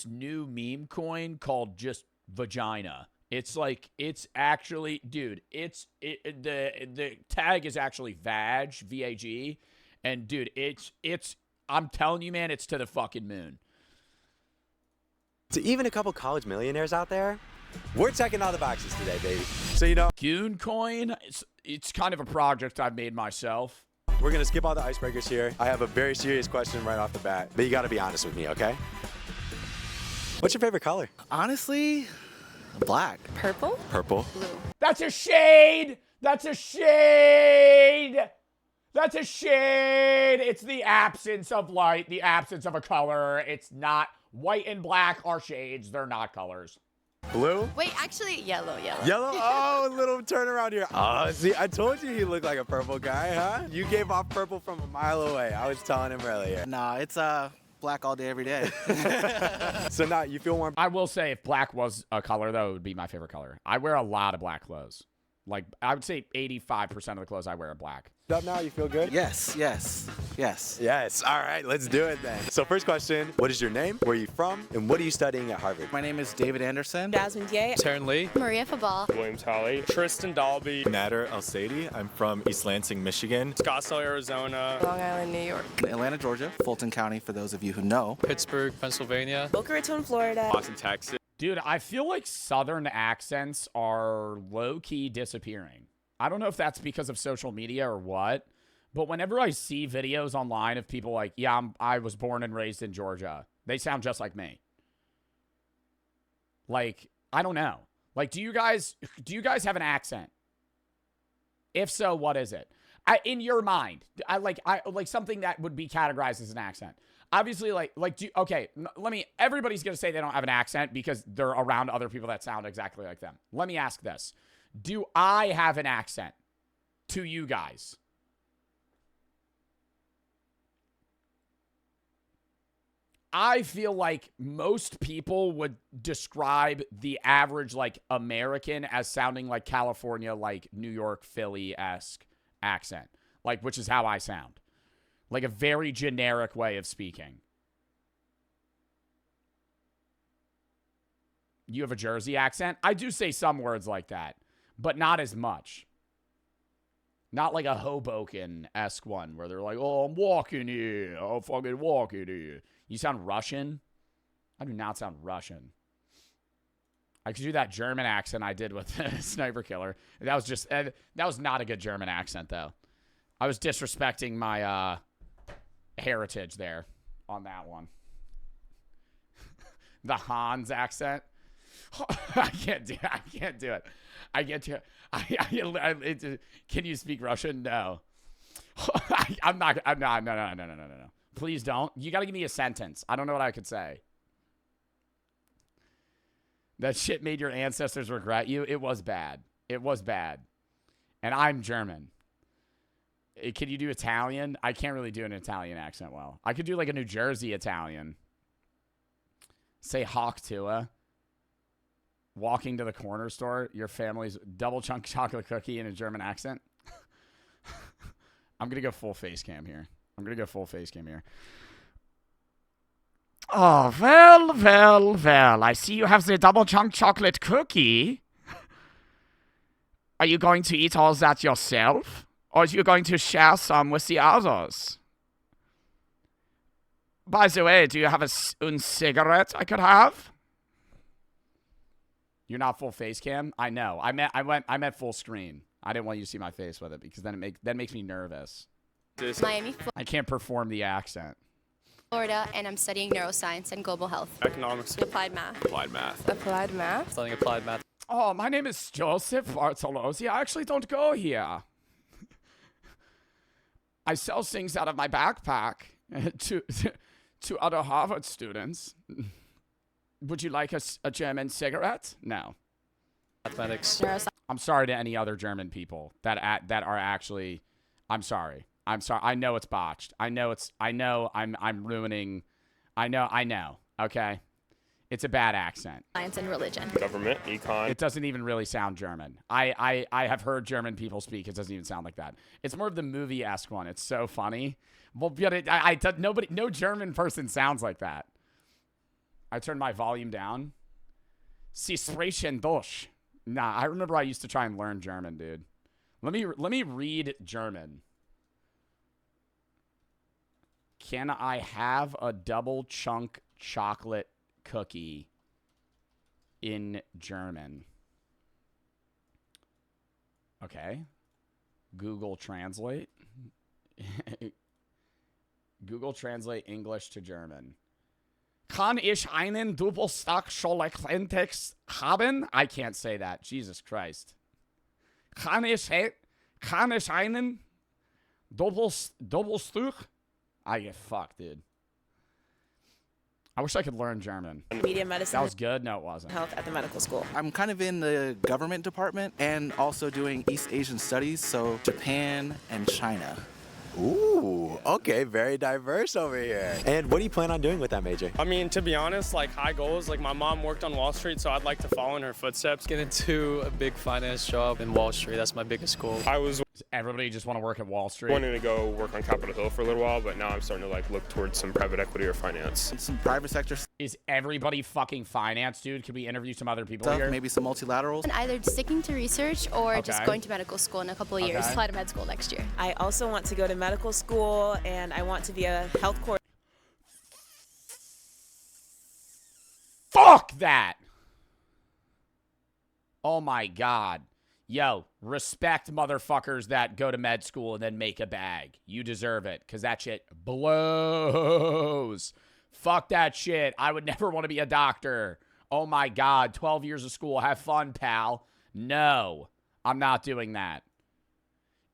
new meme coin called just vagina. It's like, it's actually, dude, the tag is actually vag, V-A-G. And dude, I'm telling you, man, it's to the fucking moon. To even a couple college millionaires out there, we're checking all the boxes today, baby. So, you know, Goon coin, it's kind of a project I've made myself. We're going to skip all the icebreakers here. I have a very serious question right off the bat, but you got to be honest with me, okay? What's your favorite color? Honestly, black. Purple? Purple. Blue. That's a shade! That's a shade! That's a shade! It's the absence of light, the absence of a color. It's not white and black are shades. They're not colors. Blue? Wait, actually, yellow. Yellow? Oh, a little turnaround here. Oh, see, I told you he looked like a purple guy, huh? You gave off purple from a mile away. I was telling him earlier. Nah, it's black all day, every day. So now you feel warm? I will say if black was a color, though, it would be my favorite color. I wear a lot of black clothes. Like, I would say 85% of the clothes I wear are black. Up now, you feel good? Yes. All right, let's do it then. So first question, what is your name? Where are you from? And what are you studying at Harvard? My name is David Anderson. Jasmine Diet. Taryn Lee. Maria Fabal. William Tolley. Tristan Dalby. Nader El-Sadie. I'm from East Lansing, Michigan. Scottsdale, Arizona. Long Island, New York. Atlanta, Georgia. Fulton County, for those of you who know. Pittsburgh, Pennsylvania. Boca Raton, Florida. Austin, Texas. Dude, I feel like Southern accents are low-key disappearing. I don't know if that's because of social media or what, but whenever I see videos online of people like, yeah, I was born and raised in Georgia, they sound just like me. Like, I don't know. Like, do you guys have an accent? If so, what is it? In your mind, I like something that would be categorized as an accent. Obviously, everybody's going to say they don't have an accent because they're around other people that sound exactly like them. Let me ask this. Do I have an accent to you guys? I feel like most people would describe the average, like, American as sounding like California, like New York, Philly-esque accent. Like, which is how I sound. Like a very generic way of speaking. You have a Jersey accent? I do say some words like that, but not as much. Not like a Hoboken-esque one where they're like, oh, I'm walking here. I'm fucking walking here. You sound Russian? I do not sound Russian. I could do that German accent I did with Sniper Killer. That was just, that was not a good German accent, though. I was disrespecting my heritage there on that one. The Hans accent. I can't do it. Can you speak Russian? No. No. Please don't. You got to give me a sentence. I don't know what I could say. That shit made your ancestors regret you. It was bad. It was bad. And I'm German. Can you do Italian? I can't really do an Italian accent well. I could do like a New Jersey Italian. Say hawk to walking to the corner store, your family's double chunk chocolate cookie in a German accent. I'm going to go full face cam here. Oh, well. I see you have the double chunk chocolate cookie. Are you going to eat all that yourself? Or are you going to share some with the others? By the way, do you have a cigarette I could have? You're not full face cam? I know. I meant full screen. I didn't want you to see my face with it because then that makes me nervous. Miami, I can't perform the accent. Florida, and I'm studying neuroscience and global health. Economics. Applied math. Applied math. Applied math? Studying applied math. Oh, my name is Joseph Bartolozzi. I actually don't go here. I sell things out of my backpack to other Harvard students. Would you like a German cigarette? No. Mathematics. I'm sorry to any other German people that are actually. I'm sorry. I know it's botched. I'm ruining. I know. Okay. It's a bad accent. Science and religion. Government, econ. It doesn't even really sound German. I have heard German people speak. It doesn't even sound like that. It's more of the movie-esque one. It's so funny. Well, but no German person sounds like that. I turned my volume down. Sie sprechen Deutsch. Nah, I remember I used to try and learn German, dude. Let me read German. Can I have a double chunk chocolate cookie in German? Okay. Google Translate. Google Translate English to German. Kann ich einen Doppelstock Schokolade haben? I can't say that. Jesus Christ. Kann ich einen Doppelstück? I get fucked, dude. I wish I could learn German. Media medicine. That was good? No, it wasn't. Health at the medical school. I'm kind of in the government department and also doing East Asian studies, so Japan and China. Ooh, okay, very diverse over here. And what do you plan on doing with that major? I mean, to be honest, like high goals. Like my mom worked on Wall Street, so I'd like to follow in her footsteps. Get into a big finance job in Wall Street. That's my biggest goal. Everybody just want to work at Wall Street. Wanting to go work on Capitol Hill for a little while, but now I'm starting to like look towards some private equity or finance. Some private sector. Is everybody fucking finance, dude? Could we interview some other people here? Maybe some multilaterals. And either sticking to research or just going to medical school in a couple of years. Okay. Apply to med school next year. I also want to go to medical school, and I want to be a health coordinator. Fuck that! Oh my god. Yo, respect motherfuckers that go to med school and then make a bag. You deserve it, because that shit blows. Fuck that shit. I would never want to be a doctor. Oh my god, 12 years of school. Have fun, pal. No, I'm not doing that.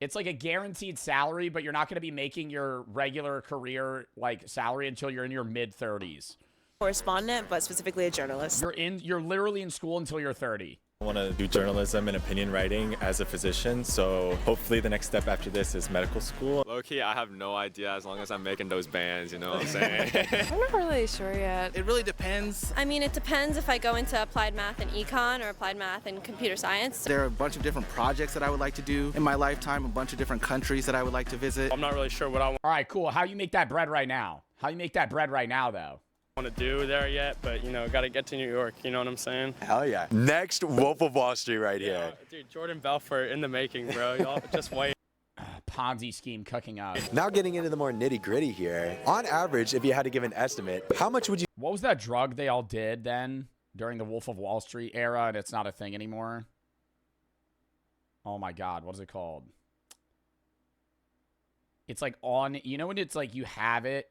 It's like a guaranteed salary, but you're not going to be making your regular career like salary until you're in your mid-30s. Correspondent, but specifically a journalist. You're literally in school until you're 30. I want to do journalism and opinion writing as a physician, so hopefully the next step after this is medical school. Low-key, I have no idea as long as I'm making those bands, you know what I'm saying? I'm not really sure yet. It really depends. I mean, it depends if I go into applied math and econ or applied math and computer science. There are a bunch of different projects that I would like to do in my lifetime, a bunch of different countries that I would like to visit. I'm not really sure what I All right, cool. How you make that bread right now? Though? want to do there yet, but you know, got to get to New York. You know what I'm saying? Hell yeah. Next Wolf of Wall Street right here. Dude, Jordan Belfort in the making, bro. Y'all just wait. Ponzi scheme cooking up. Now getting into the more nitty gritty here. On average, if you had to give an estimate, how much would you... What was that drug they all did then during the Wolf of Wall Street era and it's not a thing anymore? Oh my God, what is it called? It's like on, you know when it's like you have it?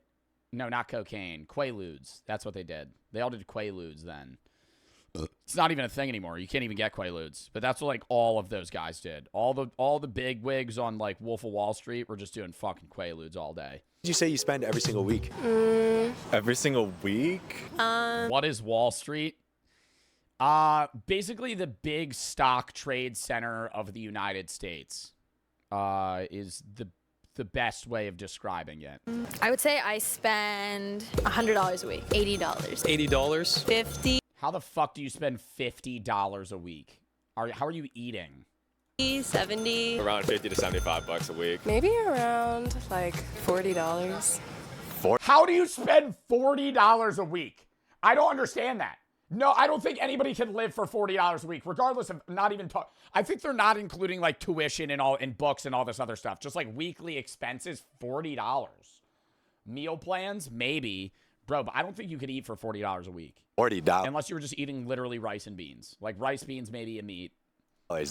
No, not cocaine. Quaaludes. That's what they did. They all did Quaaludes then. It's not even a thing anymore. You can't even get Quaaludes. But that's what like all of those guys did. All the big wigs on like Wolf of Wall Street were just doing fucking Quaaludes all day. Did you say you spend every single week? Every single week? What is Wall Street? Basically the big stock trade center of the United States. Is the best way of describing it. I would say I spend $100 a week. $80. $80? $50. How the fuck do you spend $50 a week? How are you eating? 70. Around 50 to 75 bucks a week. Maybe around like $40. How do you spend $40 a week? I don't understand that. No, I don't think anybody can live for $40 a week, regardless of not even talk. I think they're not including like tuition and all and books and all this other stuff. Just like weekly expenses, $40. Meal plans, maybe. Bro, but I don't think you could eat for $40 a week. $40. Unless you were just eating literally rice and beans. Like rice, beans, maybe a meat.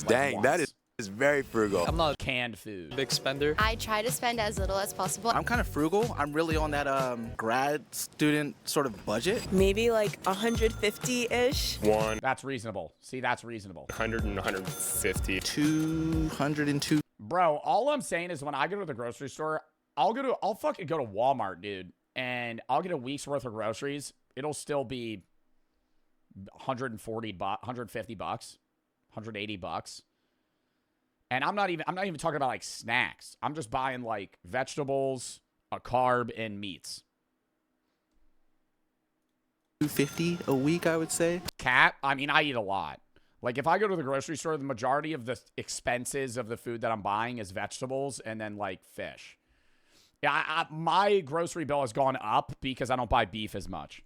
Dang, that is very frugal. I'm not canned food. Big spender. I try to spend as little as possible. I'm kind of frugal. I'm really on that grad student sort of budget. Maybe like 150-ish. That's reasonable. See, that's reasonable. 100 and 150. 202. Bro, all I'm saying is when I go to the grocery store, I'll fucking go to Walmart, dude, and I'll get a week's worth of groceries. It'll still be 150 bucks, 180 bucks. And I'm not even talking about like snacks. I'm just buying like vegetables, a carb, and meats. $250 a week, I would say. I mean, I eat a lot. Like if I go to the grocery store, the majority of the expenses of the food that I'm buying is vegetables and then like fish. Yeah, my grocery bill has gone up because I don't buy beef as much.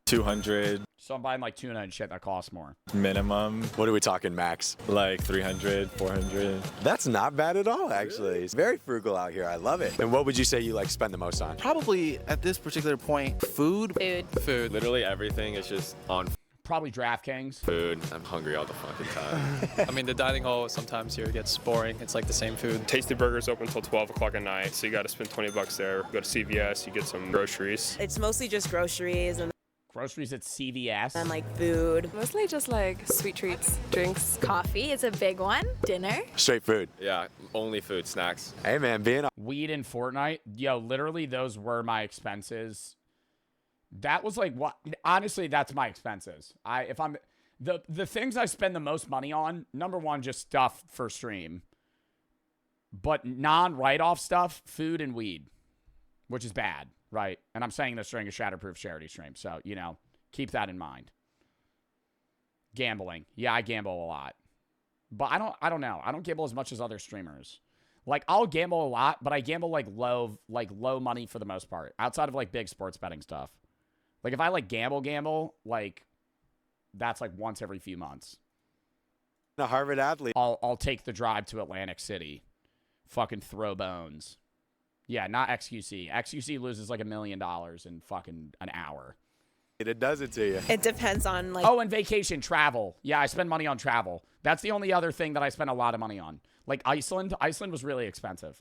200 So I'm buying like tuna and shit that costs more. minimum. What are we talking, max? Like 300, 400. That's not bad at all, actually. It's very frugal out here. I love it. And what would you say you like spend the most on? Probably at this particular point, food. Food. Literally everything is just on Probably DraftKings. food. I'm hungry all the fucking time. I mean, the dining hall sometimes here gets boring. It's like the same food. Tasty Burger's open until 12 o'clock at night, so you got to spend 20 bucks there. Go to CVS, you get some groceries. It's mostly just groceries and Groceries at CVS. like food. Mostly just like sweet treats, drinks. Coffee is a big one. Dinner. Straight food. Yeah, only food, snacks. Hey, man, being Weed and Fortnite. Yo, literally those were my expenses. That was like what? Honestly, that's my expenses. The things I spend the most money on, number one, just stuff for stream. But non-write-off stuff, food and weed, which is bad, right? And I'm saying this during a Shatterproof charity stream, so, you know, keep that in mind. Gambling. Yeah, I gamble a lot. But I don't know. I don't gamble as much as other streamers. Like, I'll gamble a lot, but I gamble like low money for the most part, outside of like big sports betting stuff. Like, if I, like, gamble, like, that's, like, once every few months. a Harvard athlete. I'll take the drive to Atlantic City. Fucking throw bones. Yeah, not XQC. XQC loses, like, $1 million in fucking an hour. It does it to you. It depends on, like... Oh, and vacation, travel. Yeah, I spend money on travel. That's the only other thing that I spend a lot of money on. Like, Iceland. Iceland was really expensive.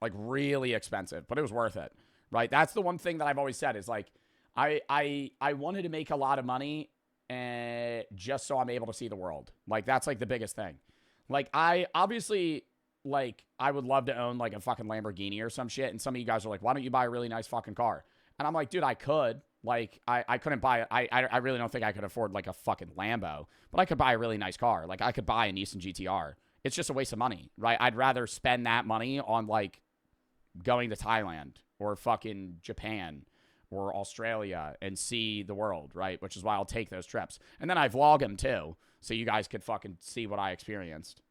Like, really expensive. But it was worth it. Right? That's the one thing that I've always said is, like, I wanted to make a lot of money just so I'm able to see the world. Like, that's, like, the biggest thing. Like, I obviously, like, I would love to own, like, a fucking Lamborghini or some shit. And some of you guys are like, why don't you buy a really nice fucking car? And I'm like, dude, I could. Like, I couldn't buy it. I really don't think I could afford, like, a fucking Lambo. But I could buy a really nice car. Like, I could buy a Nissan GTR. It's just a waste of money, right? I'd rather spend that money on, like, going to Thailand or fucking Japan or Australia and see the world, right? Which is why I'll take those trips. And then I vlog them, too, so you guys could fucking see what I experienced.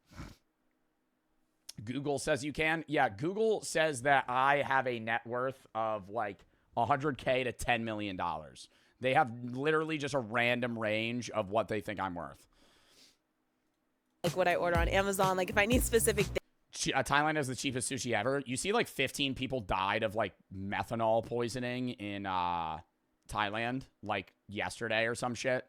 Google says you can. Yeah, Google says that I have a net worth of, like, $100K to $10 million. They have literally just a random range of what they think I'm worth. Like what I order on Amazon, like if I need specific things. Thailand has the cheapest sushi ever. You see, like 15 people died of like methanol poisoning in Thailand, like yesterday or some shit.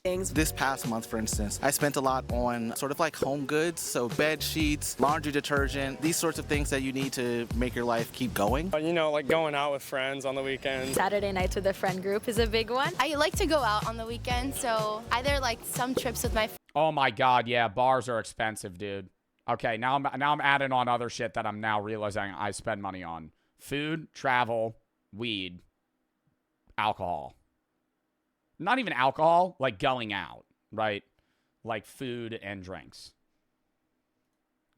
This past month, for instance, I spent a lot on sort of like home goods, so bed sheets, laundry detergent, these sorts of things that you need to make your life keep going. You know, like going out with friends on the weekends. Saturday nights with a friend group is a big one. I like to go out on the weekend, so either like some trips with my Oh my God, yeah, bars are expensive, dude. Okay, now I'm adding on other shit that I'm now realizing I spend money on. Food, travel, weed, alcohol. Not even alcohol, like going out, right? Like food and drinks.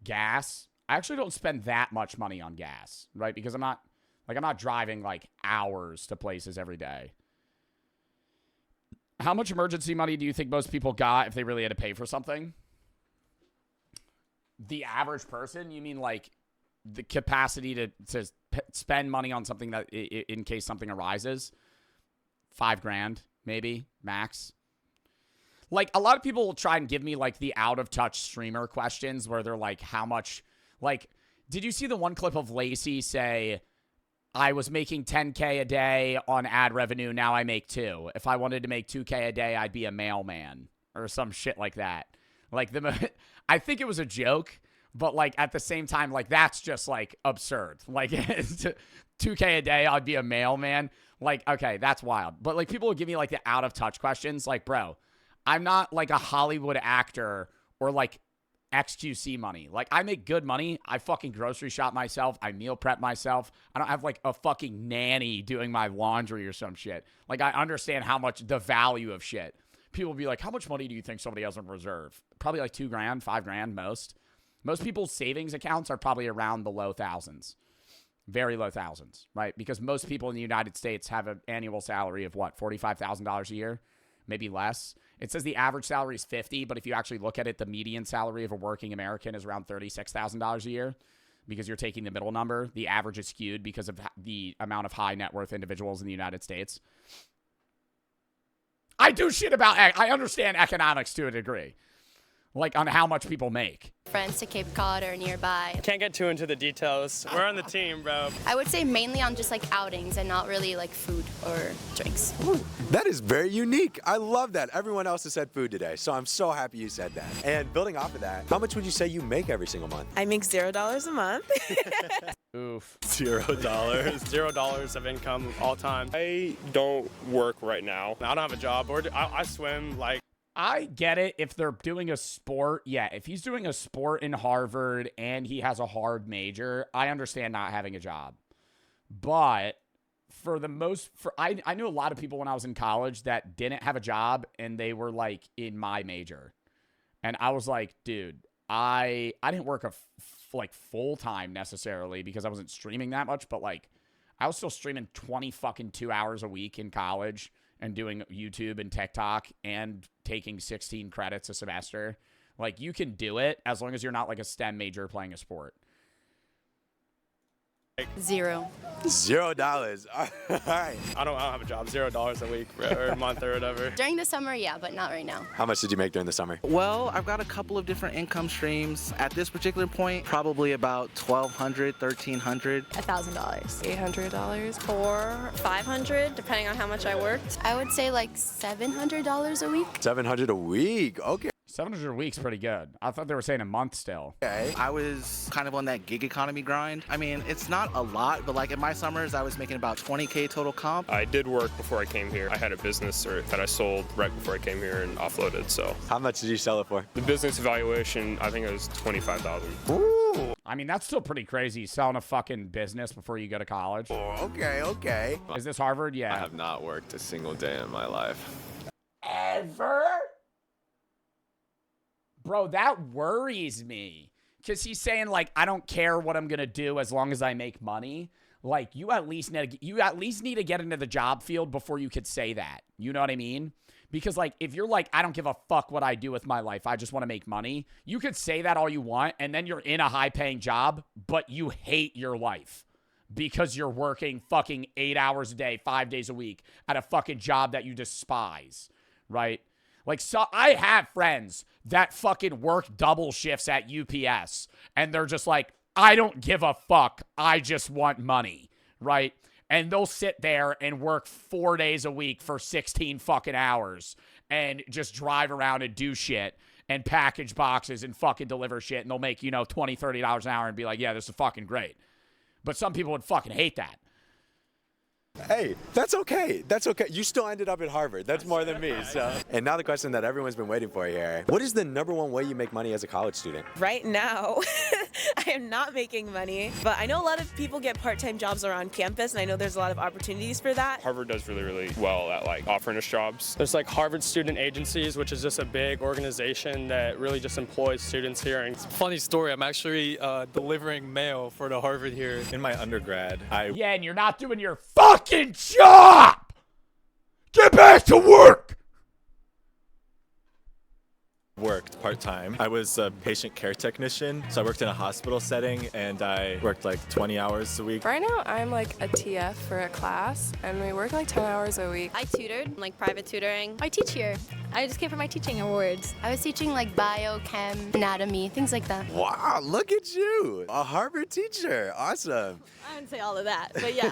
Gas. I actually don't spend that much money on gas, right? Because I'm not driving like hours to places every day. How much emergency money do you think most people got if they really had to pay for something? The average person? You mean like the capacity to spend money on something that in case something arises? $5,000. Maybe, max. Like, a lot of people will try and give me, like, the out-of-touch streamer questions where they're like, how much... Like, did you see the one clip of Lacey say, I was making $10K a day on ad revenue, now I make 2. If I wanted to make $2K a day, I'd be a mailman. Or some shit like that. Like, I think it was a joke, but, like, at the same time, like, that's just, like, absurd. Like, $2K a day, I'd be a mailman. Like, okay, that's wild. But, like, people will give me, like, the out-of-touch questions. Like, bro, I'm not, like, a Hollywood actor or, like, XQC money. Like, I make good money. I fucking grocery shop myself. I meal prep myself. I don't have, like, a fucking nanny doing my laundry or some shit. Like, I understand how much the value of shit. People will be like, how much money do you think somebody has in reserve? Probably, like, $2,000, $5,000 most. Most people's savings accounts are probably around the low thousands. Very low thousands, right? Because most people in the United States have an annual salary of what, $45,000 a year? Maybe less. It says the average salary is $50,000, but if you actually look at it, the median salary of a working American is around $36,000 a year because you're taking the middle number. The average is skewed because of the amount of high net worth individuals in the United States. I do shit about, I understand economics to a degree. Like, on how much people make. friends to Cape Cod or nearby. Can't get too into the details. We're on the team, bro. I would say mainly on just like outings and not really like food or drinks. Ooh, that is very unique. I love that. Everyone else has said food today, so I'm so happy you said that. And building off of that, how much would you say you make every single month? I make $0 a month. Oof. $0. $0 of income all time. I don't work right now. I don't have a job. Or I swim like. I get it if they're doing a sport. Yeah, if he's doing a sport in Harvard and he has a hard major, I understand not having a job. But for the most, I knew a lot of people when I was in college that didn't have a job and they were like in my major. And I was like, dude, I didn't work like full time necessarily because I wasn't streaming that much, but like I was still streaming 2 hours a week in college and doing YouTube and TikTok and taking 16 credits a semester. Like, you can do it as long as you're not like a STEM major playing a sport. $0. $0. All right. I don't have a job. $0 a week or a month or whatever. During the summer, yeah, but not right now. How much did you make during the summer? Well, I've got a couple of different income streams. At this particular point, probably about $1,200, $1,300. $1,000. $800. Or $500, depending on how much I worked. I would say like $700 a week. $700 a week. Okay. 700 a week's pretty good. I thought they were saying a month still. Okay. I was kind of on that gig economy grind. I mean, it's not a lot, but like in my summers, I was making about $20K total comp. I did work before I came here. I had a business that I sold right before I came here and offloaded, so. How much did you sell it for? The business evaluation, I think it was $25,000. Ooh. I mean, that's still pretty crazy, selling a fucking business before you go to college. Oh, okay. Is this Harvard? Yeah. I have not worked a single day in my life. Ever? Bro, that worries me. Because he's saying, like, I don't care what I'm going to do as long as I make money. Like, you at least need to get into the job field before you could say that. You know what I mean? Because, like, if you're like, I don't give a fuck what I do with my life, I just want to make money, you could say that all you want, and then you're in a high-paying job, but you hate your life because you're working fucking 8 hours a day, 5 days a week at a fucking job that you despise, right? Like, so I have friends that fucking work double shifts at UPS, and they're just like, I don't give a fuck. I just want money, right? And they'll sit there and work 4 days a week for 16 fucking hours and just drive around and do shit and package boxes and fucking deliver shit. And they'll make, $20, $30 an hour and be like, yeah, this is fucking great. But some people would fucking hate that. Hey, that's okay. That's okay. You still ended up at Harvard. That's more than me. So. And now the question that everyone's been waiting for here. What is the #1 way you make money as a college student? Right now, I am not making money, but I know a lot of people get part-time jobs around campus, and I know there's a lot of opportunities for that. Harvard does really, really well at like offering us jobs. There's like Harvard Student Agencies, which is just a big organization that really just employs students here. And funny story, I'm actually delivering mail for the Harvard here. In my undergrad, Yeah, and you're not doing your fucking job! Get back to work! worked part-time. I was a patient care technician, so I worked in a hospital setting, and I worked like 20 hours a week. Right now, I'm like a TF for a class, and we work like 10 hours a week. I tutored, like private tutoring. I teach here. I just came for my teaching awards. I was teaching like bio, chem, anatomy, things like that. Wow, look at you. A Harvard teacher. Awesome. I wouldn't say all of that, but yeah.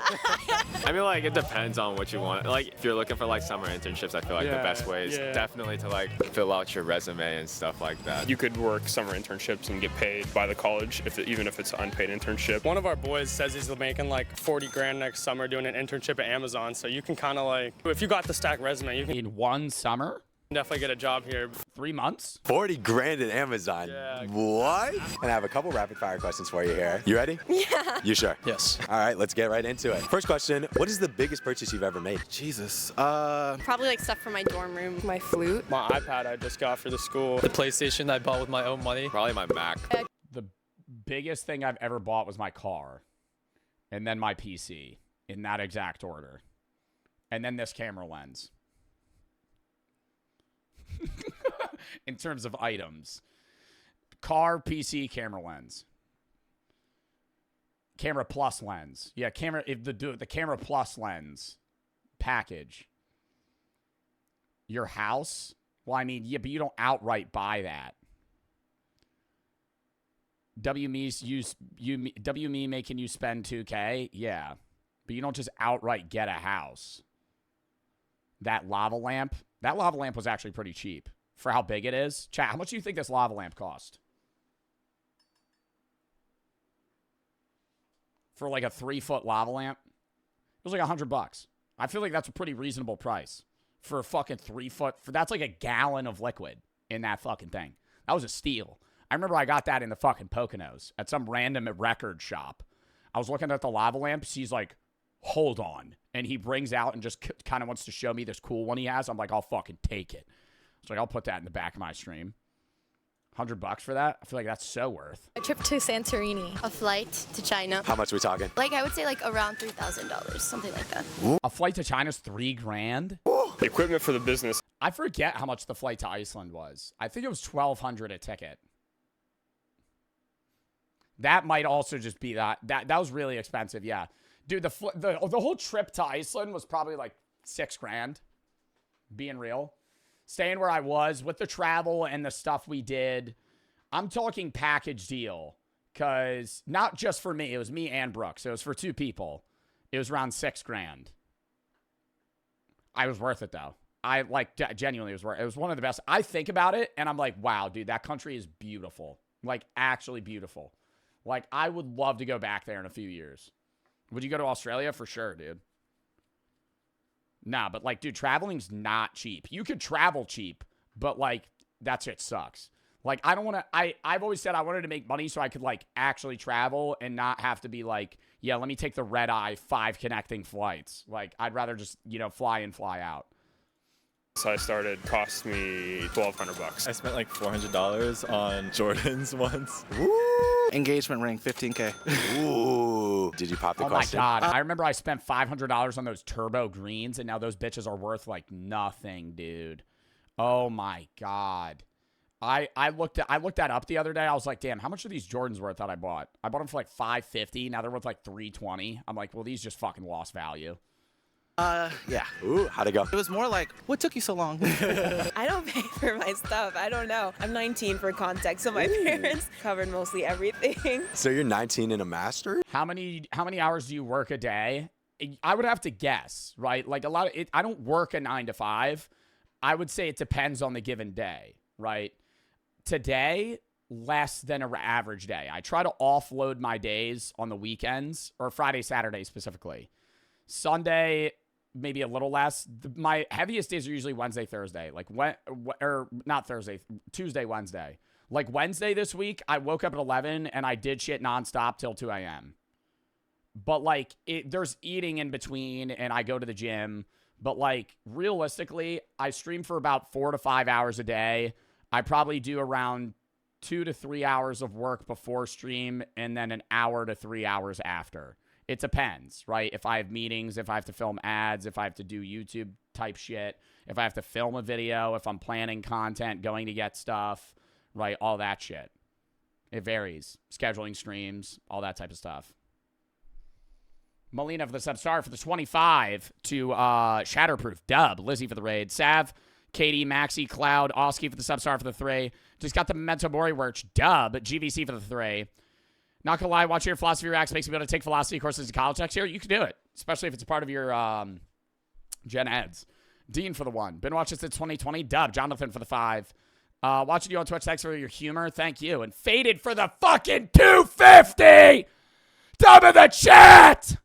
I mean, like, it depends on what you want. Like, if you're looking for, like, summer internships, I feel like the best way is definitely to, like, fill out your resume and stuff like that. You could work summer internships and get paid by the college, even if it's an unpaid internship. One of our boys says he's making like 40 grand next summer doing an internship at Amazon, so you can kind of like, if you got the stack resume, you can in one summer definitely get a job here. 3 months? 40 grand in Amazon. Yeah. What? And I have a couple rapid fire questions for you here. You ready? Yeah. You sure? Yes. All right, let's get right into it. First question, what is the biggest purchase you've ever made? Jesus. Probably like stuff for my dorm room. My flute. My iPad I just got for the school. The PlayStation I bought with my own money. Probably my Mac. The biggest thing I've ever bought was my car, and then my PC, in that exact order, and then this camera lens. In terms of items, car, PC, camera lens, camera plus lens. Yeah, camera. If the camera plus lens package. Your house. Well, I mean, yeah, but you don't outright buy that. WME making you spend $2K. Yeah, but you don't just outright get a house. That lava lamp. That lava lamp was actually pretty cheap for how big it is. Chat, how much do you think this lava lamp cost? For like a 3-foot lava lamp? It was like $100. I feel like that's a pretty reasonable price for a fucking 3-foot. That's like a gallon of liquid in that fucking thing. That was a steal. I remember I got that in the fucking Poconos at some random record shop. I was looking at the lava lamps. He's like, hold on. And he brings out and just kind of wants to show me this cool one he has. I'm like, I'll fucking take it. So like, I'll put that in the back of my stream. $100 for that? I feel like that's so worth. A trip to Santorini. A flight to China. How much are we talking? Like, I would say like around $3,000, something like that. A flight to China's $3,000? The equipment for the business. I forget how much the flight to Iceland was. I think it was $1,200 a ticket. That might also just be that was really expensive, yeah. Dude, the whole trip to Iceland was probably like $6,000. Being real. Staying where I was with the travel and the stuff we did. I'm talking package deal. Because not just for me. It was me and Brooks. It was for 2 people. It was around $6,000. I was worth it though. I like genuinely was worth it. It was one of the best. I think about it and I'm like, wow, dude, that country is beautiful. Like actually beautiful. Like I would love to go back there in a few years. Would you go to Australia? For sure, dude. Nah, but like, dude, traveling's not cheap. You could travel cheap, but like, that shit sucks. Like, I don't want to, I've always said I wanted to make money so I could like actually travel and not have to be like, yeah, let me take the red eye 5 connecting flights. Like, I'd rather just, fly in, fly out. So I started, cost me $1,200. I spent like $400 on Jordans once. Woo! Engagement ring, $15K. Ooh. Did you pop the question? Oh my God. I remember I spent $500 on those turbo greens and now those bitches are worth like nothing, dude. Oh my God. I looked that up the other day. I was like, damn, how much are these Jordans worth that I bought? I bought them for like $550. Now they're worth like $320. I'm like, well, these just fucking lost value. Yeah. Ooh, how'd it go? It was more like, what took you so long? I don't pay for my stuff. I don't know. I'm 19 for context, so my parents covered mostly everything. So you're 19 and a master? How many hours do you work a day? I would have to guess, right? Like I don't work a 9 to 5. I would say it depends on the given day, right? Today, less than an average day. I try to offload my days on the weekends, or Friday, Saturday specifically. Sunday, maybe a little less. My heaviest days are usually Wednesday, Thursday. Like or not Thursday, Tuesday, Wednesday. Like Wednesday this week, I woke up at 11 and I did shit nonstop till 2 a.m. But like there's eating in between and I go to the gym. But like realistically, I stream for about 4 to 5 hours a day. I probably do around 2 to 3 hours of work before stream and then an hour to 3 hours after. It depends, right? If I have meetings, if I have to film ads, if I have to do YouTube type shit, if I have to film a video, if I'm planning content, going to get stuff, right? All that shit. It varies. Scheduling streams, all that type of stuff. Molina for the sub-star for the 25 to Shatterproof. Dub. Lizzie for the raid. Sav, Katie, Maxi, Cloud, Oski for the sub-star for the 3. Just got the Memento Mori merch. Dub. GVC for the 3. Not gonna lie, watching your philosophy reacts makes me be able to take philosophy courses in college next year. You can do it, especially if it's a part of your gen eds. Dean for the 1. Been watching since 2020. Dub. Jonathan for the 5. Watching you on Twitch. Thanks for your humor. Thank you. And Faded for the fucking 250. Dub in the chat.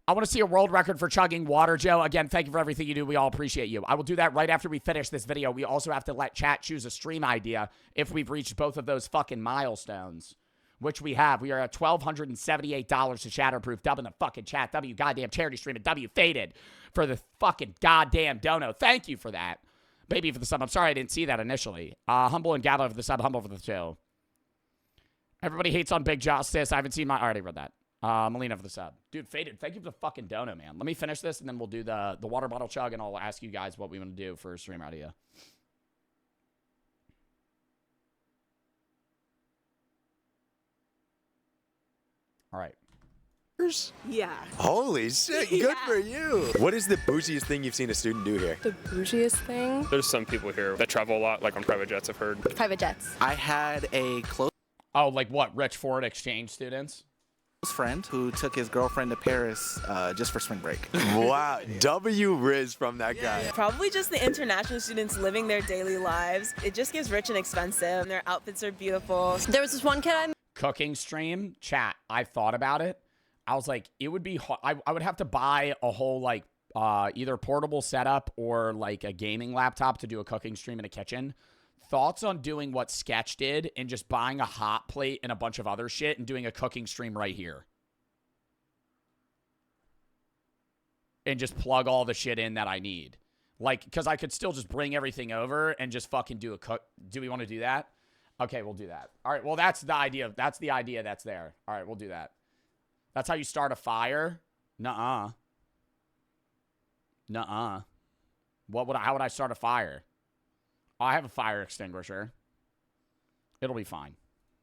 I want to see a world record for chugging water, Joe. Again, thank you for everything you do. We all appreciate you. I will do that right after we finish this video. We also have to let chat choose a stream idea if we've reached both of those fucking milestones. Which we have. We are at $1,278 to Shatterproof. Dub in the fucking chat. W goddamn charity stream and W Faded for the fucking goddamn dono. Thank you for that. Baby for the sub. I'm sorry I didn't see that initially. Humble and Gather for the sub. Humble for the 2. Everybody hates on Big Justice. I haven't seen I already read that. Melina for the sub. Dude, Faded, thank you for the fucking dono, man. Let me finish this and then we'll do the water bottle chug and I'll ask you guys what we want to do for a stream idea. All right. Yeah. Holy shit, good for you. What is the bougiest thing you've seen a student do here? The bougiest thing? There's some people here that travel a lot, like on private jets, I've heard. Private jets. I had a close Oh, like what? Rich foreign exchange students? friend who took his girlfriend to Paris just for spring break. Wow, W Riz from that guy. Probably just the international students living their daily lives. It just gets rich and expensive. Their outfits are beautiful. There was this one kid I Cooking stream, chat. I thought about it. I was like, it would be I would have to buy a whole like either portable setup or like a gaming laptop to do a cooking stream in a kitchen. Thoughts on doing what Sketch did and just buying a hot plate and a bunch of other shit and doing a cooking stream right here. And just plug all the shit in that I need. Like, because I could still just bring everything over and just fucking do a cook. Do we want to do that? Okay, we'll do that. All right, well, that's the idea. That's the idea that's there. All right, we'll do that. That's how you start a fire? Nuh-uh. Nuh-uh. How would I start a fire? I have a fire extinguisher. It'll be fine.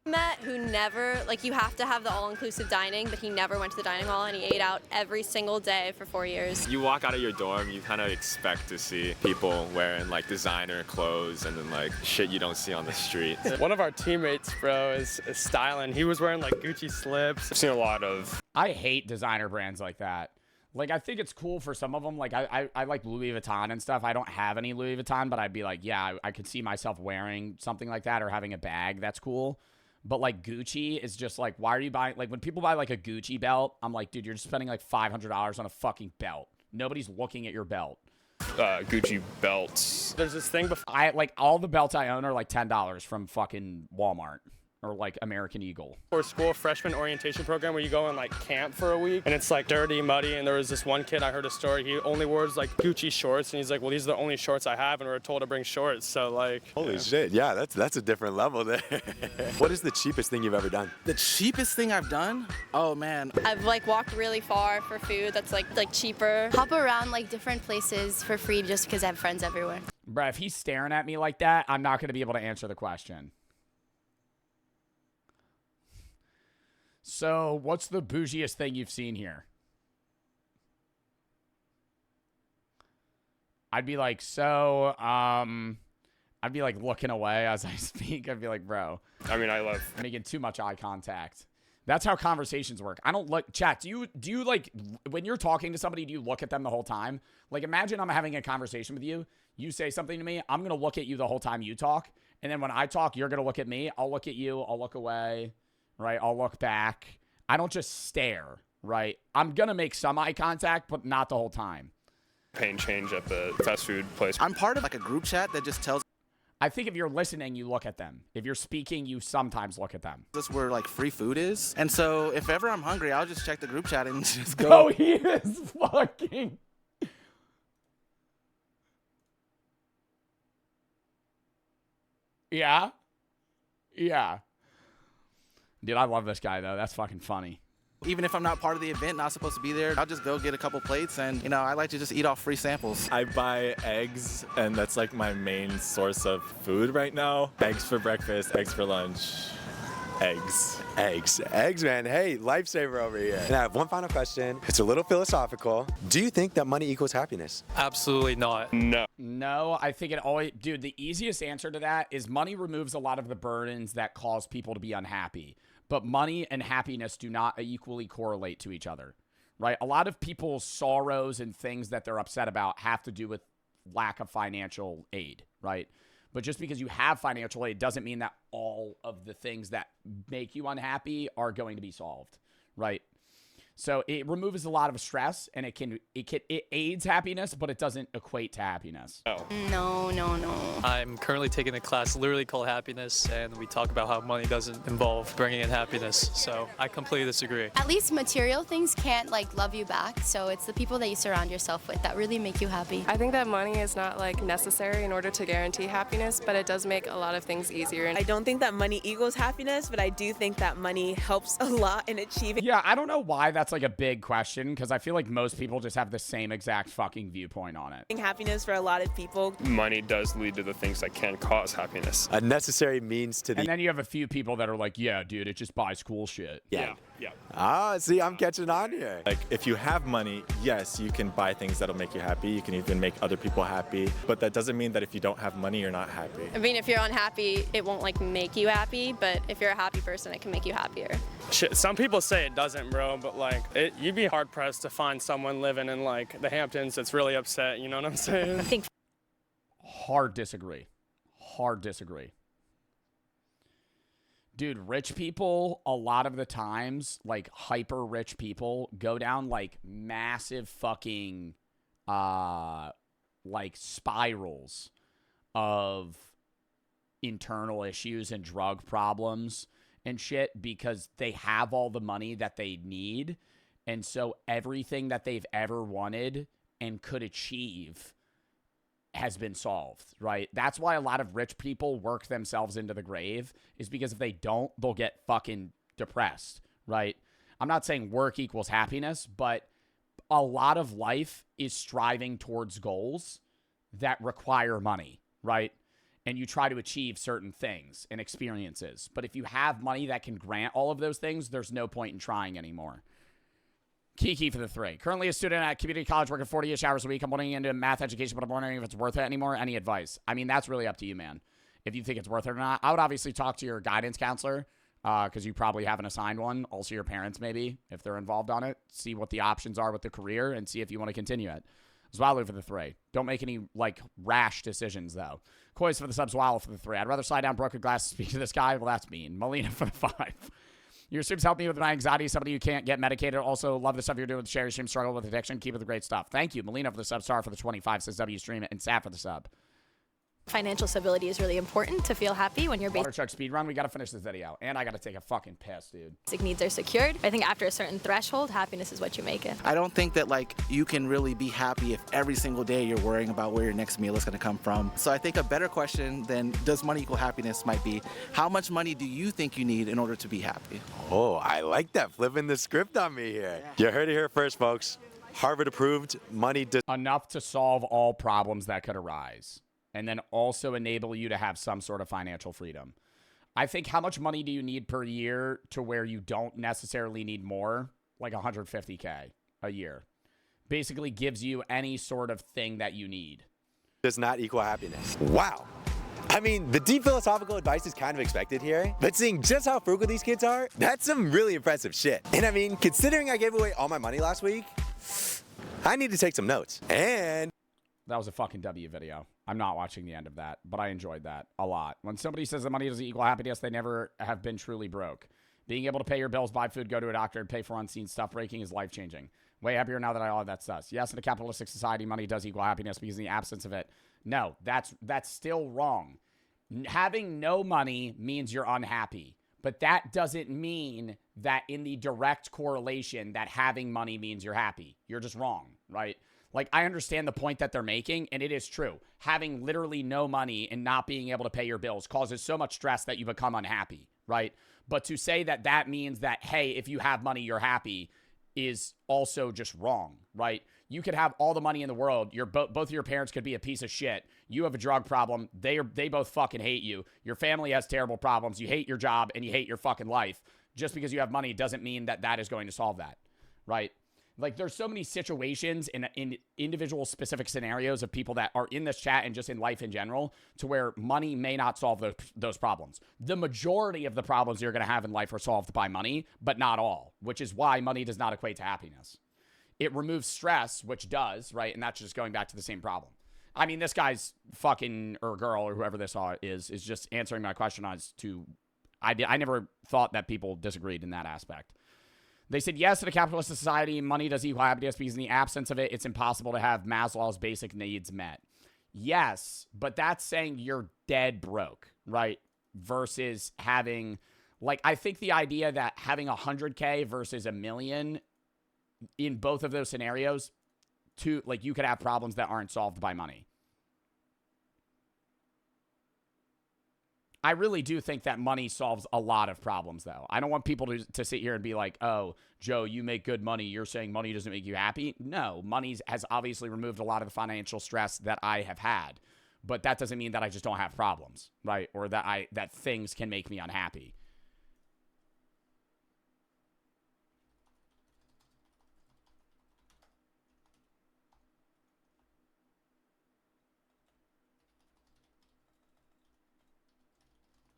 met who never, like, you have to have the all-inclusive dining, but he never went to the dining hall and he ate out every single day for 4 years. You walk out of your dorm, you kind of expect to see people wearing like designer clothes and then like shit you don't see on the street. One of our teammates, bro, is styling. He was wearing like Gucci slips. I've seen a lot of. I hate designer brands like that. Like, I think it's cool for some of them. Like, I like Louis Vuitton and stuff. I don't have any Louis Vuitton, but I'd be like, yeah, I could see myself wearing something like that or having a bag. That's cool. But, like, Gucci is just, like, why are you buying... Like, when people buy, like, a Gucci belt, I'm like, dude, you're just spending, like, $500 on a fucking belt. Nobody's looking at your belt. Gucci belts. There's this thing before... Like, all the belts I own are, like, $10 from fucking Walmart. Or like American Eagle. Or school freshman orientation program where you go and like camp for a week and it's like dirty, muddy, and there was this one kid, I heard a story, he only wore like Gucci shorts and he's like, well, these are the only shorts I have, and we were told to bring shorts, so like... Holy shit, yeah, that's a different level there. What is the cheapest thing you've ever done? The cheapest thing I've done? Oh man. I've like walked really far for food that's like cheaper. Hop around like different places for free just because I have friends everywhere. Bruh, if he's staring at me like that, I'm not going to be able to answer the question. So, what's the bougiest thing you've seen here? I'd be like, so, I'd be like looking away as I speak. I'd be like, bro. I mean, I love making too much eye contact. That's how conversations work. I don't look, chat, do you like, when you're talking to somebody, do you look at them the whole time? Like, imagine I'm having a conversation with you. You say something to me. I'm going to look at you the whole time you talk. And then when I talk, you're going to look at me. I'll look at you. I'll look away, right? I'll look back. I don't just stare, right? I'm going to make some eye contact, but not the whole time. Pain change at the fast food place. I'm part of like a group chat that just tells I think if you're listening, you look at them. If you're speaking, you sometimes look at them. us where like free food is. And so if ever I'm hungry, I'll just check the group chat and just go. Oh, he is fucking... Yeah? Yeah. Dude, I love this guy, though. That's fucking funny. Even if I'm not part of the event, not supposed to be there, I'll just go get a couple plates and, you know, I like to just eat off free samples. I buy eggs, and that's like my main source of food right now. Eggs for breakfast, eggs for lunch. Eggs. Eggs, man. Hey, lifesaver over here. And I have one final question. It's a little philosophical. Do you think that money equals happiness? Absolutely not. No, I think it always... Dude, the easiest answer to that is money removes a lot of the burdens that cause people to be unhappy. But money and happiness do not equally correlate to each other, right? A lot of people's sorrows and things that they're upset about have to do with lack of financial aid, right? But just because you have financial aid doesn't mean that all of the things that make you unhappy are going to be solved, right? So it removes a lot of stress, and it aids happiness, but it doesn't equate to happiness. No. I'm currently taking a class literally called Happiness, and we talk about how money doesn't involve bringing in happiness. So I completely disagree. At least material things can't like love you back. So it's the people that you surround yourself with that really make you happy. I think that money is not like necessary in order to guarantee happiness, but it does make a lot of things easier. I don't think that money equals happiness, but I do think that money helps a lot in achieving. Yeah, I don't know why that's like a big question, because I feel like most people just have the same exact fucking viewpoint on it. Happiness for a lot of people. Money does lead to the things that can cause happiness. A necessary means to the... And then you have a few people that are like, yeah, dude, it just buys cool shit. Yeah. Ah, see, I'm catching on here. Like, if you have money, yes, you can buy things that'll make you happy. You can even make other people happy. But that doesn't mean that if you don't have money, you're not happy. I mean, if you're unhappy, it won't like make you happy, but if you're a happy person, it can make you happier. Shit, some people say it doesn't, bro, but like, you'd be hard pressed to find someone living in like the Hamptons that's really upset. You know what I'm saying? I think. Hard disagree. Dude, rich people, a lot of the times, like hyper rich people, go down like massive fucking like spirals of internal issues and drug problems and shit because they have all the money that they need. And so everything that they've ever wanted and could achieve has been solved, right? That's why a lot of rich people work themselves into the grave, is because if they don't, they'll get fucking depressed, right? I'm not saying work equals happiness, but a lot of life is striving towards goals that require money, right? And you try to achieve certain things and experiences. But if you have money that can grant all of those things, there's no point in trying anymore. Kiki for the 3. Currently a student at community college working 40-ish hours a week. I'm wanting into math education, but I'm wondering if it's worth it anymore. Any advice? I mean, that's really up to you, man. If you think it's worth it or not. I would obviously talk to your guidance counselor because you probably haven't assigned one. Also your parents, maybe, if they're involved on it. See what the options are with the career and see if you want to continue it. Zwallow for the 3. Don't make any, like, rash decisions, though. Kois for the sub. Zwallow for the 3. I'd rather slide down broken glass to speak to this guy. Well, that's mean. Melina for the 5. Your streams help me with my anxiety. Somebody who can't get medicated. Also, love the stuff you're doing with Sherry Stream. Struggle with addiction. Keep it the great stuff. Thank you. Melina for the sub. Star for the 25. Says W Stream it. And Saf for the sub. Financial stability is really important to feel happy when your Water Chuck speed run. We got to finish this video. And I got to take a fucking piss, dude. basic needs are secured. I think after a certain threshold, happiness is what you make it. I don't think that like you can really be happy if every single day you're worrying about where your next meal is going to come from. So I think a better question than does money equal happiness might be, how much money do you think you need in order to be happy? Oh, I like that. Flipping the script on me here. You heard it here first, folks. Harvard approved. Money does enough to solve all problems that could arise. And then also enable you to have some sort of financial freedom. I think how much money do you need per year to where you don't necessarily need more? Like $150K a year. Basically gives you any sort of thing that you need. does not equal happiness. Wow. I mean, the deep philosophical advice is kind of expected here, but seeing just how frugal these kids are, that's some really impressive shit. And I mean, considering I gave away all my money last week, I need to take some notes. And that was a fucking W video. I'm not watching the end of that, but I enjoyed that a lot. When somebody says that money doesn't equal happiness, they never have been truly broke. Being able to pay your bills, buy food, go to a doctor, and pay for unseen stuff breaking is life-changing. Way happier now that I all have that stuff. Yes, in a capitalistic society, money does equal happiness because in the absence of it, no, that's still wrong. Having no money means you're unhappy, but that doesn't mean that in the direct correlation that having money means you're happy. You're just wrong, right? Like, I understand the point that they're making, and it is true. Having literally no money and not being able to pay your bills causes so much stress that you become unhappy, right? But to say that that means that, hey, if you have money, you're happy is also just wrong, right? You could have all the money in the world. Both of your parents could be a piece of shit. You have a drug problem. They both fucking hate you. Your family has terrible problems. You hate your job and you hate your fucking life. Just because you have money doesn't mean that that is going to solve that, right? Like, there's so many situations in individual specific scenarios of people that are in this chat and just in life in general to where money may not solve those problems. The majority of the problems you're going to have in life are solved by money, but not all, which is why money does not equate to happiness. It removes stress, which does, right? And that's just going back to the same problem. I mean, this guy's fucking, or girl, or whoever this is just answering my question as to, I never thought that people disagreed in that aspect. They said, yes, in a capitalist society, money does equal happiness because in the absence of it, it's impossible to have Maslow's basic needs met. Yes, but that's saying you're dead broke, right? Versus having, like, I think the idea that having 100K versus $1 million in both of those scenarios, like, you could have problems that aren't solved by money. I really do think that money solves a lot of problems, though. I don't want people to sit here and be like, oh, Joe, you make good money. You're saying money doesn't make you happy? No, money has obviously removed a lot of the financial stress that I have had. But that doesn't mean that I just don't have problems, right? Or that things can make me unhappy.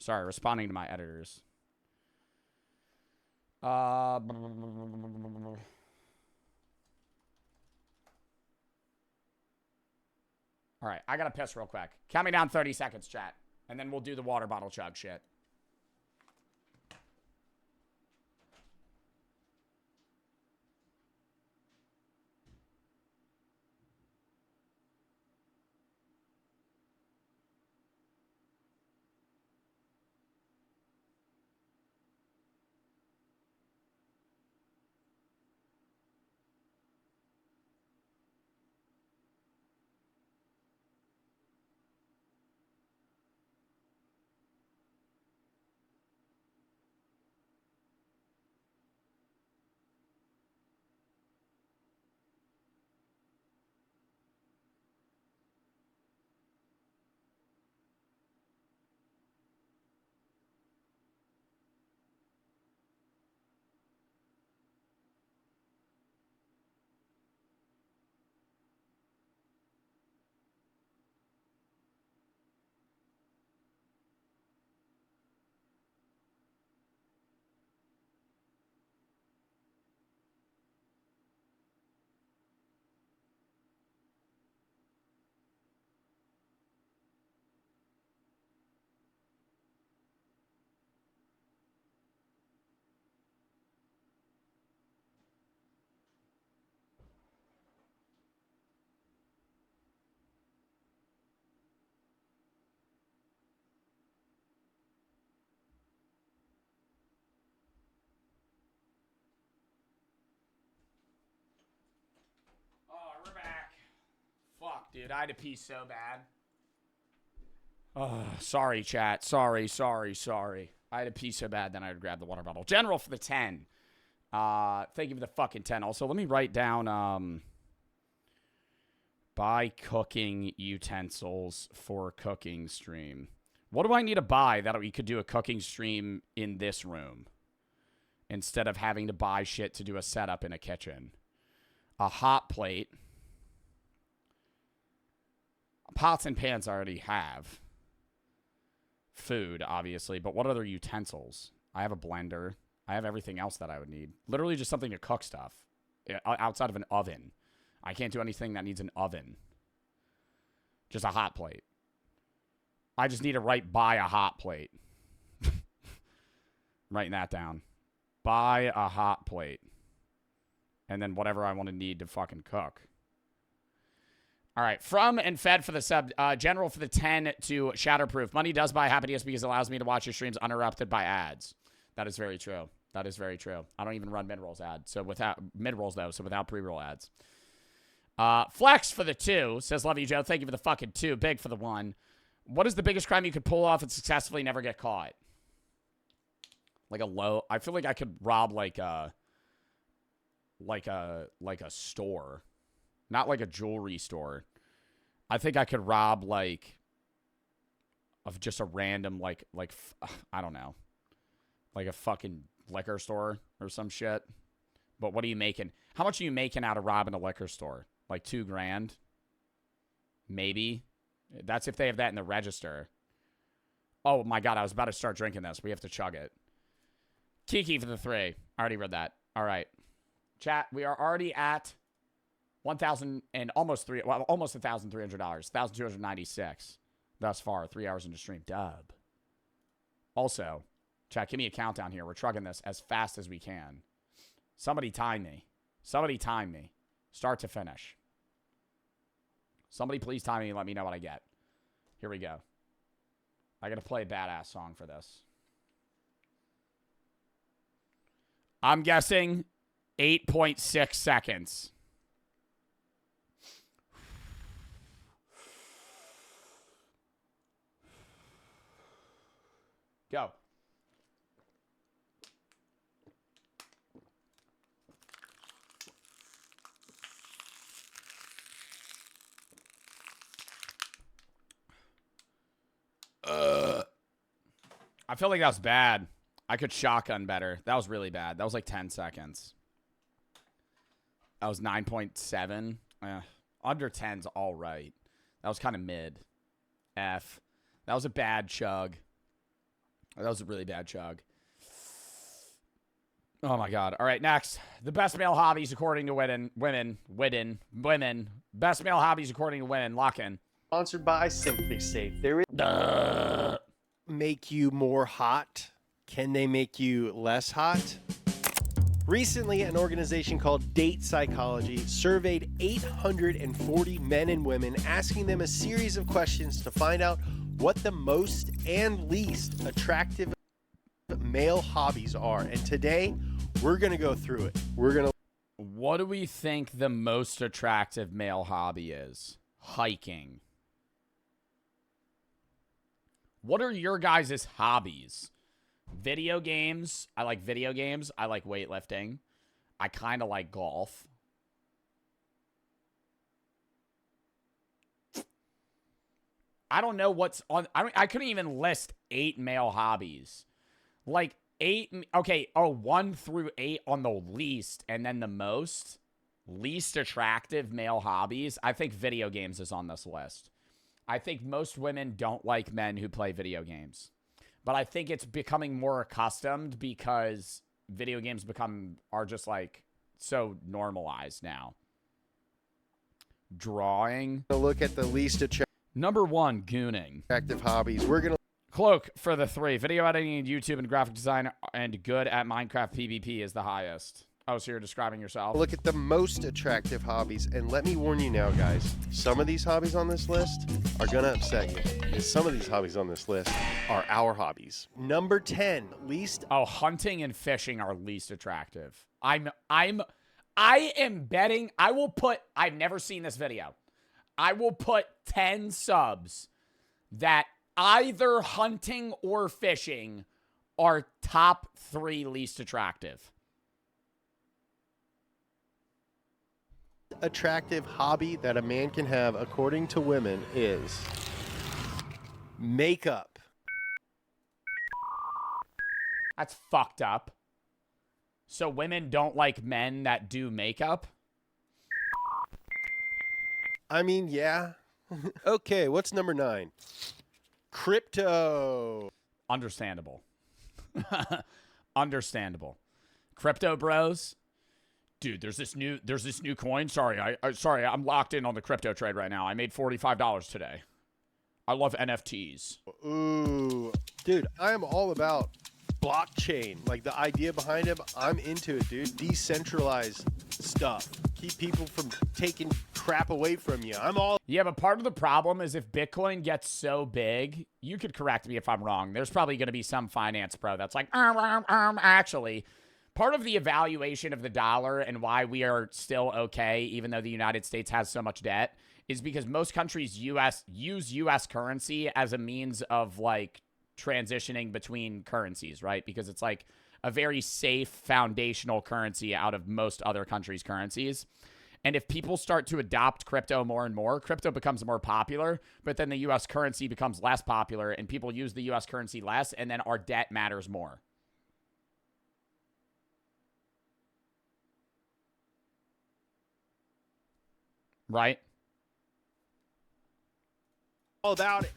Sorry, responding to my editors. All right, I gotta piss real quick. Count me down 30 seconds, chat. And then we'll do the water bottle chug shit. We're back. Fuck, dude. I had to pee so bad. Oh, sorry, chat. Sorry. I had to pee so bad, then I had to grab the water bottle. General for the 10. Thank you for the fucking 10. Also, let me write down, buy cooking utensils for cooking stream. What do I need to buy that we could do a cooking stream in this room instead of having to buy shit to do a setup in a kitchen? A hot plate. Pots and pans I already have. Food, obviously, but what other utensils? I have a blender. I have everything else that I would need. Literally just something to cook stuff outside of an oven. I can't do anything that needs an oven. Just a hot plate. I just need to buy a hot plate. Writing that down. Buy a hot plate. And then whatever I want to need to fucking cook. All right. From and Fed for the sub. General for the 10 to Shatterproof. Money does buy happiness because it allows me to watch your streams uninterrupted by ads. That is very true. That is very true. I don't even run mid-rolls ads. So without mid-rolls, though. So without pre-roll ads. Flex for the 2. Says, love you, Joe. Thank you for the fucking 2. Big for the 1. What is the biggest crime you could pull off and successfully never get caught? Like a low. I feel like I could rob like a store. Not like a jewelry store. I think I could rob like of just a random like I don't know. Like a fucking liquor store or some shit. But what are you making? How much are you making out of robbing a liquor store? Like $2 grand? Maybe. That's if they have that in the register. Oh my god, I was about to start drinking this. We have to chug it. Kiki for the 3. I already read that. All right. Chat, we are already at 1,000 and almost $1,300. 1,296 thus far. 3 hours into stream. Dub. Also, chat, give me a countdown here. We're trucking this as fast as we can. Somebody time me. Somebody time me. Start to finish. Somebody please time me and let me know what I get. Here we go. I gotta play a badass song for this. I'm guessing 8.6 seconds. Go. I feel like that was bad. I could shotgun better. That was really bad. That was like 10 seconds. That was 9.7. Under 10's all right. That was kind of mid. F. That was a bad chug. That was a really bad chug. Oh my god. All right, next. The best male hobbies according to women. Best male hobbies according to women. Lock in. Sponsored by Simply Safe. There is make you more hot. Can they make you less hot? Recently, an organization called Date Psychology surveyed 840 men and women, asking them a series of questions to find out what the most and least attractive male hobbies are. And today, we're going to go through it. What do we think the most attractive male hobby is? Hiking. What are your guys' hobbies? Video games. I like video games. I like weightlifting. I kind of like golf. I don't know what's on. I couldn't even list 8 male hobbies. Like 8. Okay. Oh, 1 through 8 on the least, and then the most. Least attractive male hobbies. I think video games is on this list. I think most women don't like men who play video games. But I think it's becoming more accustomed because video games are just like so normalized now. Drawing. Look at the least Number 1, gooning. attractive hobbies. We're going to Cloak for the 3. Video editing and YouTube and graphic design and good at Minecraft PvP is the highest. Oh, so you're describing yourself? look at the most attractive hobbies. And let me warn you now, guys. Some of these hobbies on this list are going to upset you. Because some of these hobbies on this list are our hobbies. Number 10, least. Oh, hunting and fishing are least attractive. I am betting. I've never seen this video. I will put 10 subs that either hunting or fishing are top 3 least attractive. Attractive hobby that a man can have, according to women, is makeup. That's fucked up. So women don't like men that do makeup? I mean, yeah. Okay, what's number 9? Crypto. Understandable. Understandable. Crypto bros. Dude, there's this new coin. Sorry, I'm locked in on the crypto trade right now. I made $45 today. I love NFTs. Ooh, dude, I am all about blockchain. Like the idea behind it, I'm into it, dude. Decentralized stuff. Keep people from taking crap away from you. I'm all. Yeah, but part of the problem is if Bitcoin gets so big, you could correct me if I'm wrong. There's probably going to be some finance pro that's like, actually. Part of the evaluation of the dollar and why we are still okay, even though the United States has so much debt, is because most countries use U.S. currency as a means of, like, transitioning between currencies, right? Because it's, like, a very safe foundational currency out of most other countries' currencies. And if people start to adopt crypto more and more, crypto becomes more popular, but then the U.S. currency becomes less popular, and people use the U.S. currency less, and then our debt matters more. Right? All about it,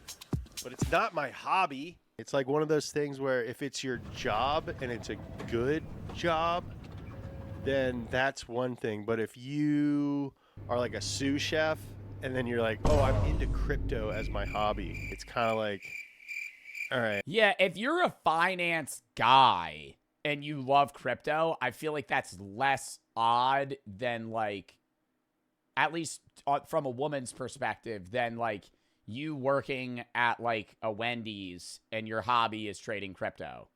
but it's not my hobby. It's like one of those things where if it's your job and it's a good job, then that's one thing. But if you are like a sous chef and then you're like, oh, I'm into crypto as my hobby, it's kind of like, all right. Yeah, if you're a finance guy and you love crypto, I feel like that's less odd than, like, at least from a woman's perspective, than, like, you working at, like, a Wendy's and your hobby is trading crypto.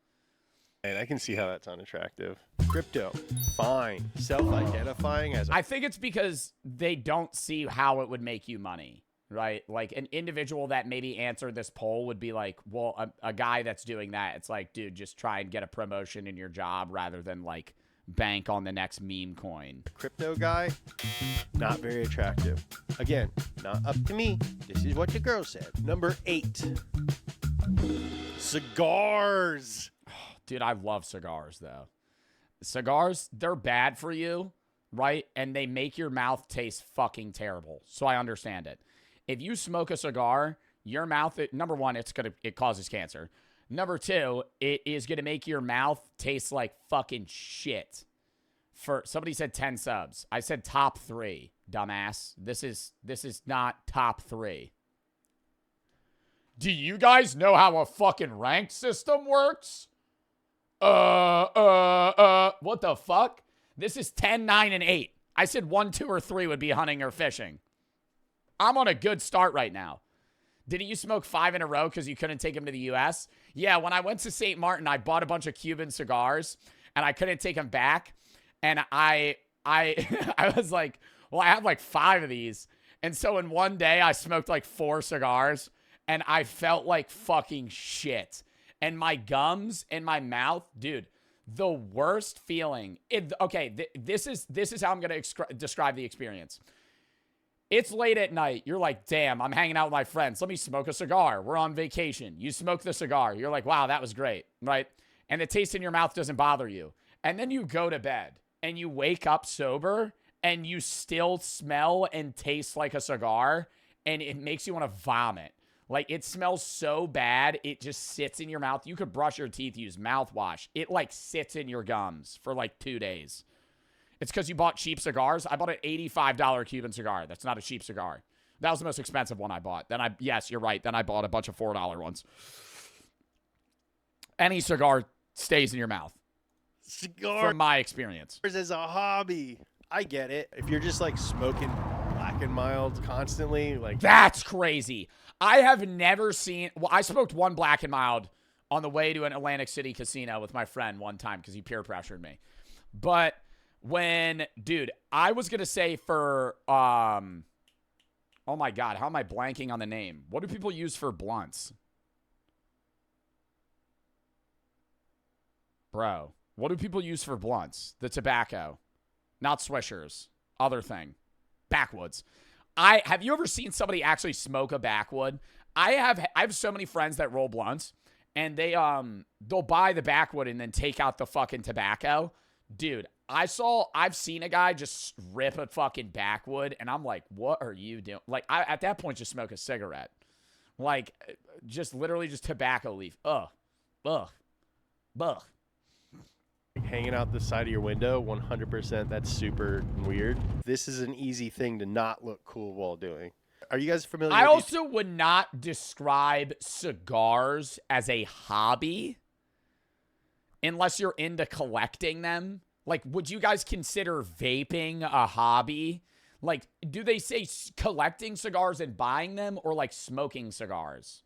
And I can see how that's unattractive. Crypto, fine. Self-identifying as I think it's because they don't see how it would make you money, right? Like, an individual that maybe answered this poll would be like, well, a guy that's doing that, it's like, dude, just try and get a promotion in your job rather than, like, bank on the next meme coin. Crypto guy, not very attractive. Again, not up to me. This is what the girl said. Number 8. Cigars. Dude, I love cigars, though. Cigars, they're bad for you, right? And they make your mouth taste fucking terrible. So I understand it. If you smoke a cigar, your mouth, number one, it causes cancer. Number 2, it is going to make your mouth taste like fucking shit. Somebody said 10 subs. I said top 3, dumbass. This is not top 3. Do you guys know how a fucking rank system works? What the fuck? This is 10, 9, and 8. I said 1, 2, or 3 would be hunting or fishing. I'm on a good start right now. Didn't you smoke 5 in a row because you couldn't take them to the U.S.? Yeah, when I went to St. Martin, I bought a bunch of Cuban cigars, and I couldn't take them back. And I was like, well, I have like 5 of these. And so in one day, I smoked like 4 cigars, and I felt like fucking shit. And my gums and my mouth, dude, the worst feeling. This is how I'm going to describe the experience. It's late at night. You're like, damn, I'm hanging out with my friends. Let me smoke a cigar. We're on vacation. You smoke the cigar. You're like, wow, that was great, right? And the taste in your mouth doesn't bother you. And then you go to bed and you wake up sober and you still smell and taste like a cigar, and it makes you want to vomit. Like, it smells so bad, it just sits in your mouth. You could brush your teeth, use mouthwash. It, like, sits in your gums for, like, 2 days. It's because you bought cheap cigars. I bought an $85 Cuban cigar. That's not a cheap cigar. That was the most expensive one I bought. Yes, you're right. Then I bought a bunch of $4 ones. Any cigar stays in your mouth. Cigar. From my experience. As a hobby. I get it. If you're just like smoking Black and Mild constantly, like. That's crazy. I have never seen. Well, I smoked one Black and Mild on the way to an Atlantic City casino with my friend one time because he peer pressured me. But dude, I was going to say for, oh my God, how am I blanking on the name? What do people use for blunts? Bro, what do people use for blunts? The tobacco. Not Swishers. Other thing. Backwoods. Have you ever seen somebody actually smoke a backwood? I have so many friends that roll blunts, and they'll buy the backwood and then take out the fucking tobacco. Dude, I've seen a guy just rip a fucking backwood, and I'm like, what are you doing? Like, at that point, just smoke a cigarette. Like, just literally just tobacco leaf. Ugh. Hanging out the side of your window, 100%, that's super weird. This is an easy thing to not look cool while doing. Are you guys familiar I with also would not describe cigars as a hobby unless you're into collecting them. Like, would you guys consider vaping a hobby? Like, do they say collecting cigars and buying them, or like smoking cigars?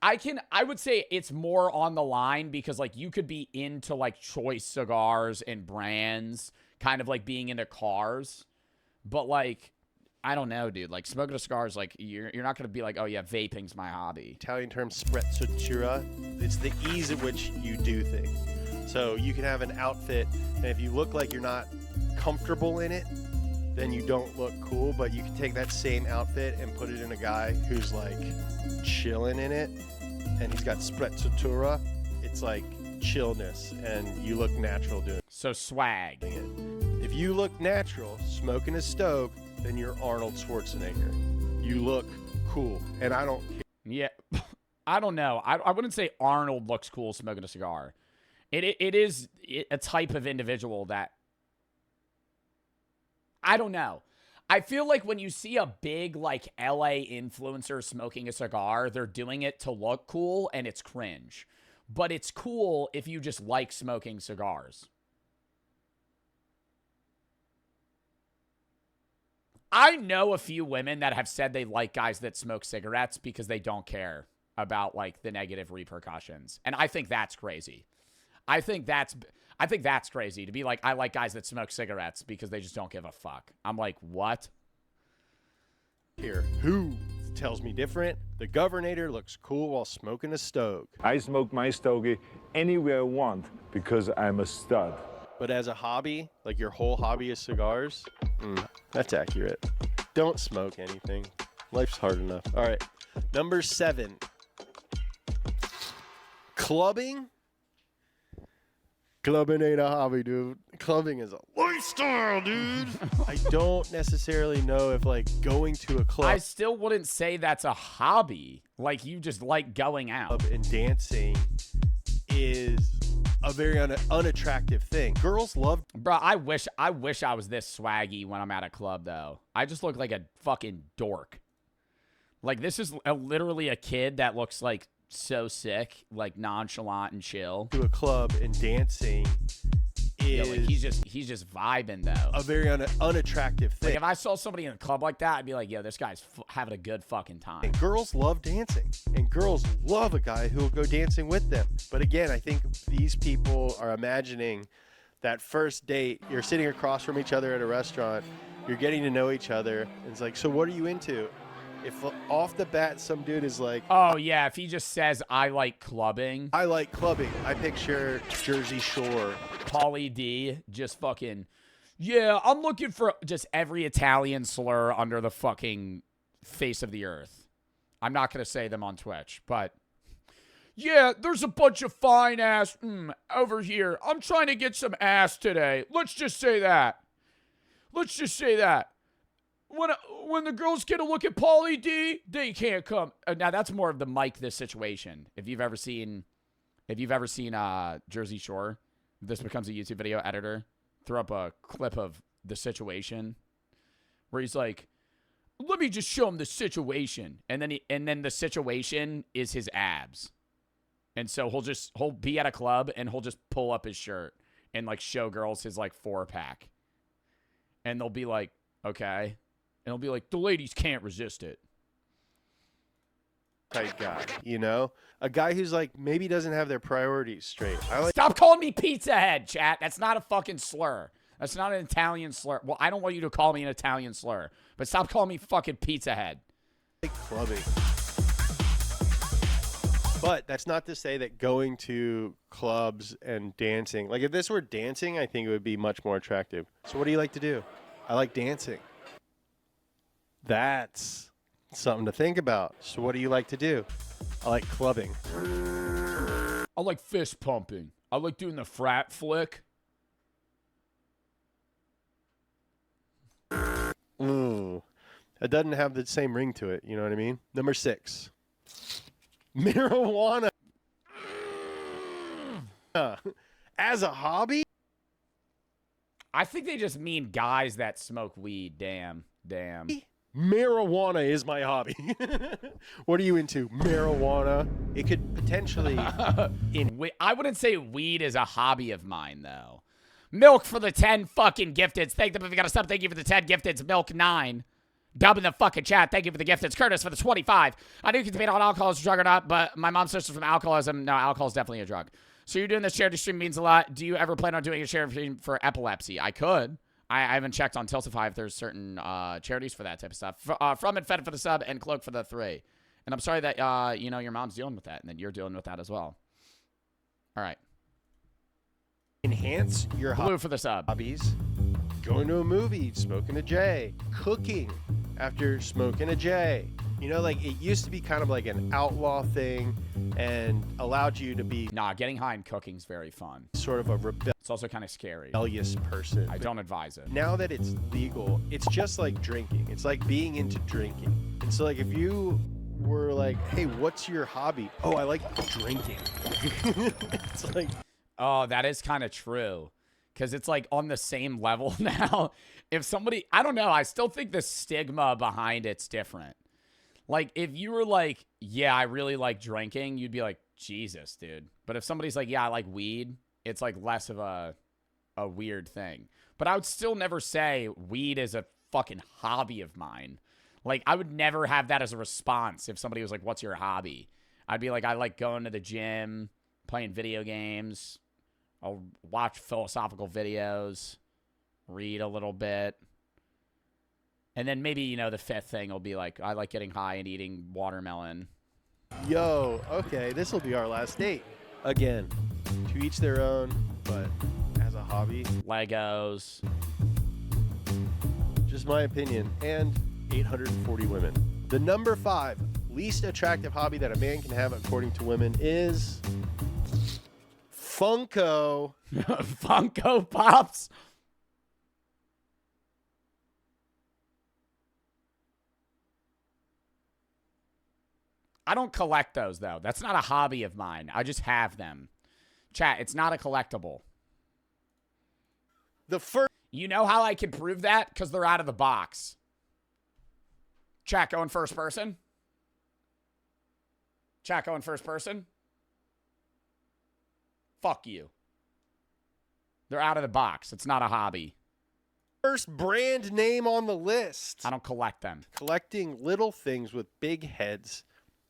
I would say it's more on the line, because like you could be into like choice cigars and brands, kind of like being into cars. But like, I don't know, dude. Like, smoking a cigar is like, you're not going to be like, oh yeah, vaping's my hobby. Italian term sprezzatura? It's the ease at which you do things. So you can have an outfit, and if you look like you're not comfortable in it, then you don't look cool. But you can take that same outfit and put it in a guy who's like chilling in it, and he's got sprezzatura. It's like chillness, and you look natural doing it. So swag. If you look natural smoking a stoke, then you're Arnold Schwarzenegger. You look cool, and I don't care. Yeah, I don't know. I wouldn't say Arnold looks cool smoking a cigar. It is a type of individual that, I don't know. I feel like when you see a big, like, LA influencer smoking a cigar, they're doing it to look cool, and it's cringe. But it's cool if you just like smoking cigars. I know a few women that have said they like guys that smoke cigarettes because they don't care about, like, the negative repercussions. And I think that's crazy. I think that's crazy to be like, I like guys that smoke cigarettes because they just don't give a fuck. I'm like, what? Here, who tells me different? The governor looks cool while smoking a stoke. I smoke my stogie anywhere I want because I'm a stud. But as a hobby, like your whole hobby is cigars, that's accurate. Don't smoke anything. Life's hard enough. All right, number 7. Clubbing. Clubbing ain't a hobby, dude. Clubbing is a lifestyle, dude. I don't necessarily know if, like, going to a club... I still wouldn't say that's a hobby. Like, you just like going out. ...and dancing is a very unattractive thing. Girls love... Bro, I wish I was this swaggy when I'm at a club, though. I just look like a fucking dork. Like, this is literally a kid that looks, like, so sick, like, nonchalant and chill. To a club and dancing is... Yeah, like, he's just vibing, though. A very unattractive thing. Like, if I saw somebody in a club like that, I'd be like, yo, this guy's having a good fucking time. And girls love dancing. And girls love a guy who will go dancing with them. But again, I think these people are imagining that first date, you're sitting across from each other at a restaurant, you're getting to know each other, and it's like, so what are you into? If off the bat some dude is like, oh yeah, if he just says, I like clubbing. I like clubbing. I picture Jersey Shore. Pauly D just fucking, yeah, I'm looking for just every Italian slur under the fucking face of the earth. I'm not going to say them on Twitch, but yeah, there's a bunch of fine ass over here. I'm trying to get some ass today. Let's just say that. When the girls get a look at Pauly D, they can't come. Now that's more of the Mike This situation. If you've ever seen Jersey Shore, if this becomes a YouTube video, editor, throw up a clip of the situation where he's like, "Let me just show him the situation," and then the situation is his abs, and so he'll be at a club and he'll just pull up his shirt and like show girls his like 4-pack, and they'll be like, okay. And he'll be like, the ladies can't resist it. Type guy, you know? A guy who's like, maybe doesn't have their priorities straight. Stop calling me pizza head, chat. That's not a fucking slur. That's not an Italian slur. Well, I don't want you to call me an Italian slur, but stop calling me fucking pizza head. Clubbing. But that's not to say that going to clubs and dancing, like if this were dancing, I think it would be much more attractive. So what do you like to do? I like dancing. That's something to think about. So what do you like to do? I like clubbing. I like fist pumping. I like doing the frat flick. Ooh. It doesn't have the same ring to it. You know what I mean? Number 6. Marijuana. As a hobby? I think they just mean guys that smoke weed. Damn. Marijuana is my hobby. What are you into? Marijuana. It could potentially... I wouldn't say weed is a hobby of mine, though. Milk for the 10 fucking gifteds. Thank them if you got a sub. Thank you for the 10 gifteds. Milk 9. Dub in the fucking chat. Thank you for the gifteds. Curtis for the 25. I knew you could debate on alcohol is a drug or not, but my mom suffers from alcoholism. No, alcohol is definitely a drug. So you're doing this charity stream means a lot. Do you ever plan on doing a charity stream for epilepsy? I could. I haven't checked on Tiltify if there's certain charities for that type of stuff. From and Fed for the sub and Cloak for the 3. And I'm sorry that, you know, your mom's dealing with that and that you're dealing with that as well. All right. Enhance your Blue for the sub. Hobbies. Going to a movie, smoking a J. Cooking after smoking a J. You know, like, it used to be kind of like an outlaw thing and allowed you to be... Nah, getting high and cooking's very fun. Sort of a It's also kind of scary. rebellious person. I don't advise it. Now that it's legal, it's just like drinking. It's like being into drinking. And so, like, if you were like, hey, what's your hobby? Oh, I like drinking. It's like... Oh, that is kind of true. Because it's like on the same level now. If somebody, I don't know, I still think the stigma behind it's different. Like, if you were like, yeah, I really like drinking, you'd be like, Jesus, dude. But if somebody's like, yeah, I like weed, it's like less of a weird thing. But I would still never say weed is a fucking hobby of mine. Like, I would never have that as a response if somebody was like, what's your hobby? I'd be like, I like going to the gym, playing video games. I'll watch philosophical videos, read a little bit. And then maybe, you know, the 5th thing will be like, I like getting high and eating watermelon. Yo, okay, this will be our last date. Again, to each their own, but as a hobby. Legos. Just my opinion. And 840 women. The number 5 least attractive hobby that a man can have according to women is... Funko. Funko Pops. I don't collect those, though. That's not a hobby of mine. I just have them. Chat, it's not a collectible. You know how I can prove that? Because they're out of the box. Chat, going first person. Chat, going first person. Fuck you. They're out of the box. It's not a hobby. First brand name on the list. I don't collect them. Collecting little things with big heads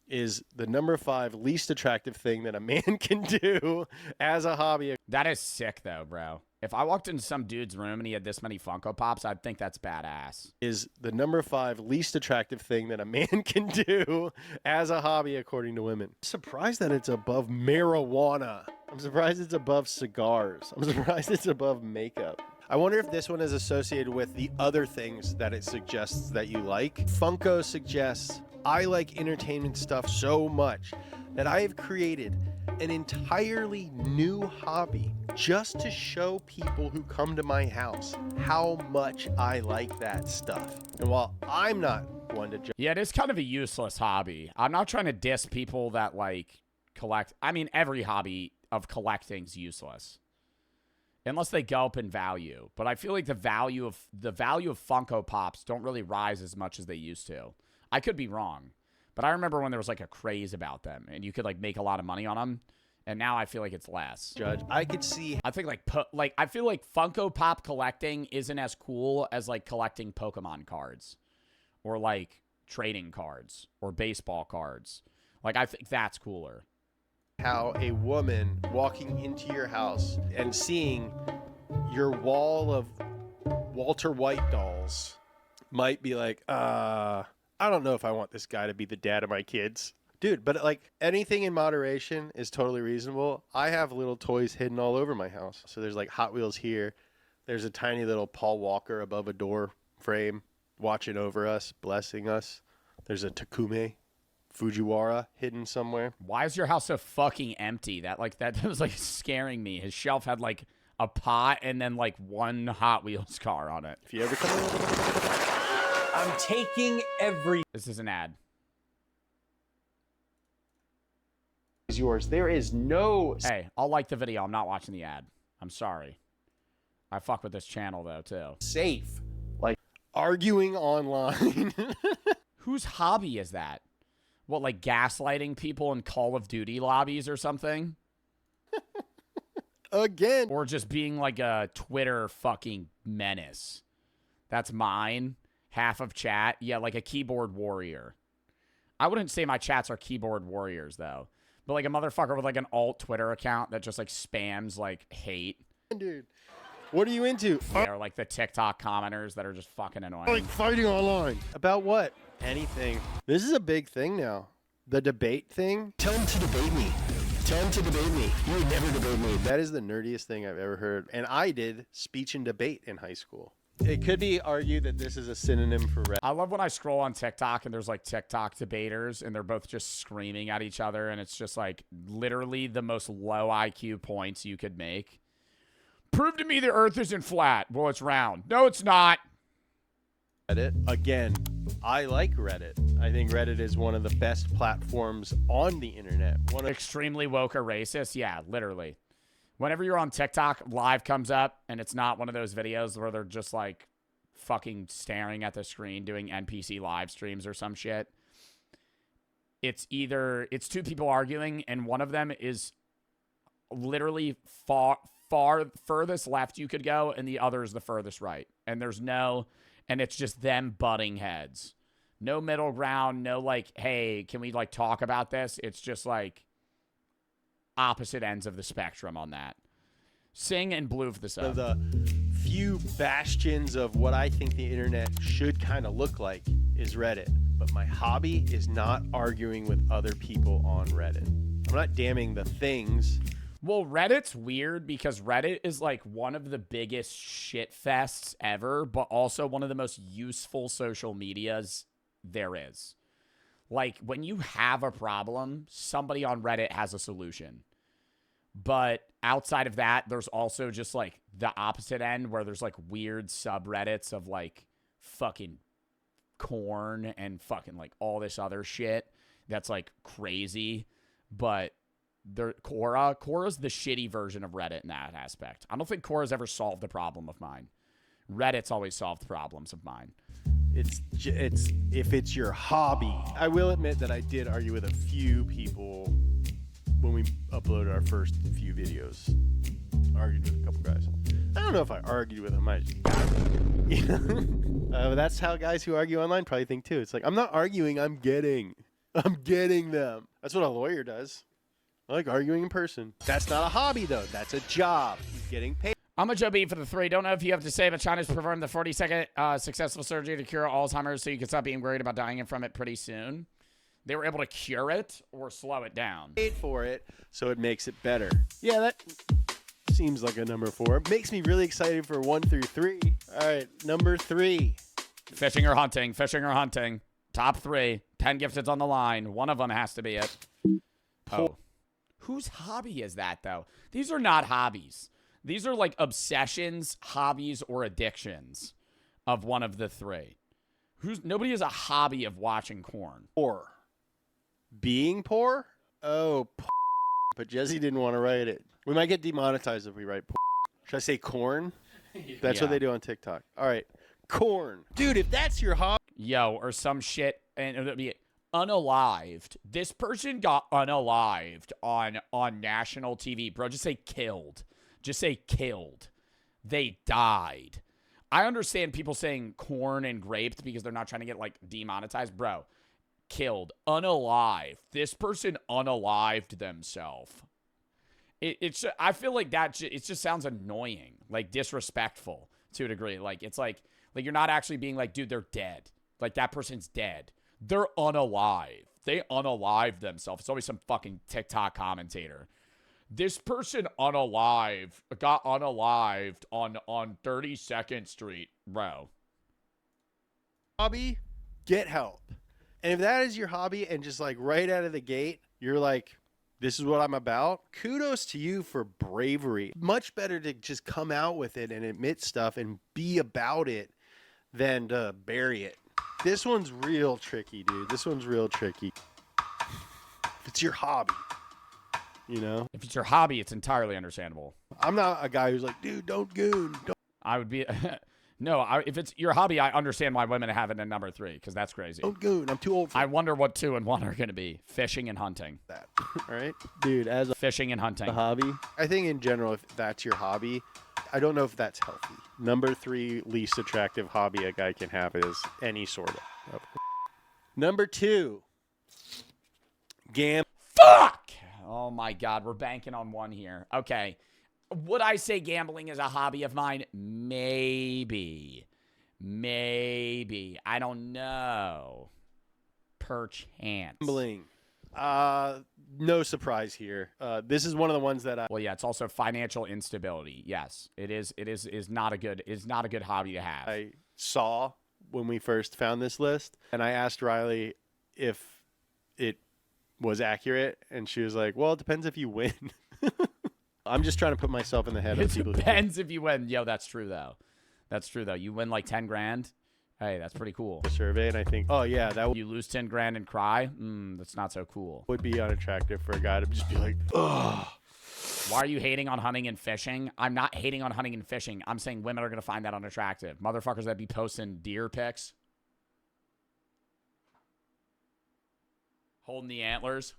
is the number 5 least attractive thing that a man can do as a hobby. That is sick, though, bro. If I walked into some dude's room and he had this many Funko Pops, I'd think that's badass. Is the number 5 least attractive thing that a man can do as a hobby, according to women. I'm surprised that it's above marijuana. I'm surprised it's above cigars. I'm surprised it's above makeup. I wonder if this one is associated with the other things that it suggests that you like. Funko suggests, I like entertainment stuff so much that I have created an entirely new hobby just to show people who come to my house how much I like that stuff. And while I'm not one to judge... Yeah, it is kind of a useless hobby. I'm not trying to diss people that, like, collect... I mean, every hobby of collecting's useless. Unless they go up in value. But I feel like the value of Funko Pops don't really rise as much as they used to. I could be wrong. But I remember when there was, like, a craze about them. And you could, like, make a lot of money on them. And now I feel like it's less. Judge, I could see... I think, like, I feel like Funko Pop collecting isn't as cool as, like, collecting Pokemon cards. Or, like, trading cards. Or baseball cards. Like, I think that's cooler. How a woman walking into your house and seeing your wall of Walter White dolls might be like, I don't know if I want this guy to be the dad of my kids. Dude, but like anything in moderation is totally reasonable. I have little toys hidden all over my house. So there's like Hot Wheels here. There's a tiny little Paul Walker above a door frame watching over us, blessing us. There's a Takume Fujiwara hidden somewhere. Why is your house so fucking empty? That was like scaring me. His shelf had like a pot and then like one Hot Wheels car on it. If you ever come I'm taking every. This is an ad. Is yours. There is no. Hey, I'll like the video. I'm not watching the ad. I'm sorry. I fuck with this channel though too. Safe. Like arguing online. Whose hobby is that? What, like gaslighting people in Call of Duty lobbies or something? Again. Or just being like a Twitter fucking menace. That's mine. Half of chat. Yeah, like a keyboard warrior. I wouldn't say my chats are keyboard warriors though. But like a motherfucker with like an alt Twitter account that just like spams like hate. Dude, what are you into? Or like the TikTok commenters that are just fucking annoying. Like fighting online. About what? Anything. This is a big thing now. The debate thing. Tell him to debate me. Tell him to debate me. You would never debate me. That is the nerdiest thing I've ever heard. And I did speech and debate in high school. It could be argued that this is a synonym for Reddit. I love when I scroll on TikTok and there's like TikTok debaters and they're both just screaming at each other and it's just like literally the most low IQ points you could make. Prove to me the earth isn't flat. Well, it's round. No, it's not. Reddit. Again, I like Reddit. I think Reddit is one of the best platforms on the internet. Extremely woke or racist? Yeah, literally. Whenever you're on TikTok, live comes up, and it's not one of those videos where they're just, like, fucking staring at the screen doing NPC live streams or some shit. It's either, it's two people arguing, and one of them is literally furthest left you could go, and the other is the furthest right. And there's no, and it's just them butting heads. No middle ground, no, like, hey, can we, like, talk about this? It's just, like, opposite ends of the spectrum on that. Sing and blue this up. The few bastions of what I think the internet should kind of look like is Reddit. But my hobby is not arguing with other people on Reddit. I'm not damning the things. Well, Reddit's weird because Reddit is like one of the biggest shit fests ever, but also one of the most useful social medias there is. Like, when you have a problem, somebody on Reddit has a solution. But outside of that, there's also just, like, the opposite end where there's, like, weird subreddits of, like, fucking corn and fucking, like, all this other shit that's, like, crazy. But Quora's the shitty version of Reddit in that aspect. I don't think Quora's ever solved the problem of mine. Reddit's always solved problems of mine. It's if it's your hobby. I will admit that I did argue with a few people when we uploaded our first few videos. Argued with a couple guys. I don't know if I argued with them. I just got them. You know? That's how guys who argue online probably think too. It's like, I'm not arguing, I'm getting them. That's what a lawyer does. I like arguing in person. That's not a hobby though. That's a job. He's getting paid. I'm a Joe B for the 3. Don't know if you have to say, but China's performed the 42nd successful surgery to cure Alzheimer's, so you can stop being worried about dying from it pretty soon. They were able to cure it or slow it down. Paid for it, so it makes it better. Yeah, that seems like a number 4. Makes me really excited for 1 through 3. All right, number 3. Fishing or hunting. Fishing or hunting. Top 3. 10 gifteds on the line. One of them has to be it. Oh. Whose hobby is that, though? These are not hobbies. These are like obsessions, hobbies, or addictions of one of the 3. Nobody has a hobby of watching corn. Poor. Being poor? Oh, but Jesse didn't want to write it. We might get demonetized if we write poor. Should I say corn? That's what they do on TikTok. All right. Corn. Dude, if that's your hobby. Yo, or some shit, and it'll be unalived. This person got unalived on national TV. Bro, just say killed. Just say killed. They died. I understand people saying corn and graped because they're not trying to get, like, demonetized. Bro, killed. Unalive. This person unalived themselves. It's I feel like that it just sounds annoying. Like, disrespectful to a degree. Like, it's like you're not actually being like, dude, they're dead. Like, that person's dead. They're unalive. They unalived themselves. It's always some fucking TikTok commentator. This person got unalived on 32nd Street, bro. Hobby, get help. And if that is your hobby and just like right out of the gate, you're like, this is what I'm about. Kudos to you for bravery. Much better to just come out with it and admit stuff and be about it than to bury it. This one's real tricky, dude. This one's real tricky. If it's your hobby, you know? If it's your hobby, it's entirely understandable. I'm not a guy who's like, dude, don't goon. Don't. I would be... No, if it's your hobby, I understand why women have it in number 3, because that's crazy. Don't goon. I'm too old for I wonder what 2 and 1 are going to be. Fishing and hunting. that. All right? Dude, as a Fishing and hunting. hobby, I think in general, if that's your hobby, I don't know if that's healthy. Number 3 least attractive hobby a guy can have is any sort of. Number 2. Fuck! Oh, my God. We're banking on 1 here. Okay. Would I say gambling is a hobby of mine? Maybe. I don't know. Perchance. Gambling. No surprise here. This is one of the ones that Well, yeah, it's also financial instability. Yes, it is not a good hobby to have. I saw when we first found this list, and I asked Riley if it was accurate, and she was like, "Well, it depends if you win." I'm just trying to put myself in the head of people. It depends if you win. Yo, that's true though. You win like 10 grand. Hey, that's pretty cool. Survey, and I think, oh yeah, that you lose 10 grand and cry. That's not so cool. Would be unattractive for a guy to just be like, ugh. Why are you hating on hunting and fishing? I'm not hating on hunting and fishing. I'm saying women are gonna find that unattractive. Motherfuckers that be posting deer pics, holding the antlers.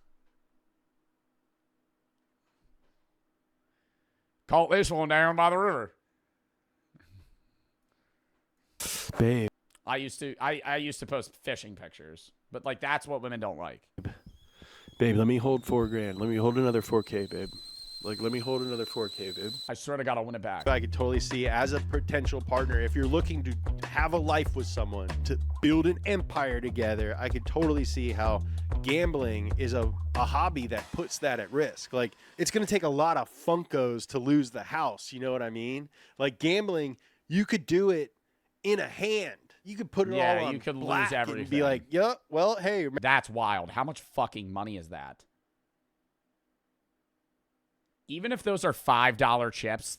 Caught this one down by the river. Babe. I used to post fishing pictures, but like that's what women don't like. Babe, let me hold $4,000. Let me hold another 4K, babe. Like, let me hold another 4K, babe. I swear to God, I'll win it back. I could totally see as a potential partner, if you're looking to have a life with someone, to build an empire together, I could totally see how gambling is a hobby that puts that at risk. Like, it's going to take a lot of Funkos to lose the house. You know what I mean? Like, gambling, you could do it in a hand. You could put it all on you could black lose everything. and be like, yeah, well, hey. That's wild. How much fucking money is that? Even if those are $5 chips,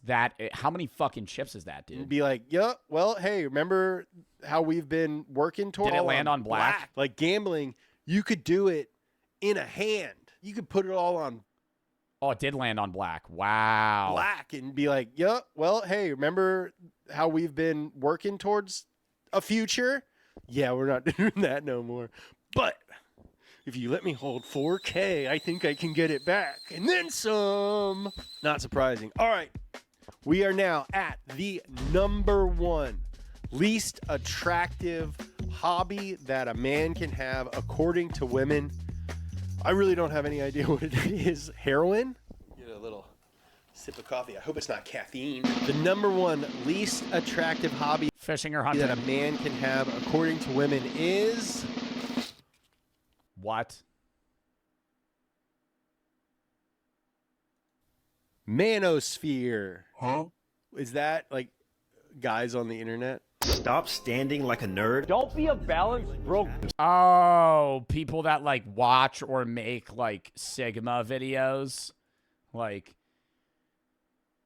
how many fucking chips is that, dude? Be like, yeah, well, hey, remember how we've been working toward? Did it land on black? Like gambling, you could do it in a hand. You could put it all on Oh, it did land on black. Wow. black and be like, yeah, well, hey, remember how we've been working towards a future? Yeah, we're not doing that no more. But if you let me hold 4K, I think I can get it back. And then some. Not surprising. All right. We are now at the number 1 least attractive hobby that a man can have according to women. I really don't have any idea what it is. Heroin? Get a little sip of coffee. I hope it's not caffeine. The number 1 least attractive hobby fishing or hunting that a man can have according to women is what? Manosphere. Huh? Is that like guys on the internet? Stop standing like a nerd. Don't be a balanced broke. Oh, people that like watch or make like Sigma videos. Like,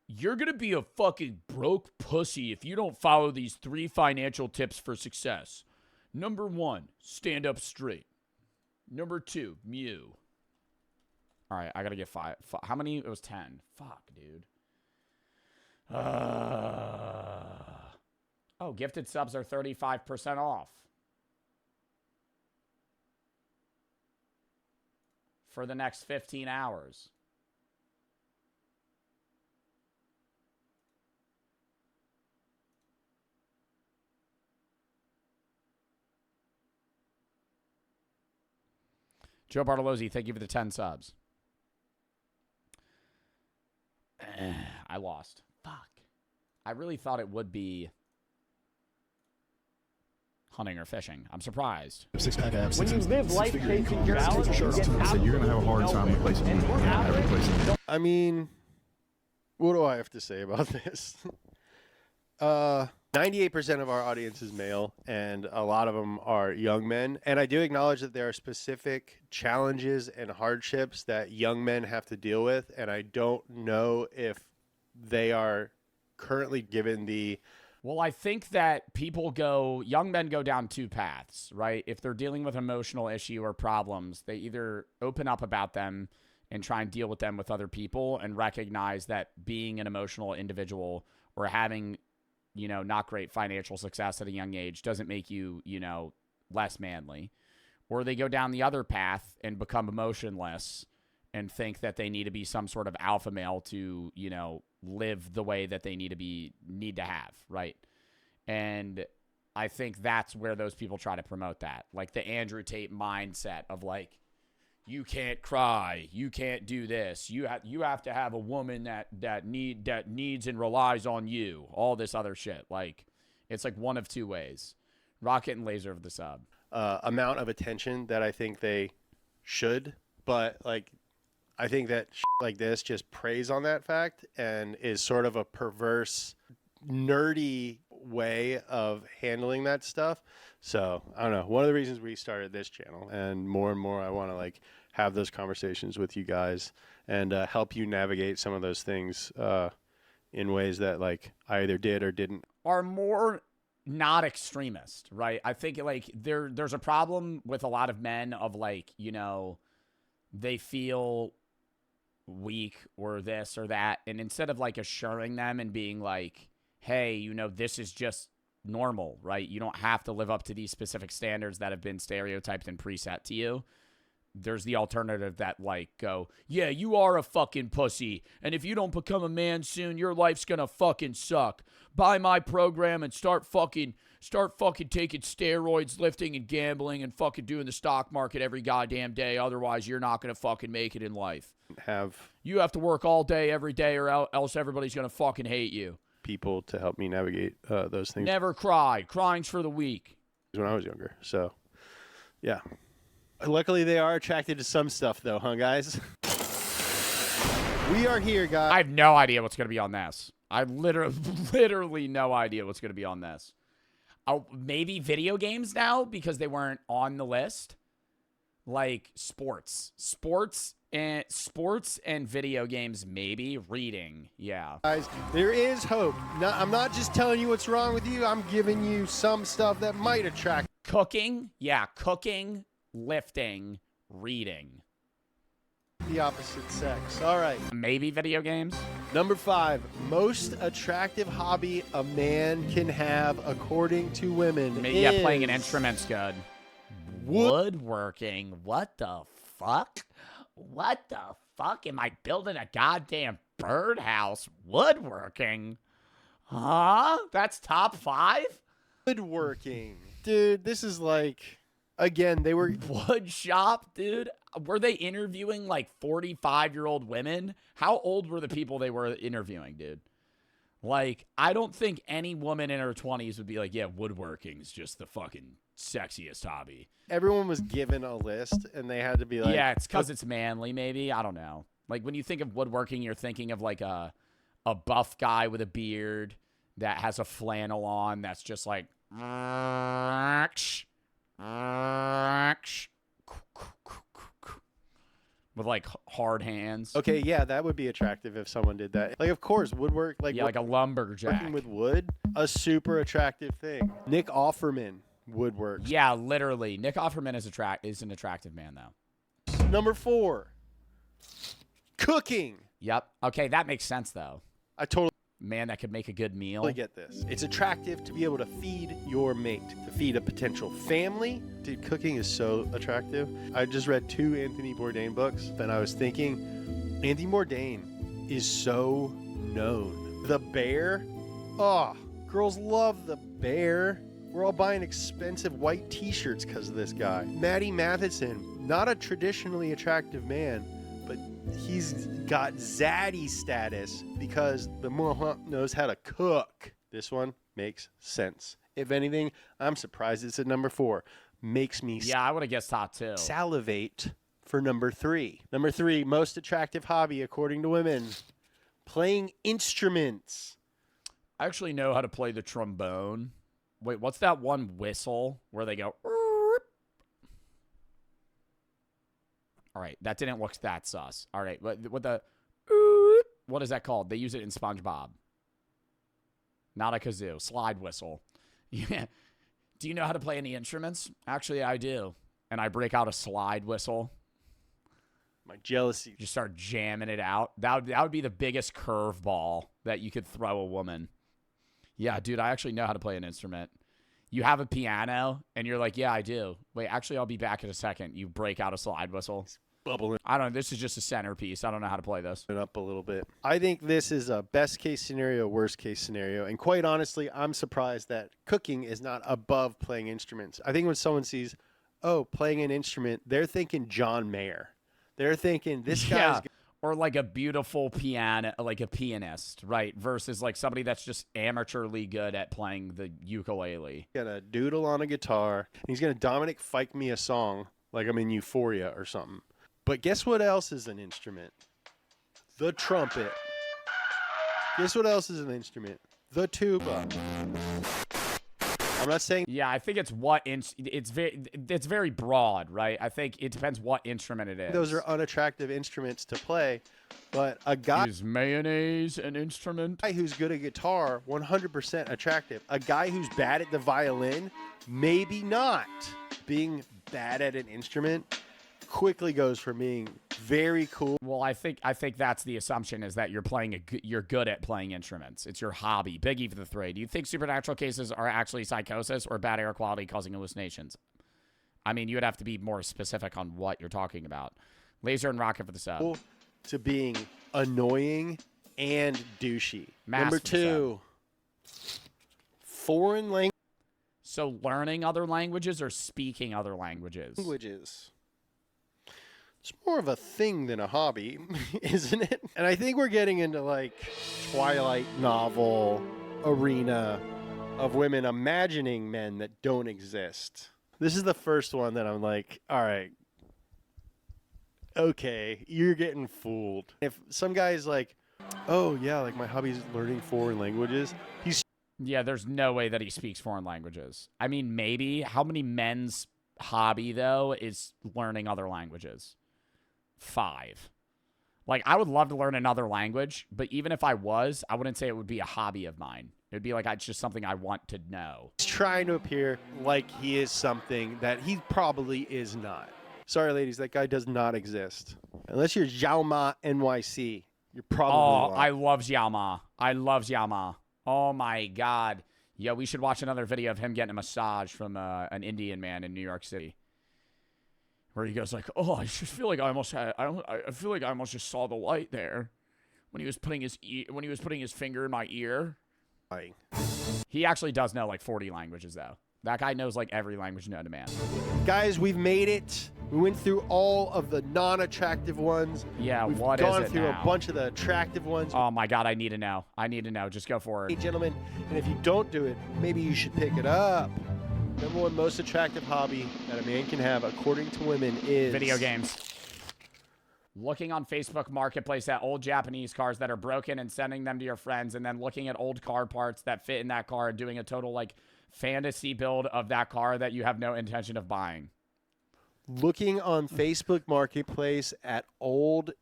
you're going to be a fucking broke pussy if you don't follow these 3 financial tips for success. Number 1, stand up straight. Number 2, mew. All right, I got to get 5. How many? It was 10. Fuck, dude. Oh, gifted subs are 35% off. For the next 15 hours. Joe Bartolozzi, thank you for the 10 subs. I lost. Fuck. I really thought it would be hunting or fishing. I'm surprised. Six-pack abs. When you live life chasing your balance, you're going to have a hard time replacing it. I mean, what do I have to say about this? 98% of our audience is male, and a lot of them are young men. And I do acknowledge that there are specific challenges and hardships that young men have to deal with, and I don't know if they are currently given the Well, I think that young men go down two paths, right? If they're dealing with emotional issue or problems, they either open up about them and try and deal with them with other people and recognize that being an emotional individual or having, not great financial success at a young age doesn't make you, less manly. Or they go down the other path and become emotionless and think that they need to be some sort of alpha male to, live the way that they need to have, right? And I think that's where those people try to promote that. Like the Andrew Tate mindset of like, you can't cry, you can't do this, you have to have a woman that needs and relies on you, all this other shit. Like, it's like one of two ways. Rocket and Laser of the sub. Amount of attention that I think they should, but like I think that like this just preys on that fact and is sort of a perverse, nerdy way of handling that stuff. So I don't know. One of the reasons we started this channel, and more I want to like have those conversations with you guys and help you navigate some of those things in ways that like I either did or didn't. Are more not extremist, right? I think like there's a problem with a lot of men of like, they feel weak or this or that, and instead of like assuring them and being like, hey, this is just normal, right? You don't have to live up to these specific standards that have been stereotyped and preset to you. There's the alternative that like go, yeah, you are a fucking pussy, and if you don't become a man soon, your life's gonna fucking suck. Buy my program and start fucking taking steroids, lifting and gambling, and fucking doing the stock market every goddamn day. Otherwise, you're not gonna fucking make it in life. You have to work all day every day, or else everybody's gonna fucking hate you. People to help me navigate those things. Never cry. Crying's for the weak. When I was younger, so yeah. Luckily, they are attracted to some stuff, though, huh, guys? We are here, guys. I have no idea what's going to be on this. I literally no idea what's going to be on this. Maybe video games now because they weren't on the list. Like sports and video games, maybe. Reading, yeah. Guys, there is hope. I'm not just telling you what's wrong with you. I'm giving you some stuff that might attract. Cooking, yeah, cooking. Lifting, reading. The opposite sex. All right. Maybe video games. Number 5, most attractive hobby a man can have according to women. Yeah, playing an instrument's good. Woodworking. What the fuck? What the fuck? Am I building a goddamn birdhouse? Woodworking? Huh? That's top 5? Woodworking. Dude, this is like... Again, they were... Wood shop, dude? Were they interviewing, like, 45-year-old women? How old were the people they were interviewing, dude? Like, I don't think any woman in her 20s would be like, yeah, woodworking's just the fucking sexiest hobby. Everyone was given a list, and they had to be like... Yeah, it's because it's manly, maybe. I don't know. Like, when you think of woodworking, you're thinking of, like, a buff guy with a beard that has a flannel on that's just like... with like hard hands. Okay, yeah, that would be attractive if someone did that. Like, of course, woodwork, like yeah, like a lumberjack. Working with wood, a super attractive thing. Nick Offerman woodworks. Yeah, literally, Nick Offerman is an attractive man though. Number 4, cooking. Yep. Okay, that makes sense though. I totally. Man that could make a good meal. Totally get this. It's attractive to be able to feed your mate, to feed a potential family. Dude, cooking is so attractive. I just read 2 Anthony Bourdain books, and I was thinking, Anthony Bourdain is so known. The Bear. Oh, girls love The Bear. We're all buying expensive white t-shirts because of this guy. Maddie Matheson, not a traditionally attractive man, but he's got zaddy status because the mohawk knows how to cook. This one makes sense. If anything, I'm surprised it's at number 4. Makes me I would have guessed top 2. Salivate for number 3. Number 3, most attractive hobby according to women. Playing instruments. I actually know how to play the trombone. Wait, what's that one whistle where they go... All right, that didn't look that sus. All right, what is that called? They use it in SpongeBob. Not a kazoo. Slide whistle. Yeah. Do you know how to play any instruments? Actually, I do. And I break out a slide whistle. My jealousy. Just start jamming it out. That would be the biggest curveball that you could throw a woman. Yeah, dude, I actually know how to play an instrument. You have a piano, and you're like, yeah, I do. Wait, actually, I'll be back in a second. You break out a slide whistle. Bubbling. I don't know. This is just a centerpiece. I don't know how to play this. It up a little bit. I think this is a best case scenario, worst case scenario. And quite honestly, I'm surprised that cooking is not above playing instruments. I think when someone sees, oh, playing an instrument, they're thinking John Mayer. They're thinking this guy's or like a beautiful piano, like a pianist, right? Versus like somebody that's just amateurly good at playing the ukulele. Gonna doodle on a guitar, and he's gonna Dominic Fike me a song like I'm in Euphoria or something. But guess what else is an instrument? The trumpet. Guess what else is an instrument? The tuba. I'm not saying. Yeah, I think it's it's very broad, right? I think it depends what instrument it is. Those are unattractive instruments to play, but a guy is mayonnaise an instrument? A guy who's good at guitar, 100% attractive. A guy who's bad at the violin, maybe not. Being bad at an instrument quickly goes from being very cool. Well, I think that's the assumption, is that you're good at playing instruments. It's your hobby. Biggie for the three. Do you think supernatural cases are actually psychosis or bad air quality causing hallucinations? I mean, you would have to be more specific on what you're talking about. Laser and Rocket for the sub. To being annoying and douchey. Mass Number 2, foreign language. So learning other languages or speaking other languages? Languages. It's more of a thing than a hobby, isn't it? And I think we're getting into like Twilight novel arena of women imagining men that don't exist. This is the first one that I'm like, all right, okay, you're getting fooled. If some guy's like, oh yeah, like my hobby is learning foreign languages, yeah, there's no way that he speaks foreign languages. I mean, maybe. How many men's hobby, though, is learning other languages? 5. Like, I would love to learn another language, but even if I wouldn't say it would be a hobby of mine. It would be like, it's just something I want to know. He's trying to appear like he is something that he probably is not. Sorry, ladies, that guy does not exist. Unless you're Xiaoma NYC, you're probably I love Xiaoma. I love Xiaoma. Oh, my God. Yeah, we should watch another video of him getting a massage from an Indian man in New York City. Where he goes like, oh, I just feel like I feel like I almost just saw the light there when he was putting his finger in my ear. He actually does know like 40 languages though. That guy knows like every language known to man. Guys, we've made it. We went through all of the non-attractive ones. Yeah, we've what is it now? Gone through a bunch of the attractive ones. Oh my God, I need to know. Just go for it. Hey, gentlemen, and if you don't do it, maybe you should pick it up. Number 1 most attractive hobby that a man can have, according to women, is video games. Looking on Facebook Marketplace at old Japanese cars that are broken and sending them to your friends, and then looking at old car parts that fit in that car and doing a total like fantasy build of that car that you have no intention of buying. Looking on Facebook Marketplace at old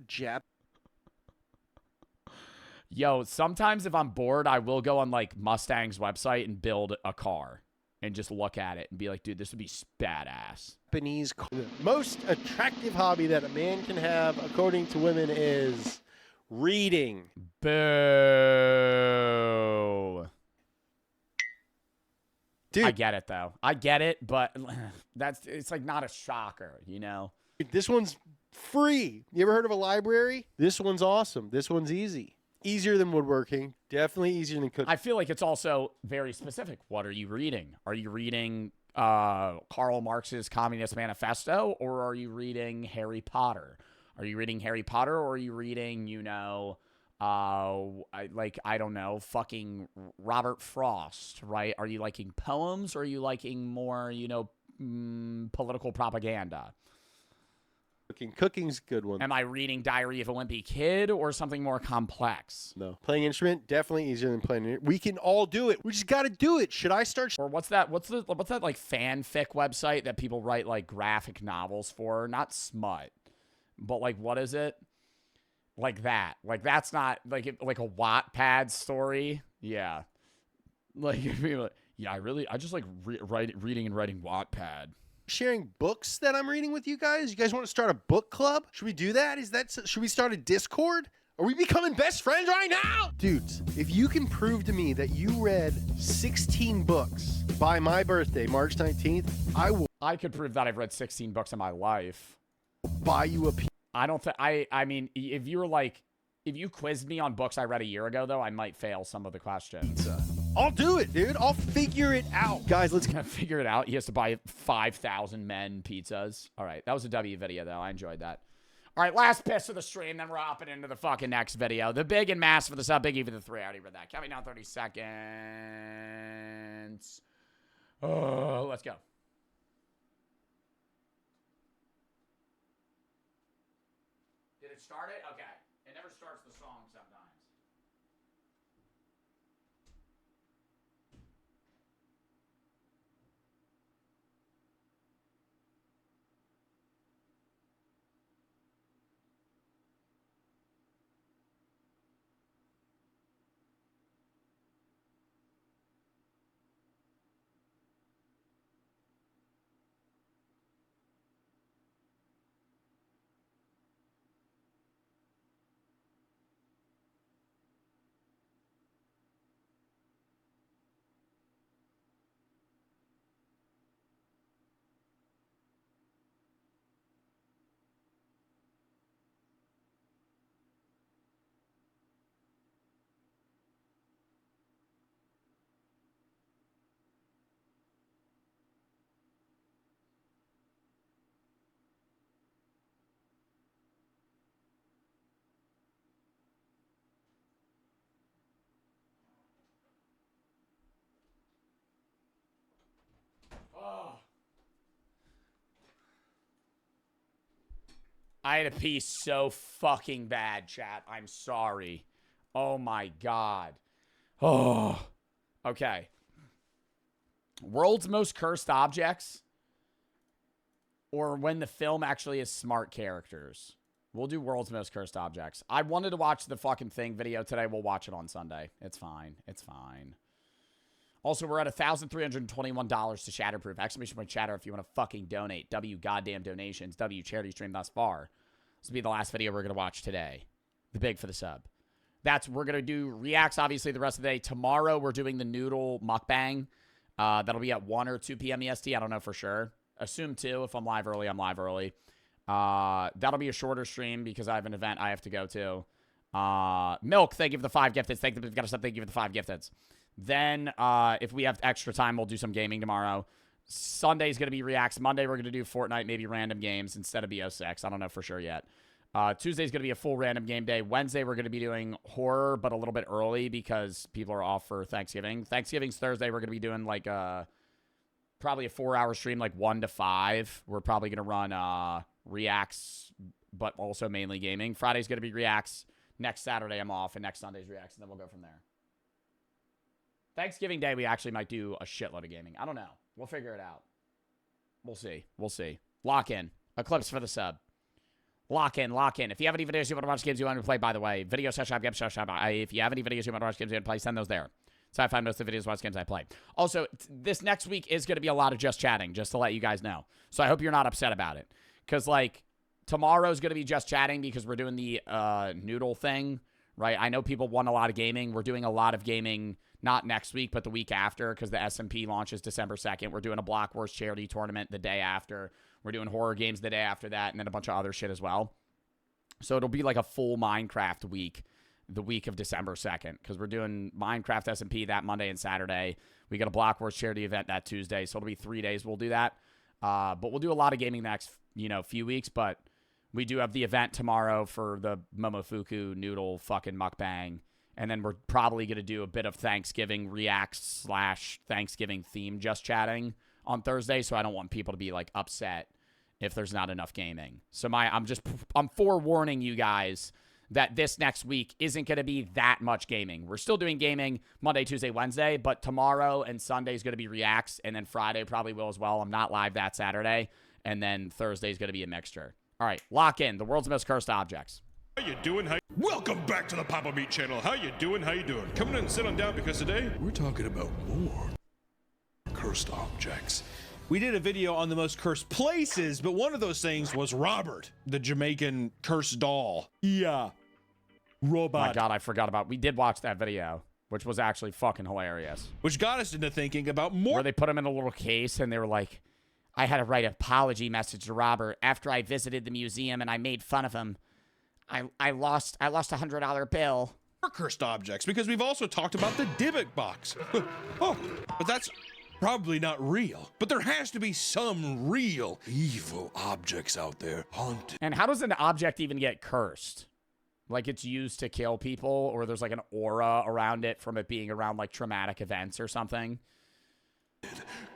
Yo, sometimes if I'm bored, I will go on like Mustang's website and build a car. And just look at it and be like, dude, this would be badass. Japanese car. The most attractive hobby that a man can have, according to women, is reading. Boo. Dude. I get it, though. I get it, but it's like not a shocker, you know? This one's free. You ever heard of a library? This one's awesome. This one's easy. Easier than woodworking. Definitely easier than cooking. I feel like it's also very specific. What are you reading? Are you reading Karl Marx's Communist Manifesto, or are you reading Harry Potter? Are you reading Harry Potter, or are you reading, I don't know, fucking Robert Frost, right? Are you liking poems, or are you liking more, political propaganda? Cooking's a good one. Am I reading Diary of a Wimpy Kid or something more complex? No. Playing instrument, definitely easier than playing it. We can all do it. We just got to do it. Should I start? Or what's that like fanfic website that people write like graphic novels for? Not smut, but like, what is it? Like that. Like that's not like a Wattpad story. Yeah. Like, yeah, I just like reading and writing Wattpad. Sharing books that I'm reading with you guys. You guys want to start a book club? Should we do that? Should we start a Discord? Are we becoming best friends right now? Dudes, if you can prove to me that you read 16 books by my birthday, March 19th, I will. I could prove that I've read 16 books in my life. Buy you a piece. I don't think, I mean, if you were like, if you quizzed me on books I read a year ago, though, I might fail some of the questions. I'll do it, dude. I'll figure it out. Guys, let's figure it out. He has to buy 5,000 men pizzas. All right, that was a W video, though. I enjoyed that. All right, last piss of the stream, then we're hopping into the fucking next video. The big and mass for the sub, biggie for the 3. I already read that. Counting down 30 seconds. Oh, let's go. Did it start it? Okay. It never starts the song sometimes. Oh. I had to pee so fucking bad, chat. I'm sorry. Oh my god. Oh. Okay. World's most cursed objects? Or when the film actually has smart characters? We'll do world's most cursed objects. I wanted to watch the fucking Thing video today. We'll watch it on Sunday. It's fine. It's fine. Also, we're at $1,321 to Shatterproof. Exclamation point chatter if you want to fucking donate. W goddamn donations. W charity stream thus far. This will be the last video we're going to watch today. The big for the sub. We're going to do reacts, obviously, the rest of the day. Tomorrow, we're doing the noodle mukbang. That'll be at 1 or 2 p.m. EST. I don't know for sure. Assume 2. If I'm live early, I'm live early. That'll be a shorter stream because I have an event I have to go to. Milk, thank you for the 5 gifteds. Thank you for the 5 gifteds. Then, if we have extra time, we'll do some gaming tomorrow. Sunday's going to be reacts. Monday, we're going to do Fortnite, maybe random games instead of BO6. I don't know for sure yet. Tuesday's going to be a full random game day. Wednesday, we're going to be doing horror, but a little bit early because people are off for Thanksgiving. Thanksgiving's Thursday. We're going to be doing, like, probably a 4-hour stream, like 1 to 5. We're probably going to run reacts, but also mainly gaming. Friday's going to be reacts. Next Saturday, I'm off, and next Sunday's reacts, and then we'll go from there. Thanksgiving Day, we actually might do a shitload of gaming. I don't know. We'll figure it out. We'll see. We'll see. Lock in. Eclipse for the sub. Lock in. Lock in. If you have any videos you want to watch, games you want to play, by the way, video session, game session. If you have any videos you want to watch, games you want to play, send those there. So I find most of the videos, watch games I play. Also, this next week is going to be a lot of just chatting, just to let you guys know. So I hope you're not upset about it. Because, like, tomorrow's going to be just chatting because we're doing the noodle thing, right? I know people want a lot of gaming. We're doing a lot of gaming. Not next week, but the week after, because the SMP launches December 2nd. We're doing a Block Wars charity tournament the day after. We're doing horror games the day after that, and then a bunch of other shit as well. So it'll be like a full Minecraft week, the week of December 2nd, because we're doing Minecraft SMP that Monday and Saturday. We got a Block Wars charity event that Tuesday, so it'll be 3 days we'll do that. But we'll do a lot of gaming the next, few weeks, but we do have the event tomorrow for the Momofuku noodle fucking mukbang. And then we're probably going to do a bit of Thanksgiving reacts / Thanksgiving theme just chatting on Thursday. So I don't want people to be like upset if there's not enough gaming. So I'm forewarning you guys that this next week isn't going to be that much gaming. We're still doing gaming Monday, Tuesday, Wednesday, but tomorrow and Sunday is going to be reacts. And then Friday probably will as well. I'm not live that Saturday. And then Thursday is going to be a mixture. All right, lock in the world's most cursed objects. How you doing? Welcome back to the Papa Meat channel. How you doing? How you doing? Come in and sit on down because today we're talking about more cursed objects. We did a video on the most cursed places, but one of those things was Robert, the Jamaican cursed doll. Yeah. Robot. My God, I forgot about. We did watch that video, which was actually fucking hilarious. Which got us into thinking about more. Where they put him in a little case and they were like, I had to write an apology message to Robert after I visited the museum and I made fun of him. I lost a $100 bill. Cursed objects, because we've also talked about the Dybbuk box. Oh, but that's probably not real. But there has to be some real evil objects out there haunted. And how does an object even get cursed? Like it's used to kill people, or there's like an aura around it from it being around like traumatic events or something?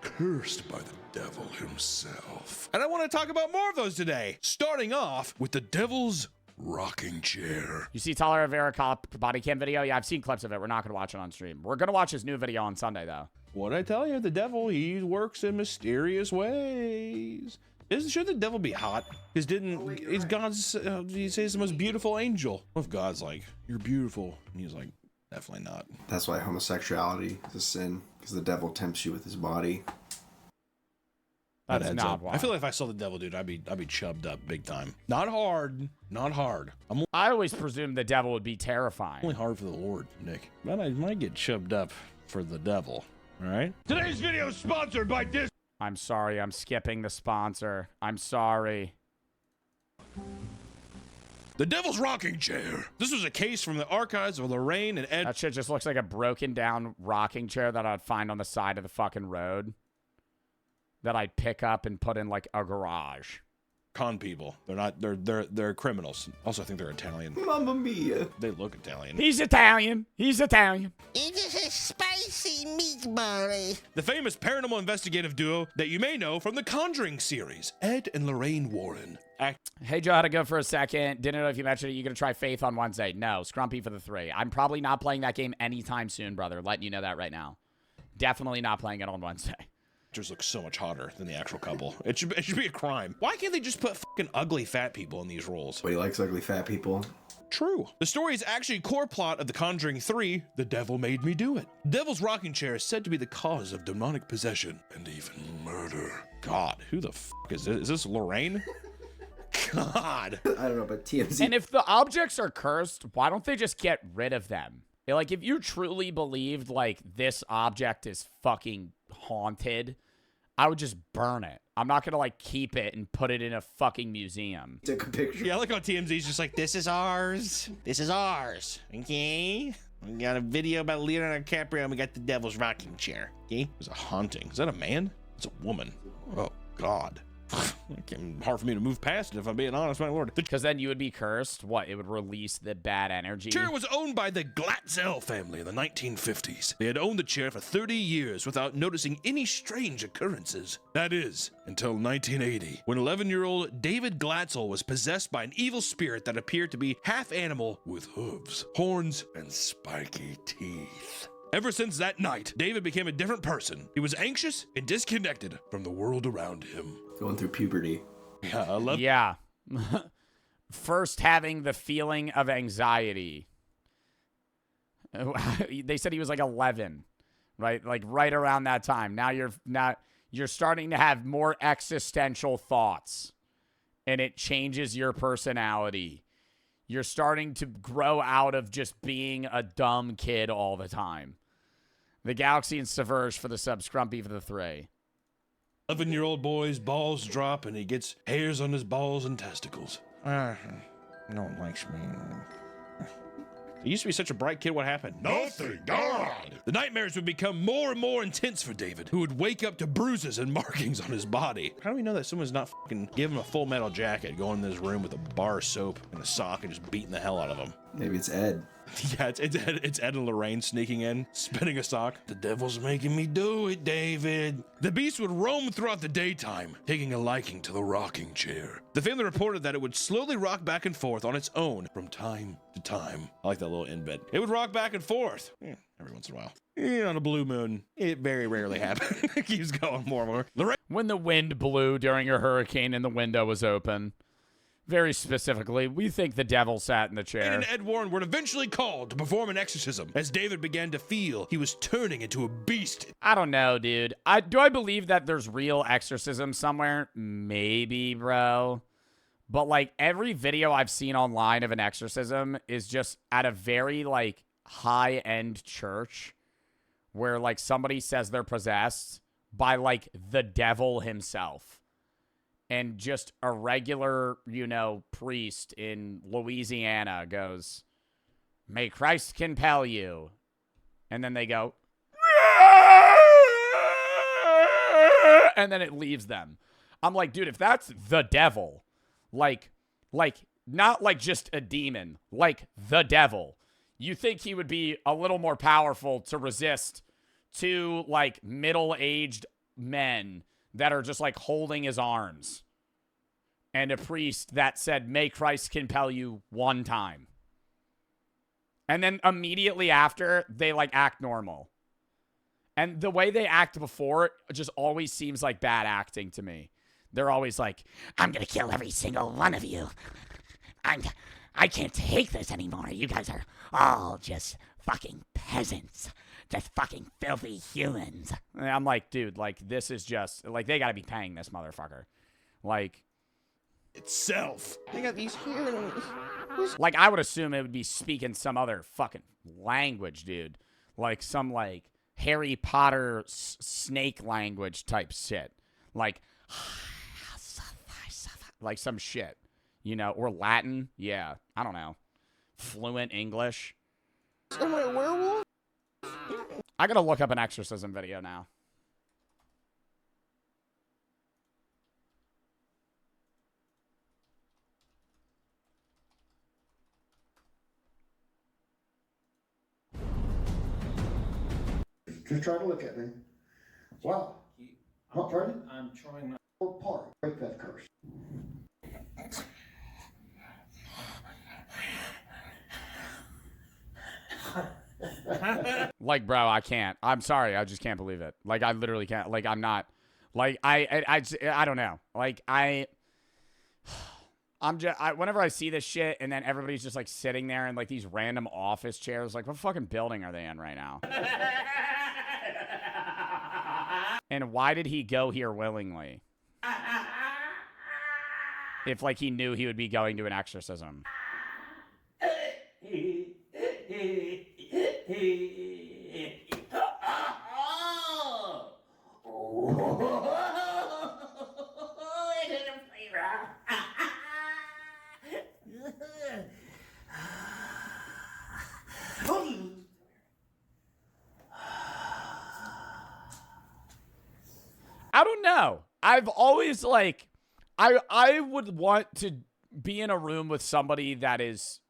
Cursed by the devil himself. And I want to talk about more of those today, starting off with the devil's rocking chair. You see Tyler Rivera cop body cam video? Yeah, I've seen clips of it. We're not going to watch it on stream. We're going to watch his new video on Sunday, though. What I tell you, the devil, he works in mysterious ways. Shouldn't the devil be hot? Because is God's, he says he's the most beautiful angel. What if God's like, you're beautiful? And he's like, definitely not. That's why homosexuality is a sin, because the devil tempts you with his body. That's not why. I feel like if I saw the devil, dude, I'd be chubbed up big time. Not hard. I always presumed the devil would be terrifying. Only hard for the Lord, Nick. But I might get chubbed up for the devil. All right. Today's video is sponsored by Disney. I'm sorry. I'm skipping the sponsor. I'm sorry. The Devil's Rocking Chair. This was a case from the archives of Lorraine and Ed. That shit just looks like a broken down rocking chair that I'd find on the side of the fucking road. That I'd pick up and put in like a garage. Con people. They're not. They're criminals. Also, I think they're Italian. Mamma mia. They look Italian. He's Italian. He's Italian. It is a spicy meatball. The famous paranormal investigative duo that you may know from the Conjuring series, Ed and Lorraine Warren. Hey, Joe, had to go for a second. Didn't know if you mentioned it. You going to try Faith on Wednesday? No. Scrumpy for the 3. I'm probably not playing that game anytime soon, brother. Letting you know that right now. Definitely not playing it on Wednesday. Just looks so much hotter than the actual couple. It should be a crime. Why can't they just put fucking ugly fat people in these roles? But he likes ugly fat people. True. The story is actually a core plot of The Conjuring 3, The Devil Made Me Do It. Devil's Rocking Chair is said to be the cause of demonic possession and even murder. God, who the fuck is this? Is this Lorraine? God. I don't know, but TMZ. And if the objects are cursed, why don't they just get rid of them? Like, if you truly believed, like, this object is fucking haunted, I would just burn it. I'm not gonna, like, keep it and put it in a fucking museum. Take a picture. Yeah, I like how TMZ's just like, this is ours. This is ours. Okay? We got a video about Leonardo DiCaprio and we got the Devil's Rocking Chair. Okay? It was a haunting. Is that a man? It's a woman. Oh, God. It's hard for me to move past it, if I'm being honest, my lord. Because then you would be cursed. What? It would release the bad energy. The chair was owned by the Glatzel family in the 1950s. They had owned the chair for 30 years without noticing any strange occurrences. That is, until 1980, when 11-year-old David Glatzel was possessed by an evil spirit that appeared to be half animal with hooves, horns, and spiky teeth. Ever since that night, David became a different person. He was anxious and disconnected from the world around him. Going through puberty. Yeah. First having the feeling of anxiety. They said he was like 11, right? Like right around that time. Now you're starting to have more existential thoughts, and it changes your personality. You're starting to grow out of just being a dumb kid all the time. The Galaxy and Severge for the sub, Scrumpy for the 3. 11-year-old boy's balls drop and he gets hairs on his balls and testicles. No one likes me. He used to be such a bright kid. What happened? Nothing. God. The nightmares would become more and more intense for David, who would wake up to bruises and markings on his body. How do we know that someone's not fucking giving him a full metal jacket, going in this room with a bar of soap and a sock and just beating the hell out of him? Maybe it's Ed. Yeah, it's Ed and Lorraine sneaking in, spinning a sock. The devil's making me do it, David. The beast would roam throughout the daytime, taking a liking to the rocking chair. The family reported that it would slowly rock back and forth on its own from time to time. I like that little end bit. It would rock back and forth every once in a while. On a blue moon, it very rarely happens. It keeps going more and more. When the wind blew during a hurricane and the window was open. Very specifically, we think the devil sat in the chair. And Ed Warren were eventually called to perform an exorcism as David began to feel he was turning into a beast. I don't know, dude. Do I believe that there's real exorcism somewhere? Maybe, bro. But, like, every video I've seen online of an exorcism is just at a very, like, high-end church where, like, somebody says they're possessed by, like, the devil himself. And just a regular, you know, priest in Louisiana goes, "May Christ compel you." And then they go, and then it leaves them. I'm like, dude, if that's the devil, like, not like just a demon, like the devil, you think he would be a little more powerful to resist two, like, middle-aged men that are just, like, holding his arms, and a priest that said, "May Christ compel you" one time. And then immediately after, they, like, act normal. And the way they act before just always seems like bad acting to me. They're always like, I'm gonna kill every single one of you. I can't take this anymore. You guys are all just fucking peasants. Just fucking filthy humans. and I'm like, dude, like, this is just, like, they gotta be paying this motherfucker. Like, itself. I got these humans. Like, I would assume it would be speaking some other fucking language, dude. Like, some, like, Harry Potter snake language type shit. Like some shit. You know, or Latin. Yeah, I don't know. Fluent English. Am I a werewolf? I gotta look up an exorcism video now. Just try to look at me. Wow. Huh, pardon? I'm trying not to apart. Break that curse. Like, bro, I can't. I'm sorry. I just can't believe it. Like, I literally can't. Like, I'm not. Like, I don't know. Like, whenever I see this shit and then everybody's just, like, sitting there in, like, these random office chairs, like, what fucking building are they in right now? And why did he go here willingly? If, like, he knew he would be going to an exorcism. I don't know. I've always, like, I would want to be in a room with somebody that is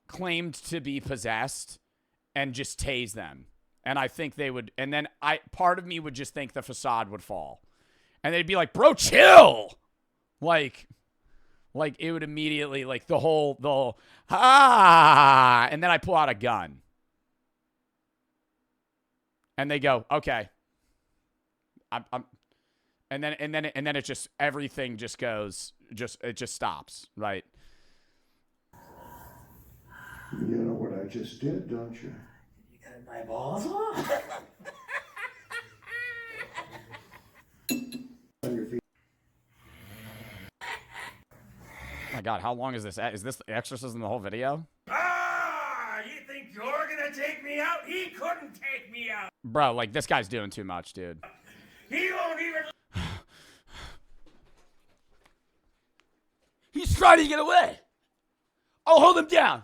claimed to be possessed and just tase them. And I think they would, and then part of me would just think the facade would fall. And they'd be like, "Bro, chill." Like it would immediately, like, the whole, and then I pull out a gun. And they go, "Okay." And then it just, everything just goes, it just stops, right? You know what I just did, don't you? You got my balls off? On your feet. Oh my God, how long is this? Is this the exorcism the whole video? Ah, you think you're gonna take me out? He couldn't take me out. Bro, like, this guy's doing too much, dude. He won't even. He's trying to get away. I'll hold him down.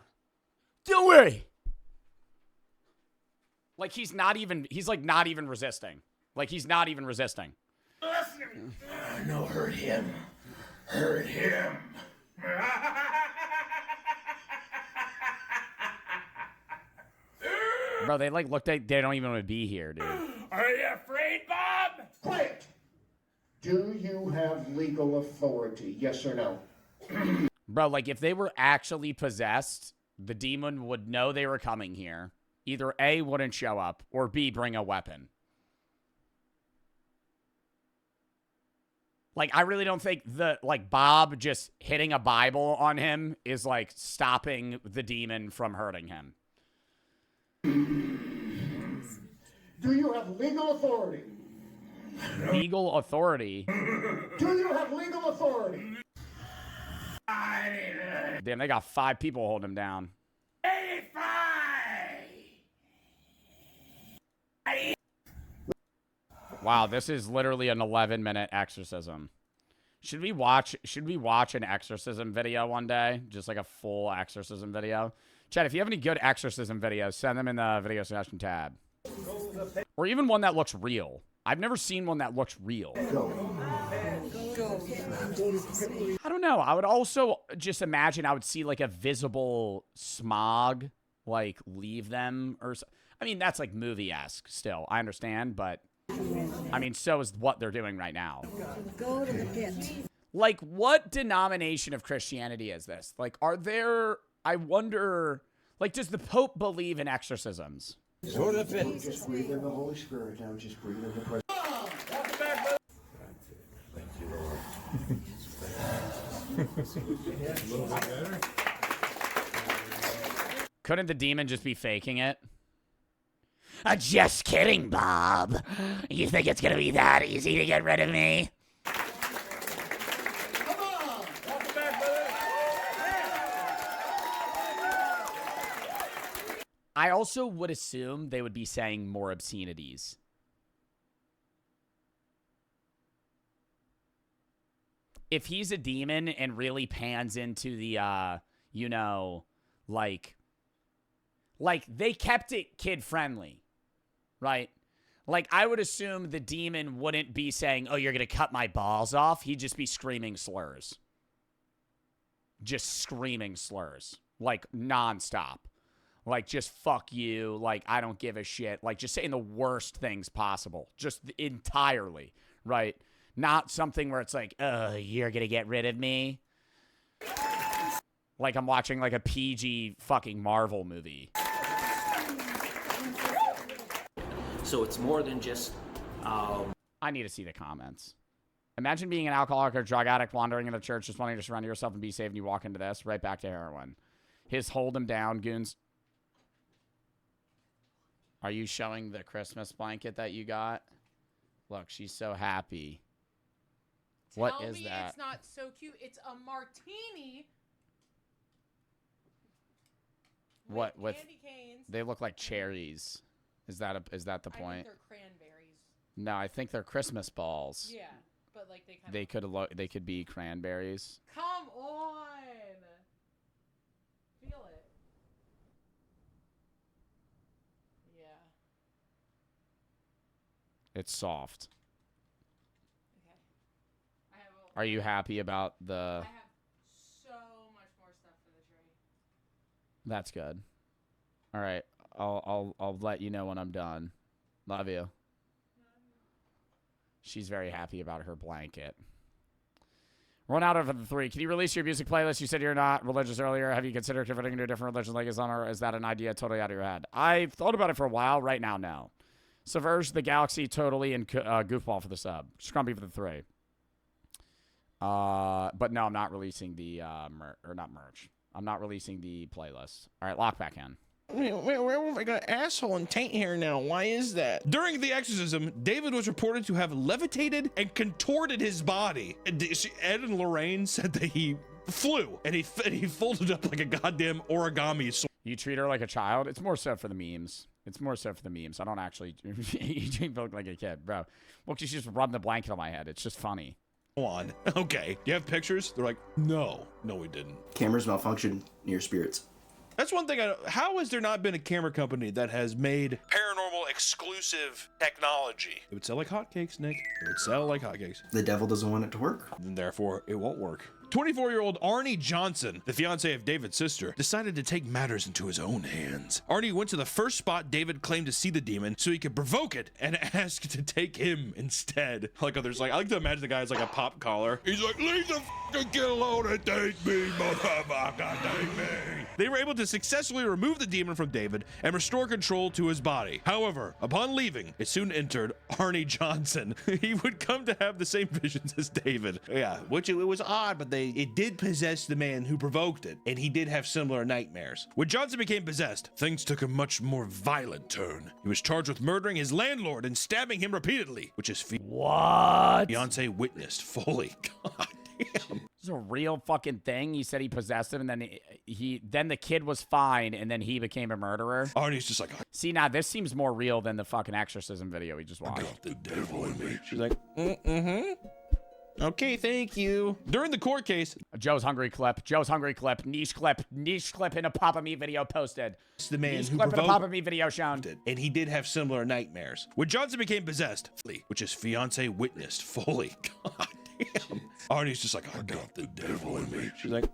Don't worry. Like, he's not even resisting. Like, he's not even resisting. No, hurt him. Hurt him. Bro, they, like, looked like they don't even want to be here, dude. Are you afraid, Bob? Quiet. Do you have legal authority? Yes or no? Bro, like, if they were actually possessed, the demon would know they were coming here. Either A, wouldn't show up, or B, bring a weapon. Like, I really don't think Bob just hitting a Bible on him is, like, stopping the demon from hurting him. Do you have legal authority? Legal authority? Do you have legal authority? Damn, they got 5 people holding him down. Wow, this is literally an 11-minute exorcism. Should we watch an exorcism video one day? Just like a full exorcism video? Chad, if you have any good exorcism videos, send them in the video suggestion tab. Or even one that looks real. I've never seen one that looks real. I don't know. I would also just imagine I would see like a visible smog, like leave them or so. I mean, that's like movie-esque still. I understand, but I mean, so is what they're doing right now. Go to the pit. Like, what denomination of Christianity is this? Like, are there, I wonder, like, does the Pope believe in exorcisms? Go to the pit. Just breathe in the Holy Spirit now. Just breathe in the presence. Couldn't the demon just be faking it? Just kidding, Bob. You think it's gonna be that easy to get rid of me? I also would assume they would be saying more obscenities. If he's a demon and really pans into the, you know, like they kept it kid-friendly, right? Like, I would assume the demon wouldn't be saying, oh, you're going to cut my balls off. He'd just be screaming slurs. Just screaming slurs. Like, nonstop. Like, just fuck you. Like, I don't give a shit. Like, just saying the worst things possible. Just entirely, right? Not something where it's like, you're going to get rid of me. Like I'm watching like a PG fucking Marvel movie. So it's more than just... I need to see the comments. Imagine being an alcoholic or drug addict wandering in the church just wanting to surrender yourself and be saved, and you walk into this. Right back to heroin. His hold him down, goons. Are you showing the Christmas blanket that you got? Look, she's so happy. What Tell is me that? It's not so cute. It's a martini. What with candy canes. They look like cherries. Is that the I think point? they're cranberries. No, I think they're Christmas balls. Yeah, but like they kind of. They could be cranberries. Come on. Feel it. Yeah. It's soft. Okay. Are you happy about the? I have so much more stuff for the tree. That's good. All right, I'll let you know when I'm done. Love you. She's very happy about her blanket. Run out of the 3. Can you release your music playlist? You said you're not religious earlier. Have you considered converting to a different religion like Islam, or is that an idea totally out of your head? I've thought about it for a while. Right now, no. Subverge the Galaxy totally and Goofball for the sub. Scrumpy for the 3. But no, I'm not releasing the merch. I'm not releasing the playlist. All right, lock back in. Where have I got asshole and taint hair now? Why is that? During the exorcism, David was reported to have levitated and contorted his body. Ed and Lorraine said that he flew and he folded up like a goddamn origami. You treat her like a child? It's more so for the memes. It's more so for the memes. I don't actually you treat me like a kid, bro. Well, she just rubbed the blanket on my head. It's just funny. Go on. Okay. Do you have pictures? They're like, no, we didn't. Cameras malfunction near spirits. That's one thing how has there not been a camera company that has made paranormal exclusive technology? It would sell like hotcakes, Nick. It would sell like hotcakes. The devil doesn't want it to work. And therefore, it won't work. 24-year-old Arnie Johnson, the fiance of David's sister, decided to take matters into his own hands. Arnie went to the first spot David claimed to see the demon so he could provoke it and ask to take him instead. Like others, like I like to imagine the guy has like a pop collar. He's like, leave the fucking kid alone and take me, motherfucker, take me. They were able to successfully remove the demon from David and restore control to his body. However, upon leaving, it soon entered Arnie Johnson. He would come to have the same visions as David. Yeah, which it was odd, but it did possess the man who provoked it, and he did have similar nightmares. When Johnson became possessed, things took a much more violent turn. He was charged with murdering his landlord and stabbing him repeatedly, which his fiance witnessed fully. God damn. This is a real fucking thing. He said he possessed him, and then then the kid was fine, and then he became a murderer. Arnie's just like, see, now this seems more real than the fucking exorcism video we just watched. I got the devil in me. She's like, okay, thank you. During the court case, Joe's hungry clip, niche clip in a Papa Me video posted. The man niche who clip in a provoked Papa Me video shown. And he did have similar nightmares. When Johnson became possessed, which his fiance witnessed fully. God damn. Arnie's just like, I got the devil in me. She's like,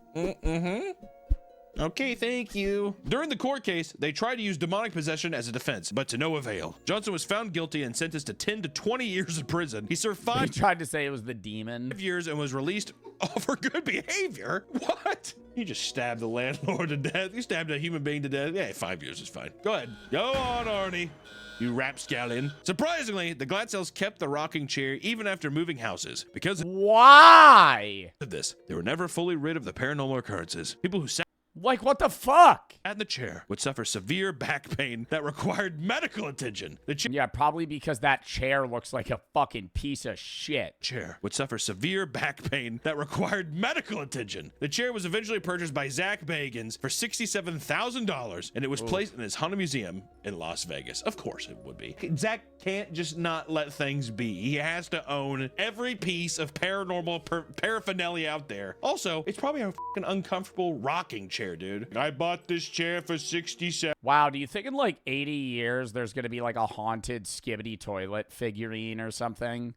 okay, thank you. During the court case, they tried to use demonic possession as a defense, but to no avail. Johnson was found guilty and sentenced to 10 to 20 years in prison. He served He tried to say it was the demon. 5 years and was released for good behavior. What? You just stabbed the landlord to death. You stabbed a human being to death. Yeah, 5 years is fine. Go ahead. Go on, Arnie. You rapscallion. Surprisingly, the Glatzells kept the rocking chair even after moving houses. Because why? Of this, they were never fully rid of the paranormal occurrences. People who sat like, what the fuck? in the chair would suffer severe back pain that required medical attention. Yeah, probably because that chair looks like a fucking piece of shit. Chair would suffer severe back pain that required medical attention. The chair was eventually purchased by Zach Bagans for $67,000, and it was placed in his Haunted Museum in Las Vegas. Of course it would be. Zach can't just not let things be. He has to own every piece of paranormal paraphernalia out there. Also, it's probably a fucking uncomfortable rocking chair, dude. I bought this chair for $67. Wow, do you think in like 80 years there's gonna be like a haunted skibbity toilet figurine or something?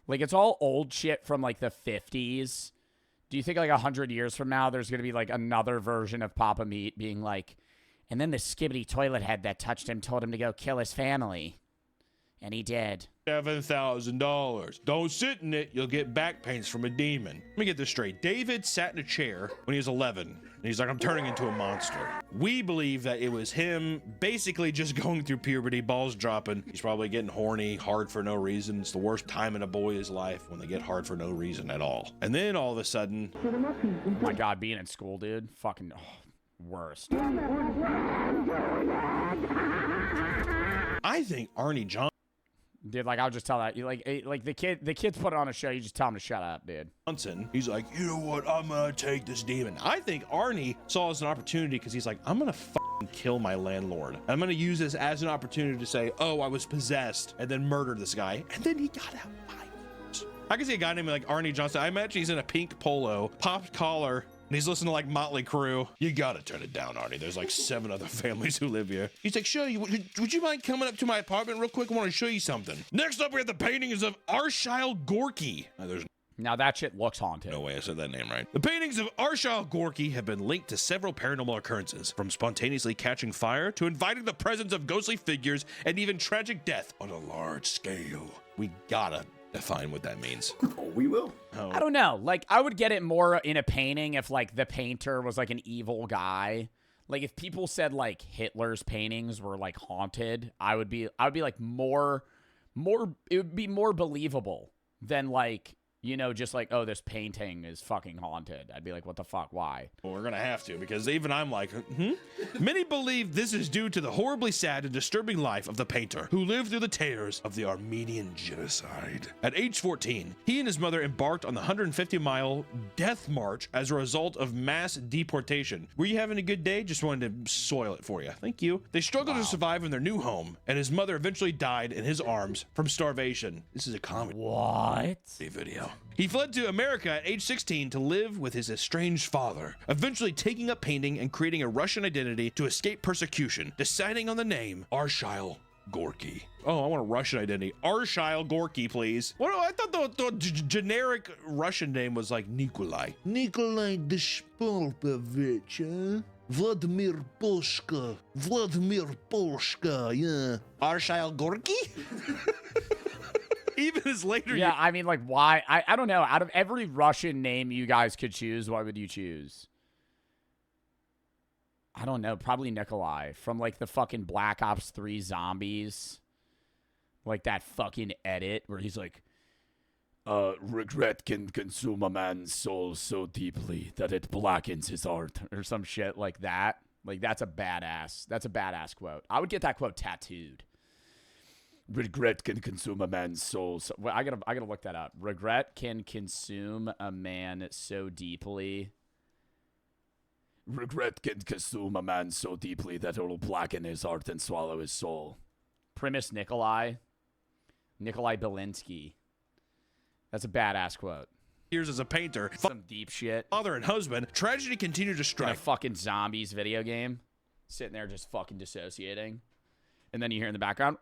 Like, it's all old shit from like the 50s. Do you think like 100 years from now there's gonna be like another version of Papa Meat being like, and then the skibbity toilet head that touched him told him to go kill his family, and he did. $7,000. Don't sit in it. You'll get back pains from a demon. Let me get this straight. David sat in a chair when he was 11. And he's like, I'm turning into a monster. We believe that it was him basically just going through puberty, balls dropping. He's probably getting horny, hard for no reason. It's the worst time in a boy's life when they get hard for no reason at all. And then all of a sudden, oh my God, being in school, dude. Fucking worst. I think Arnie Johnson. Dude, like, I'll just tell that. Like the kids put on a show, you just tell them to shut up, dude. He's like, you know what? I'm gonna take this demon. I think Arnie saw it as an opportunity because he's like, I'm gonna fucking kill my landlord. I'm gonna use this as an opportunity to say, oh, I was possessed, and then murder this guy. And then he got out. I can see a guy named like Arnie Johnson. I imagine he's in a pink polo, popped collar, and he's listening to like Motley Crue. You gotta turn it down, Arnie. There's like 7 other families who live here. He's like, sure, would you mind coming up to my apartment real quick? I want to show you something. Next up, we have the paintings of Arshile Gorky. Now that shit looks haunted. No way I said that name right. The paintings of Arshile Gorky have been linked to several paranormal occurrences, from spontaneously catching fire to inviting the presence of ghostly figures and even tragic death on a large scale. We gotta define what that means. Oh, we will. Oh. I don't know. Like, I would get it more in a painting if like the painter was like an evil guy. Like, if people said like Hitler's paintings were like haunted, I would be like more it would be more believable than like, you know, just like, oh, this painting is fucking haunted. I'd be like, what the fuck? Why? Well, we're gonna have to, because even I'm like, Many believe this is due to the horribly sad and disturbing life of the painter, who lived through the tears of the Armenian genocide. At age 14, he and his mother embarked on the 150-mile death march as a result of mass deportation. Were you having a good day? Just wanted to soil it for you. Thank you. They struggled to survive in their new home, and his mother eventually died in his arms from starvation. This is a comedy. What? Video. He fled to America at age 16 to live with his estranged father, eventually taking up painting and creating a Russian identity to escape persecution, deciding on the name Arshile Gorky. Oh, I want a Russian identity. Arshile Gorky, please. What? I thought the generic Russian name was like Nikolai. Nikolai Despolpovich, huh? Vladimir Polshka. Vladimir Polshka, yeah. Arshile Gorky? Even his later... Yeah, I mean, like, why? I don't know. Out of every Russian name you guys could choose, what would you choose? I don't know. Probably Nikolai from, like, the fucking Black Ops 3 Zombies. Like, that fucking edit where he's like, regret can consume a man's soul so deeply that it blackens his heart. Or some shit like that. Like, that's a badass quote. I would get that quote tattooed. Regret can consume a man's soul. So, well, I gotta look that up. Regret can consume a man so deeply. Regret can consume a man so deeply that it will blacken his heart and swallow his soul. Primus Nikolai Belinsky. That's a badass quote. Years as a painter, some deep shit. Father and husband, tragedy continued to strike. In a fucking zombies video game, sitting there just fucking dissociating, and then you hear in the background,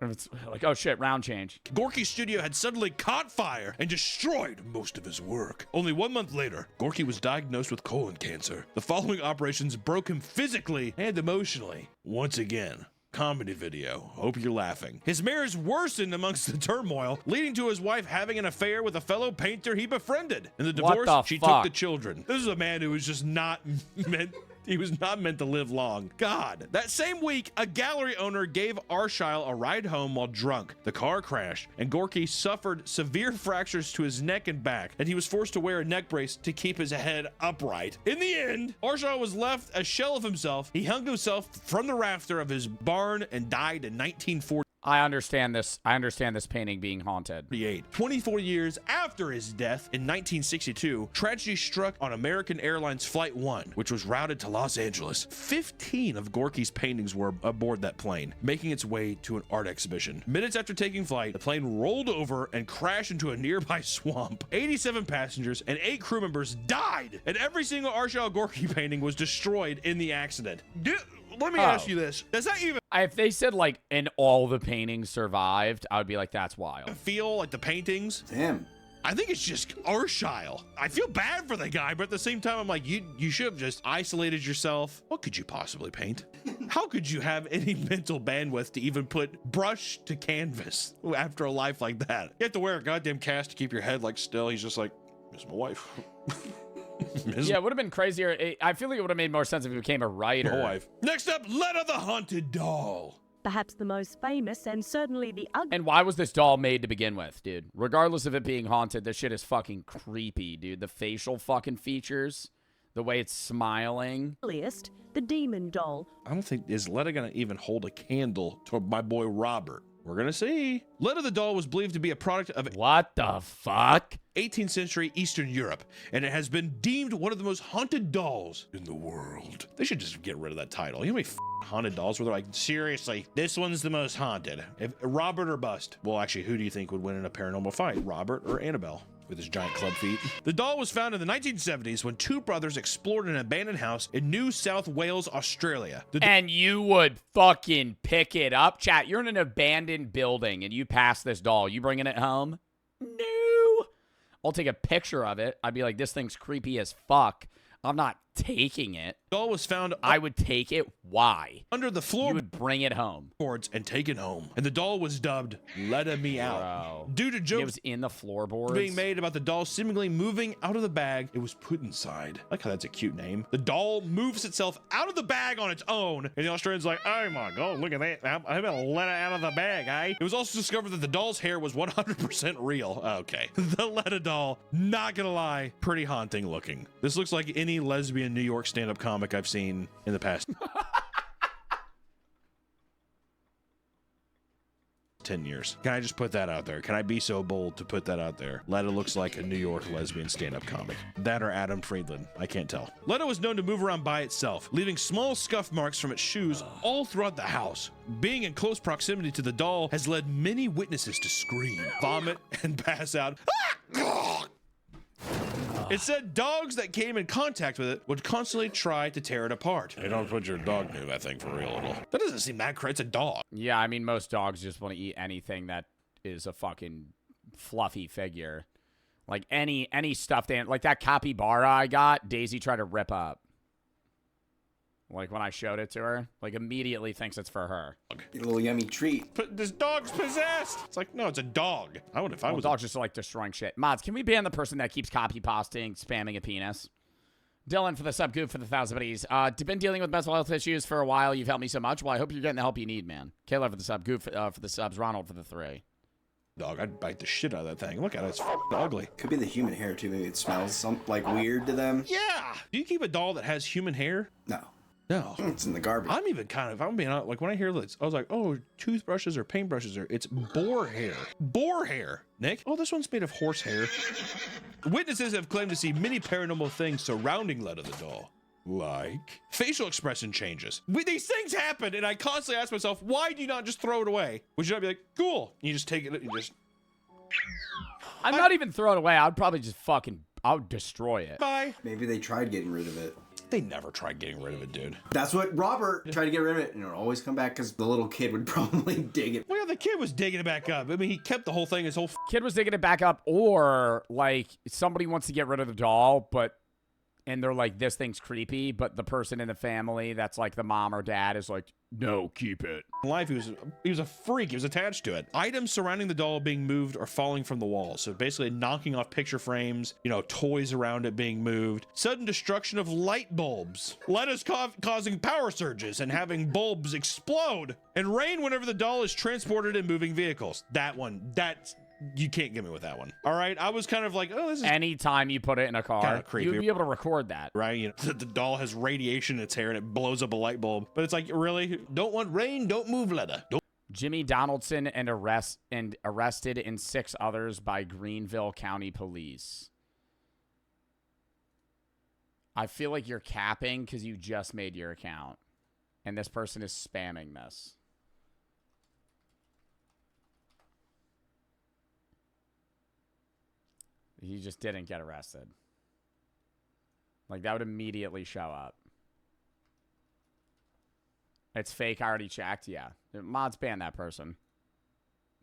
and it's like, oh shit, round change. Gorky's studio had suddenly caught fire and destroyed most of his work. Only 1 month later, Gorky was diagnosed with colon cancer. The following operations broke him physically and emotionally. Once again. Comedy video. Hope you're laughing. His marriage worsened amongst the turmoil, leading to his wife having an affair with a fellow painter he befriended. In the divorce, she took the children. This is a man who was just not meant... He was not meant to live long. God. That same week, a gallery owner gave Arshile a ride home while drunk. The car crashed, and Gorky suffered severe fractures to his neck and back, and he was forced to wear a neck brace to keep his head upright. In the end, Arshile was left a shell of himself. He hung himself from the rafter of his barn and died in 1940. I understand this painting being haunted. 24 years after his death in 1962, tragedy struck on American Airlines Flight 1, which was routed to Los Angeles. 15 of Gorky's paintings were aboard that plane, making its way to an art exhibition. Minutes after taking flight, the plane rolled over and crashed into a nearby swamp. 87 passengers and 8 crew members died, and every single Arshile Gorky painting was destroyed in the accident. Let me ask you this. Does that even... If they said, like, and all the paintings survived, I would be like, that's wild. Feel like the paintings? Damn. I think it's just Arshile. I feel bad for the guy, but at the same time, I'm like, you should have just isolated yourself. What could you possibly paint? How could you have any mental bandwidth to even put brush to canvas after a life like that? You have to wear a goddamn cast to keep your head, like, still. He's just like, miss my wife. Yeah, it would have been crazier. I feel like it would have made more sense if he became a writer. My wife. Next up, Letta the Haunted Doll. Perhaps the most famous and certainly the ugliest. And why was this doll made to begin with, dude? Regardless of it being haunted, this shit is fucking creepy, dude. The facial fucking features, the way it's smiling. The demon doll. I don't think, is Letta gonna even hold a candle to my boy Robert? We're gonna see. Letta the doll was believed to be a product of what the fuck? 18th century Eastern Europe, and it has been deemed one of the most haunted dolls in the world. They should just get rid of that title. You know how many haunted dolls where they're like, seriously, this one's the most haunted. If Robert or bust. Well, actually, who do you think would win in a paranormal fight? Robert or Annabelle? With his giant club feet. The doll was found in the 1970s when 2 brothers explored an abandoned house in New South Wales, Australia. And you would fucking pick it up? Chat, you're in an abandoned building and you pass this doll. You bringing it home? No. I'll take a picture of it. I'd be like, this thing's creepy as fuck. I'm not taking it. The doll was found. I would take it. Why? Under the floor. You would bring it home. Boards and take it home. And the doll was dubbed "Letta Me Out." Bro. Due to jokes it was in the floorboards being made about the doll seemingly moving out of the bag, it was put inside. I like how that's a cute name. The doll moves itself out of the bag on its own, and the Australian's like, "Oh my god, look at that! I'm gonna let it out of the bag, eh?" It was also discovered that the doll's hair was 100% real. Okay, the Letta doll, not gonna lie, pretty haunting looking. This looks like any lesbian New York stand-up comic I've seen in the past 10 years. Can I just put that out there? Can I be so bold to put that out there? Letta looks like a New York lesbian stand-up comic. That or Adam Friedland. I can't tell. Letta was known to move around by itself, leaving small scuff marks from its shoes all throughout the house. Being in close proximity to the doll has led many witnesses to scream, vomit, and pass out. It said dogs that came in contact with it would constantly try to tear it apart. Hey, don't put your dog near that thing for real at all. That doesn't seem that crazy. It's a dog. Yeah, I mean, most dogs just want to eat anything that is a fucking fluffy figure. Like any stuffed animal. Like that capybara I got, Daisy tried to rip up. Like when I showed it to her, like immediately thinks it's for her. Get a little yummy treat. But this dog's possessed. It's like, no, it's a dog. I would if I was. Dogs just like destroying shit. Mods, can we ban the person that keeps copy pasting, spamming a penis? Dylan for the sub goof for the 1,000 buddies. Been dealing with mental health issues for a while. You've helped me so much. Well, I hope you're getting the help you need, man. Kayla for the sub goof for the subs. Ronald for the 3. Dog, I'd bite the shit out of that thing. Look at it, it's ugly. Could be the human hair too. Maybe it smells like weird to them. Yeah. Do you keep a doll that has human hair? No. No. It's in the garbage. I'm even kind of, I'm being honest, like when I hear this, I was like, oh, toothbrushes or paintbrushes or it's boar hair. Boar hair, Nick. Oh, this one's made of horse hair. Witnesses have claimed to see many paranormal things surrounding Letta the doll. Like facial expression changes. These things happen, and I constantly ask myself, why do you not just throw it away? Would you not be like, cool? You just take it, you just. I'm not even throwing it away. I'd probably just I would destroy it. Bye. Maybe they tried getting rid of it. They never tried getting rid of it, dude. That's what Robert tried to get rid of it, and it would always come back because the little kid would probably dig it. Well, yeah, the kid was digging it back up. I mean, he kept the whole thing. His whole kid was digging it back up, or like somebody wants to get rid of the doll, and they're like, this thing's creepy, but the person in the family that's like the mom or dad is like, no, keep it. In life, he was a freak. He was attached to it. Items surrounding the doll being moved or falling from the wall. So basically knocking off picture frames, toys around it being moved. Sudden destruction of light bulbs. Letta's causing power surges and having bulbs explode. And rain whenever the doll is transported in moving vehicles. You can't get me with that one. All right, I was kind of like, oh, this is anytime you put it in a car, kind of creepy. You'd be able to record that, right? The doll has radiation in its hair and it blows up a light bulb. But it's like, really? Don't want rain? Don't move, Letta. Jimmy Donaldson arrested and 6 others by Greenville County Police. I feel like you're capping because you just made your account, and this person is spamming this. He just didn't get arrested. Like, that would immediately show up. It's fake. I already checked. Yeah. Mods ban that person.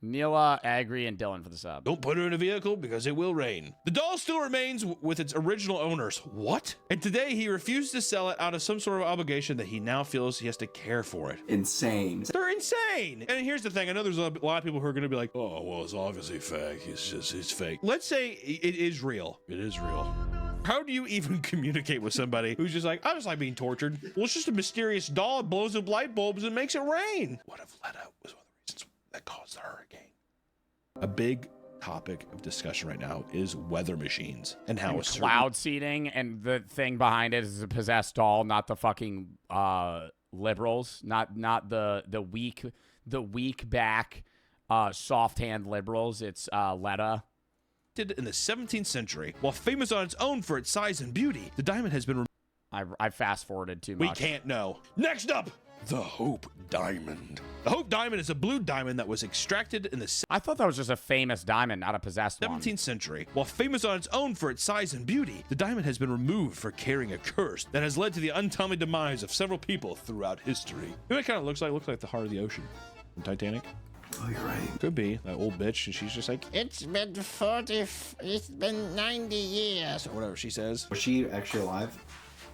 Neela, Agri, and Dylan for the sub. Don't put her in a vehicle because it will rain. The doll still remains with its original owners. What? And today he refused to sell it out of some sort of obligation that he now feels he has to care for it. Insane. They're insane. And here's the thing. I know there's a lot of people who are going to be like, oh, well, it's obviously fake. It's fake. Let's say it is real. It is real. How do you even communicate with somebody who's just like, I just like being tortured? Well, it's just a mysterious doll. It blows up light bulbs and makes it rain. What if Letta was one of the reasons that caused the hurricane? A big topic of discussion right now is weather machines and how and cloud seeding, and the thing behind it is a possessed doll, not the fucking liberals, not the weak back soft hand liberals. It's Letta. In the 17th century, while famous on its own for its size and beauty, the diamond has been. I fast forwarded too much. We can't know. Next up, the Hope Diamond. The Hope Diamond is a blue diamond that was extracted in the. I thought that was just a famous diamond, not a possessed 17th century. While famous on its own for its size and beauty, the diamond has been removed for carrying a curse that has led to the untimely demise of several people throughout history. You know what it kind of looks like? It looks like the heart of the ocean from Titanic. Oh, you're right. Could be that old bitch, and she's just like, it's been 90 years, or whatever she says. Was she actually alive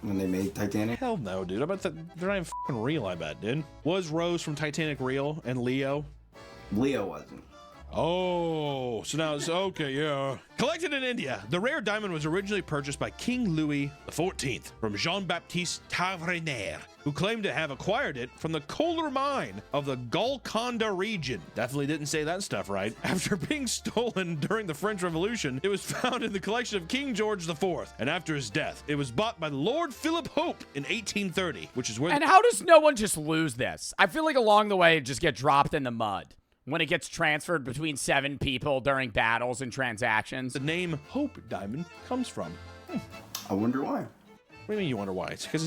when they made Titanic? Hell no, dude. I bet they're not even fucking real, I bet, dude. Was Rose from Titanic real, and Leo? Leo wasn't. Oh, so now it's okay, yeah. Collected in India, the rare diamond was originally purchased by King Louis XIV from Jean-Baptiste Tavernier, who claimed to have acquired it from the Kohler mine of the Golconda region. Definitely didn't say that stuff right. After being stolen during the French Revolution, it was found in the collection of King George IV, and after his death, it was bought by Lord Philip Hope in 1830, which is where. And how does no one just lose this? I feel like along the way, it just get dropped in the mud when it gets transferred between 7 people during battles and transactions. The name Hope Diamond comes from. I wonder why. What do you mean you wonder why? It's because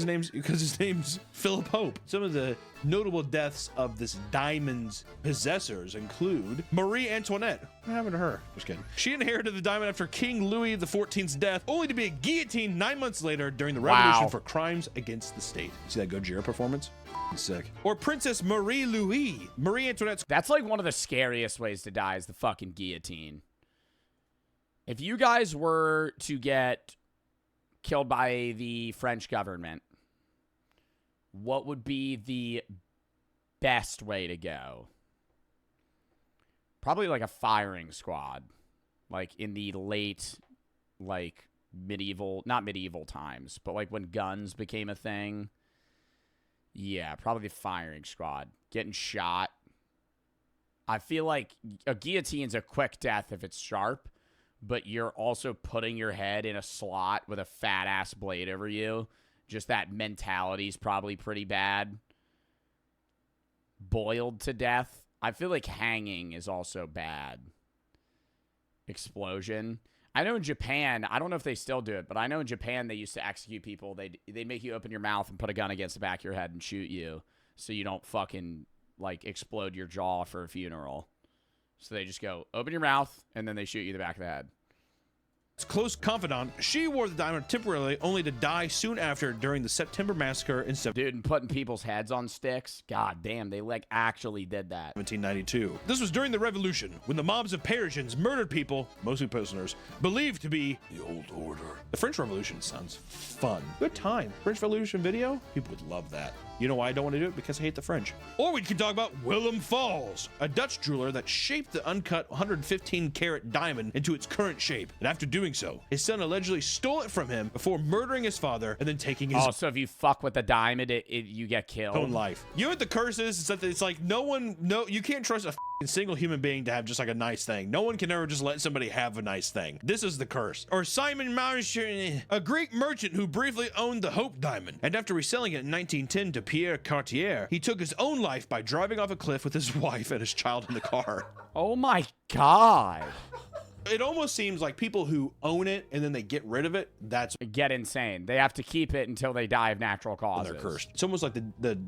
his name's Philip Hope. Some of the notable deaths of this diamond's possessors include Marie Antoinette. What happened to her? Just kidding. She inherited the diamond after King Louis XIV's death, only to be guillotined 9 months later during the Revolution for crimes against the state. See that Gojira performance? Sick. Or Princess Marie Louise. Marie Antoinette's. That's like one of the scariest ways to die is the fucking guillotine. If you guys were to get killed by the French government, what would be the best way to go? Probably like a firing squad. Like in the late, like not medieval times, but like when guns became a thing. Yeah, probably the firing squad. Getting shot. I feel like a guillotine's a quick death if it's sharp, but you're also putting your head in a slot with a fat-ass blade over you. Just that mentality's probably pretty bad. Boiled to death. I feel like hanging is also bad. Explosion. I know in Japan, I don't know if they still do it, but I know in Japan they used to execute people. They'd make you open your mouth and put a gun against the back of your head and shoot you so you don't fucking, like, explode your jaw for a funeral. So they just go, open your mouth, and then they shoot you in the back of the head. Close confidant, she wore the diamond temporarily, only to die soon after during the September massacre in Dude, and putting people's heads on sticks? God damn, they like actually did that. 1792. This was during the Revolution, when the mobs of Parisians murdered people, mostly prisoners, believed to be the Old Order. The French Revolution sounds fun. Good time. French Revolution video? People would love that. You know why I don't want to do it? Because I hate the French. Or we can talk about Willem Falls, a Dutch jeweler that shaped the uncut 115-carat diamond into its current shape. And after doing so, his son allegedly stole it from him before murdering his father and then taking his so if you fuck with the diamond, you get killed. own life. You know what the curse is? It's that it's like you can't trust a single human being to have just like a nice thing. No one can ever just let somebody have a nice thing. This is the curse. Or Simon Marchand, a Greek merchant who briefly owned the Hope diamond, and after reselling it in 1910 to Pierre Cartier, he took his own life by driving off a cliff with his wife and his child in the car. Oh my God. It almost seems like people who own it and then they get rid of it, that's get insane. They have to keep it until they die of natural causes. They're cursed. It's almost like the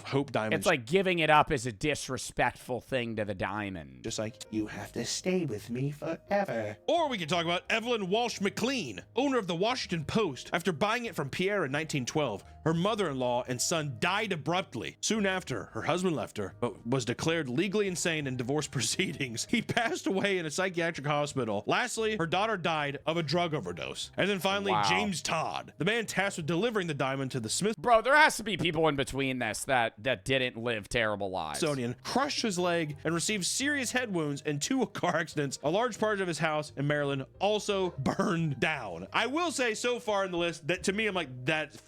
Hope diamond. It's like giving it up is a disrespectful thing to the diamond. Just like, you have to stay with me forever. Or we can talk about Evelyn Walsh McLean, owner of the Washington Post. After buying it from Pierre in 1912, her mother-in-law and son died abruptly. Soon after, her husband left her, but was declared legally insane in divorce proceedings. He passed away in a psychiatric hospital. Lastly, her daughter died of a drug overdose. And then finally, James Todd, the man tasked with delivering the diamond to the Smith. Bro, there has to be people in between this that didn't live terrible lives. Smithsonian crushed his leg and received serious head wounds in 2 car accidents. A large part of his house in Maryland also burned down. I will say so far in the list that to me, I'm like,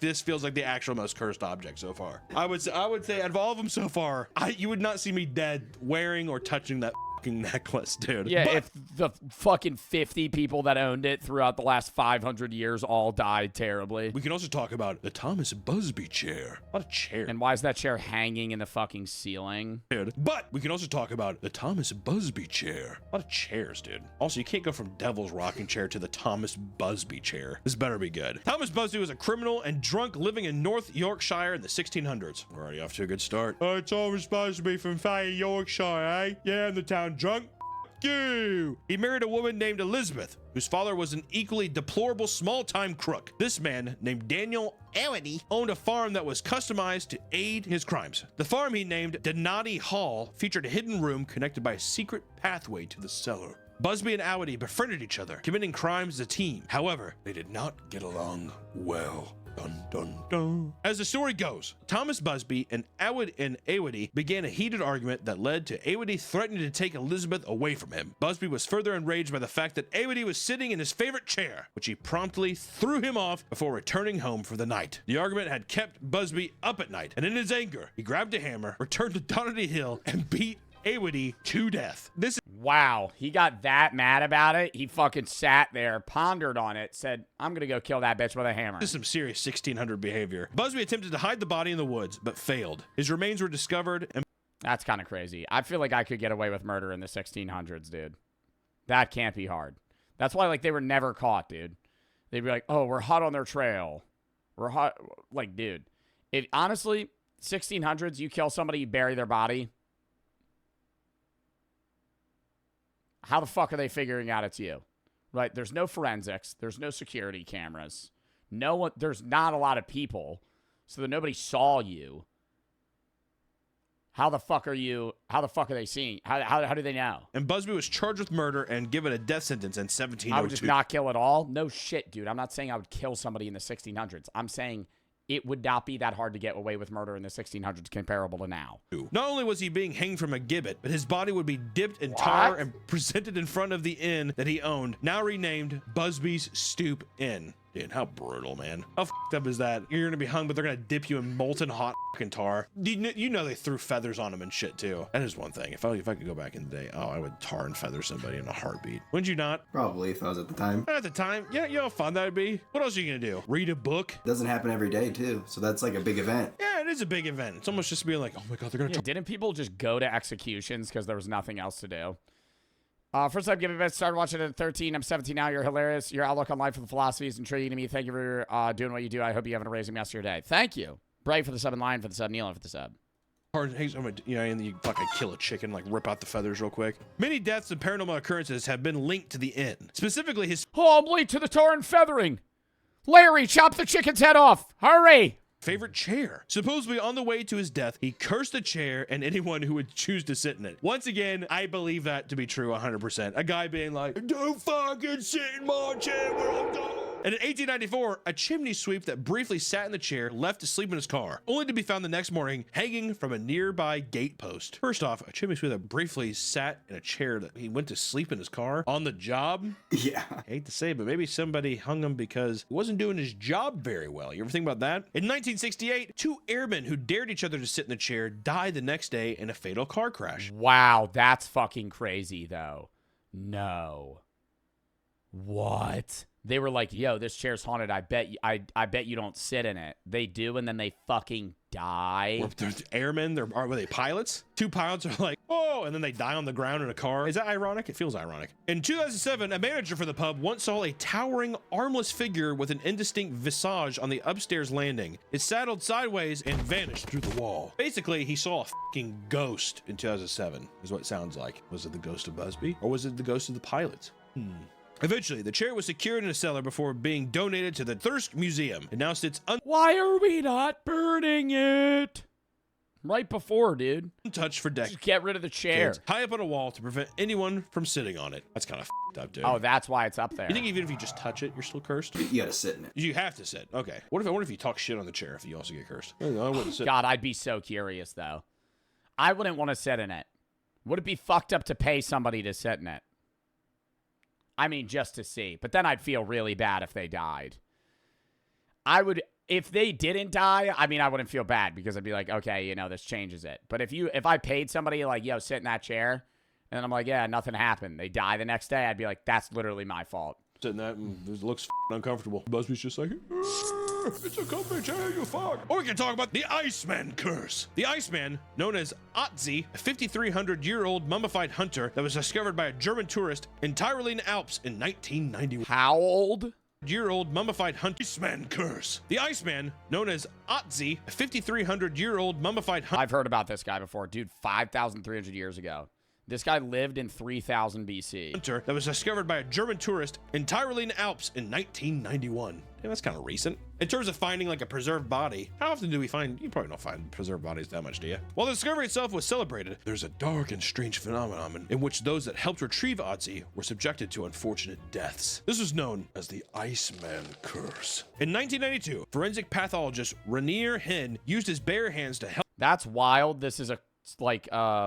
this feels like the actual most cursed object so far. I would say out of all of them so far, you would not see me dead wearing or touching that necklace, dude. Yeah, if the fucking 50 people that owned it throughout the last 500 years all died terribly. We can also talk about the Thomas Busby chair. What a chair. And why is that chair hanging in the fucking ceiling? Dude. But we can also talk about the Thomas Busby chair. A lot of chairs, dude. Also, you can't go from Devil's rocking chair to the Thomas Busby chair. This better be good. Thomas Busby was a criminal and drunk living in North Yorkshire in the 1600s. We're already off to a good start. Thomas Busby from Fay, Yorkshire, eh? Yeah, in the town drunk. You. He married a woman named Elizabeth, whose father was an equally deplorable small-time crook. This man, named Daniel Awady, owned a farm that was customized to aid his crimes. The farm he named Donati Hall featured a hidden room connected by a secret pathway to the cellar. Busby and Awady befriended each other, committing crimes as a team. However, they did not get along well. Dun, dun, dun. As the story goes, Thomas Busby and Awady began a heated argument that led to Awady threatening to take Elizabeth away from him. Busby was further enraged by the fact that Awady was sitting in his favorite chair, which he promptly threw him off before returning home for the night. The argument had kept Busby up at night, and in his anger, he grabbed a hammer, returned to Donati Hill, and beat Awady to death. Wow, he got that mad about it. He fucking sat there, pondered on it, said, I'm gonna go kill that bitch with a hammer. This is some serious 1600 behavior. Busby attempted to hide the body in the woods, but failed. His remains were discovered and... That's kind of crazy. I feel like I could get away with murder in the 1600s, dude. That can't be hard. That's why, like, they were never caught, dude. They'd be like, oh, we're hot on their trail. Like, dude, if honestly, 1600s, you kill somebody, you bury their body. How the fuck are they figuring out it's you? Right? There's no forensics. There's no security cameras. No one. There's not a lot of people, so that nobody saw you. How the fuck are you? How the fuck are they seeing? How do they know? And Busby was charged with murder and given a death sentence in 1702. I would just not kill at all? No shit, dude. I'm not saying I would kill somebody in the 1600s. I'm saying it would not be that hard to get away with murder in the 1600s comparable to now. Not only was he being hanged from a gibbet, but his body would be dipped in tar and presented in front of the inn that he owned, now renamed Busby's Stoop Inn. Dude, how brutal, man. How fucked up is that? You're gonna be hung, but they're gonna dip you in molten hot fucking tar. You know they threw feathers on him and shit, too. That is one thing. If I could go back in the day, oh, I would tar and feather somebody in a heartbeat. Wouldn't you not? Probably, if I was at the time. At the time? Yeah, you know how fun that would be? What else are you gonna do? Read a book? Doesn't happen every day, too, so that's like a big event. Yeah, it is a big event. It's almost just being like, oh my god, they're gonna didn't people just go to executions because there was nothing else to do? First time giving best, started watching it at 13. I'm 17 now. You're hilarious. Your outlook on life and philosophy is intriguing to me. Thank you for doing what you do. I hope you have an amazing rest of your day. Thank you. Brave for the sub and Lion for the sub. Neil for the sub. And then you fucking kill a chicken, like rip out the feathers real quick. Many deaths and paranormal occurrences have been linked to the inn. Specifically his... Oh, I'm late to the tar and feathering. Larry, chop the chicken's head off. Hurry. Favorite chair. Supposedly on the way to his death, he cursed the chair and anyone who would choose to sit in it. Once again, I believe that to be true 100%. A guy being like, don't fucking sit in my chair when I'm done. And in 1894, a chimney sweep that briefly sat in the chair left to sleep in his car, only to be found the next morning hanging from a nearby gate post. First off, a chimney sweep that briefly sat in a chair that he went to sleep in his car on the job. Yeah. I hate to say it, but maybe somebody hung him because he wasn't doing his job very well. You ever think about that? In 1968, 2 airmen who dared each other to sit in the chair died the next day in a fatal car crash. Wow, that's fucking crazy, though. No. What? They were like, yo, this chair's haunted. I bet you don't sit in it. They do, and then they fucking die. They're airmen. Were they pilots? 2 pilots are like, oh, and then they die on the ground in a car. Is that ironic? It feels ironic. In 2007, a manager for the pub once saw a towering, armless figure with an indistinct visage on the upstairs landing. It saddled sideways and vanished through the wall. Basically, he saw a fucking ghost in 2007, is what it sounds like. Was it the ghost of Busby? Or was it the ghost of the pilot? Eventually, the chair was secured in a cellar before being donated to the Thirsk Museum. It now sits Why are we not burning it? Right before, dude. untouched for decades. Just get rid of the chair. High up on a wall to prevent anyone from sitting on it. That's kind of up, dude. Oh, that's why it's up there. You think even if you just touch it, you're still cursed? You gotta sit in it. You have to sit. Okay. I wonder if you talk shit on the chair if you also get cursed. I wouldn't sit. God, I'd be so curious, though. I wouldn't want to sit in it. Would it be fucked up to pay somebody to sit in it? I mean, just to see. But then I'd feel really bad if they died. If they didn't die, I mean, I wouldn't feel bad because I'd be like, okay, you know, this changes it. But if I paid somebody like, yo, sit in that chair, and then I'm like, yeah, nothing happened. They die the next day. I'd be like, that's literally my fault. Sitting that and it looks uncomfortable. Busby's just like, it's a comfy chair, you fuck. Or we can talk about the Iceman curse. The Iceman, known as Otzi, a 5,300-year-old mummified hunter that was discovered by a German tourist in Tyrolean Alps in 1991. How old? Year-old mummified hunter. Iceman curse. The Iceman, known as Otzi, a 5,300-year-old mummified hunter. I've heard about this guy before. Dude, 5,300 years ago. This guy lived in 3000 BC. Hunter that was discovered by a German tourist in Tyrolean Alps in 1991. Yeah, that's kind of recent. In terms of finding like a preserved body, how often do we find, you probably don't find preserved bodies that much, do you? While the discovery itself was celebrated, there's a dark and strange phenomenon in which those that helped retrieve Otzi were subjected to unfortunate deaths. This was known as the Iceman curse. In 1992, forensic pathologist Rainier Hen used his bare hands to help. That's wild. This is a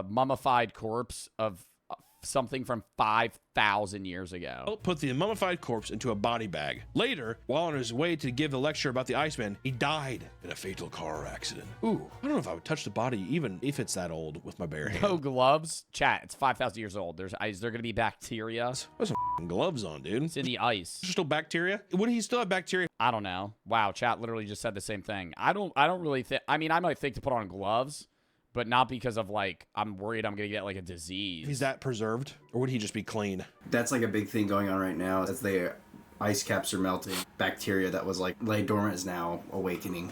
mummified corpse of something from 5,000 years ago. Put the mummified corpse into a body bag. Later, while on his way to give the lecture about the Iceman, he died in a fatal car accident. Ooh, I don't know if I would touch the body even if it's that old with my bare hand. No gloves? Chat, it's 5,000 years old. Is there going to be bacteria? Put some gloves on, dude. It's in the ice. There's still bacteria? Would he still have bacteria? I don't know. Wow, chat literally just said the same thing. I don't really think, I mean, I might think to put on gloves, but not because of, like, I'm worried I'm going to get, like, a disease. Is that preserved? Or would he just be clean? That's, like, a big thing going on right now as they Ice caps are melting. Bacteria that was like lay dormant is now awakening.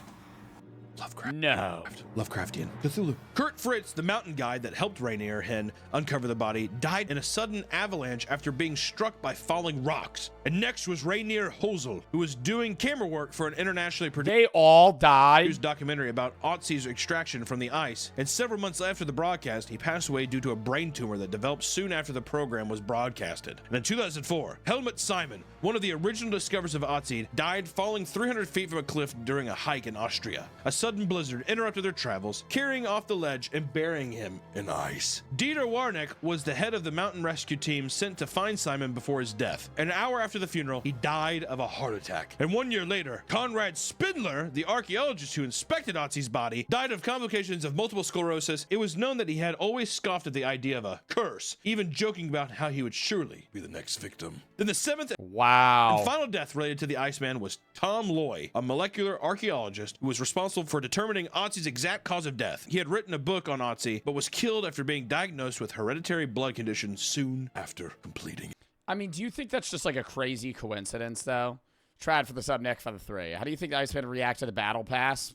Lovecraft. No. Lovecraftian. Cthulhu. Kurt Fritz, the mountain guide that helped Rainier Hen uncover the body, died in a sudden avalanche after being struck by falling rocks. And next was Rainier Hosel, who was doing camera work for an internationally produced They all died. documentary about Otzi's extraction from the ice. And several months after the broadcast, he passed away due to a brain tumor that developed soon after the program was broadcasted. And in 2004, Helmut Simon, one of the original discoverers of Otzi, died falling 300 feet from a cliff during a hike in Austria. A sudden blizzard interrupted their travels, carrying off the ledge and burying him in ice. Dieter Warneck was the head of the mountain rescue team sent to find Simon before his death. An hour after the funeral, he died of a heart attack. And 1 year later, Konrad Spindler, the archaeologist who inspected Otzi's body, died of complications of multiple sclerosis. It was known that he had always scoffed at the idea of a curse, even joking about how he would surely be the next victim. Then the seventh and final death related to the Iceman was Tom Loy, a molecular archaeologist who was responsible for determining Otzi's exact cause of death. He had written a book on Otzi, but was killed after being diagnosed with hereditary blood condition soon after completing it. I mean, do you think that's just like a crazy coincidence, though? Trad for the sub, Nick for the 3. How do you think the Iceman would react to the battle pass?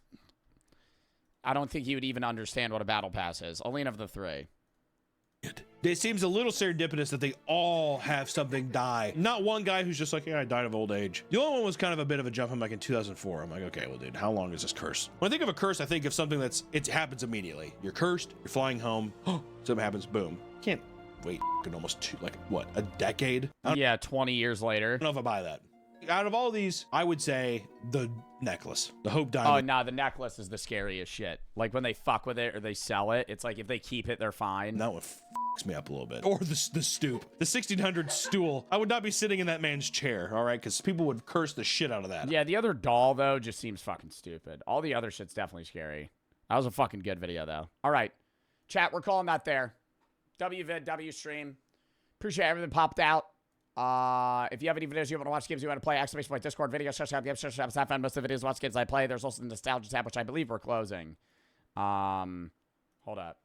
I don't think he would even understand what a battle pass is. Only of the 3. It seems a little serendipitous that they all have something die. Not one guy who's just like, yeah, I died of old age. The only one was kind of a bit of a jump. I'm like in 2004. I'm like, okay, well, dude, how long is this curse? When I think of a curse, I think of something it happens immediately. You're cursed, you're flying home, something happens, boom. Can't wait almost a decade? Yeah, 20 years later. I don't know if I buy that. Out of all these, I would say the necklace, the Hope Diamond. Oh, nah, the necklace is the scariest shit. Like when they fuck with it or they sell it, it's like if they keep it, they're fine. That one fucks me up a little bit. Or the stoop, the 1600 stool. I would not be sitting in that man's chair, all right? Because people would curse the shit out of that. Yeah, the other doll, though, just seems fucking stupid. All the other shit's definitely scary. That was a fucking good video, though. All right. Chat, we're calling that there. WVid, WStream. Appreciate everything popped out. If you have any videos you want to watch, games you want to play, exclamation point Discord, video, search out, games, search out, I found most of the videos, watch games I play. There's also the Nostalgia tab, which I believe we're closing. Hold up.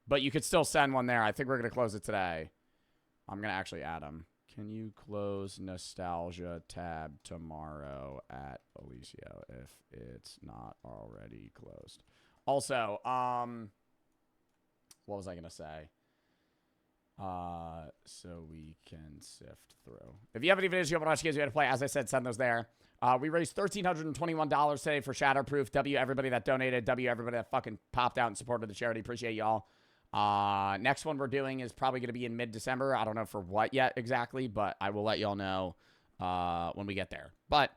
But you could still send one there. I think we're going to close it today. I'm going to actually add them. Can you close Nostalgia tab tomorrow at Alicio if it's not already closed? Also, what was I going to say? So we can sift through. If you have any videos you want to watch, games you want to play, as I said, send those there. We raised $1,321 today for Shatterproof. W everybody that donated. W everybody that fucking popped out and supported the charity. Appreciate y'all. Next one we're doing is probably going to be in mid-December. I don't know for what yet exactly, but I will let y'all know when we get there. But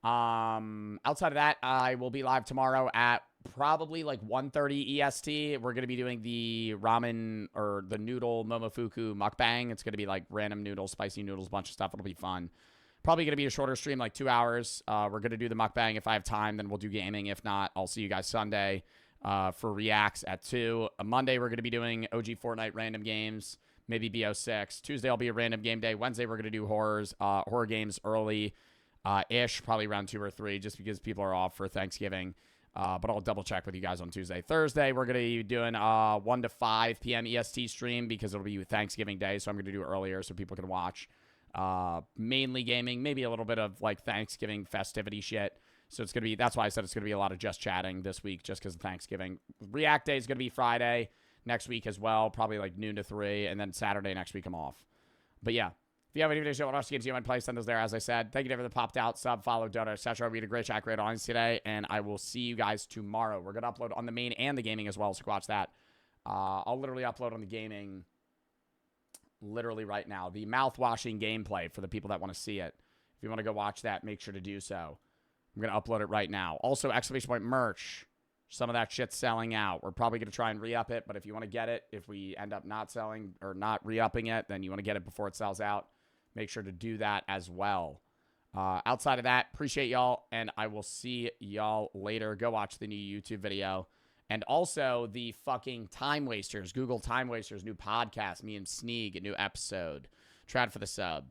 outside of that, I will be live tomorrow at probably like 1:30 EST. We're going to be doing the ramen or the noodle momofuku mukbang. It's going to be like random noodles, spicy noodles, bunch of stuff. It'll be fun. Probably going to be a shorter stream, like 2 hours. We're going to do the mukbang. If I have time, then we'll do gaming. If not, I'll see you guys Sunday for reacts at 2. Monday, we're going to be doing OG Fortnite random games, maybe BO6. Tuesday, I'll be a random game day. Wednesday, we're going to do horror games early ish, probably around 2 or 3, just because people are off for Thanksgiving. But I'll double check with you guys on Tuesday. Thursday, we're going to be doing 1 to 5 p.m. EST stream because it'll be Thanksgiving Day, so I'm going to do it earlier so people can watch. Mainly gaming, maybe a little bit of like Thanksgiving festivity shit. So it's going to be, that's why I said it's going to be a lot of just chatting this week just because of Thanksgiving. React Day is going to be Friday next week as well, probably like noon to 3, and then Saturday next week I'm off. But yeah. If you have any videos you want to watch, games you want to play, send those there, as I said. Thank you to everyone that popped out, sub, follow, donate, etc. We had a great chat, great audience today, and I will see you guys tomorrow. We're going to upload on the main and the gaming as well, so watch that. I'll literally upload on the gaming literally right now. The mouth-washing gameplay for the people that want to see it. If you want to go watch that, make sure to do so. I'm going to upload it right now. Also, exclamation point merch. Some of that shit's selling out. We're probably going to try and re-up it, but if you want to get it, if we end up not selling or not re-upping it, then you want to get it before it sells out. Make sure to do that as well. Outside of that, appreciate y'all, and I will see y'all later. Go watch the new YouTube video. And also the fucking Time Wasters, Google Time Wasters, new podcast, me and Sneeg, a new episode. Trad for the sub.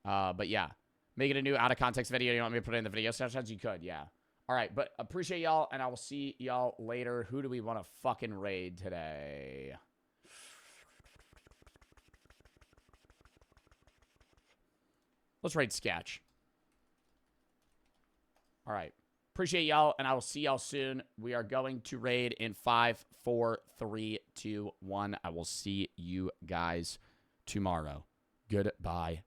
But yeah, make it a new out-of-context video. You want me to put it in the video sessions? You could, yeah. All right, but appreciate y'all, and I will see y'all later. Who do we want to fucking raid today? Let's raid Sketch. All right. Appreciate y'all, and I will see y'all soon. We are going to raid in 5, 4, 3, 2, 1. I will see you guys tomorrow. Goodbye.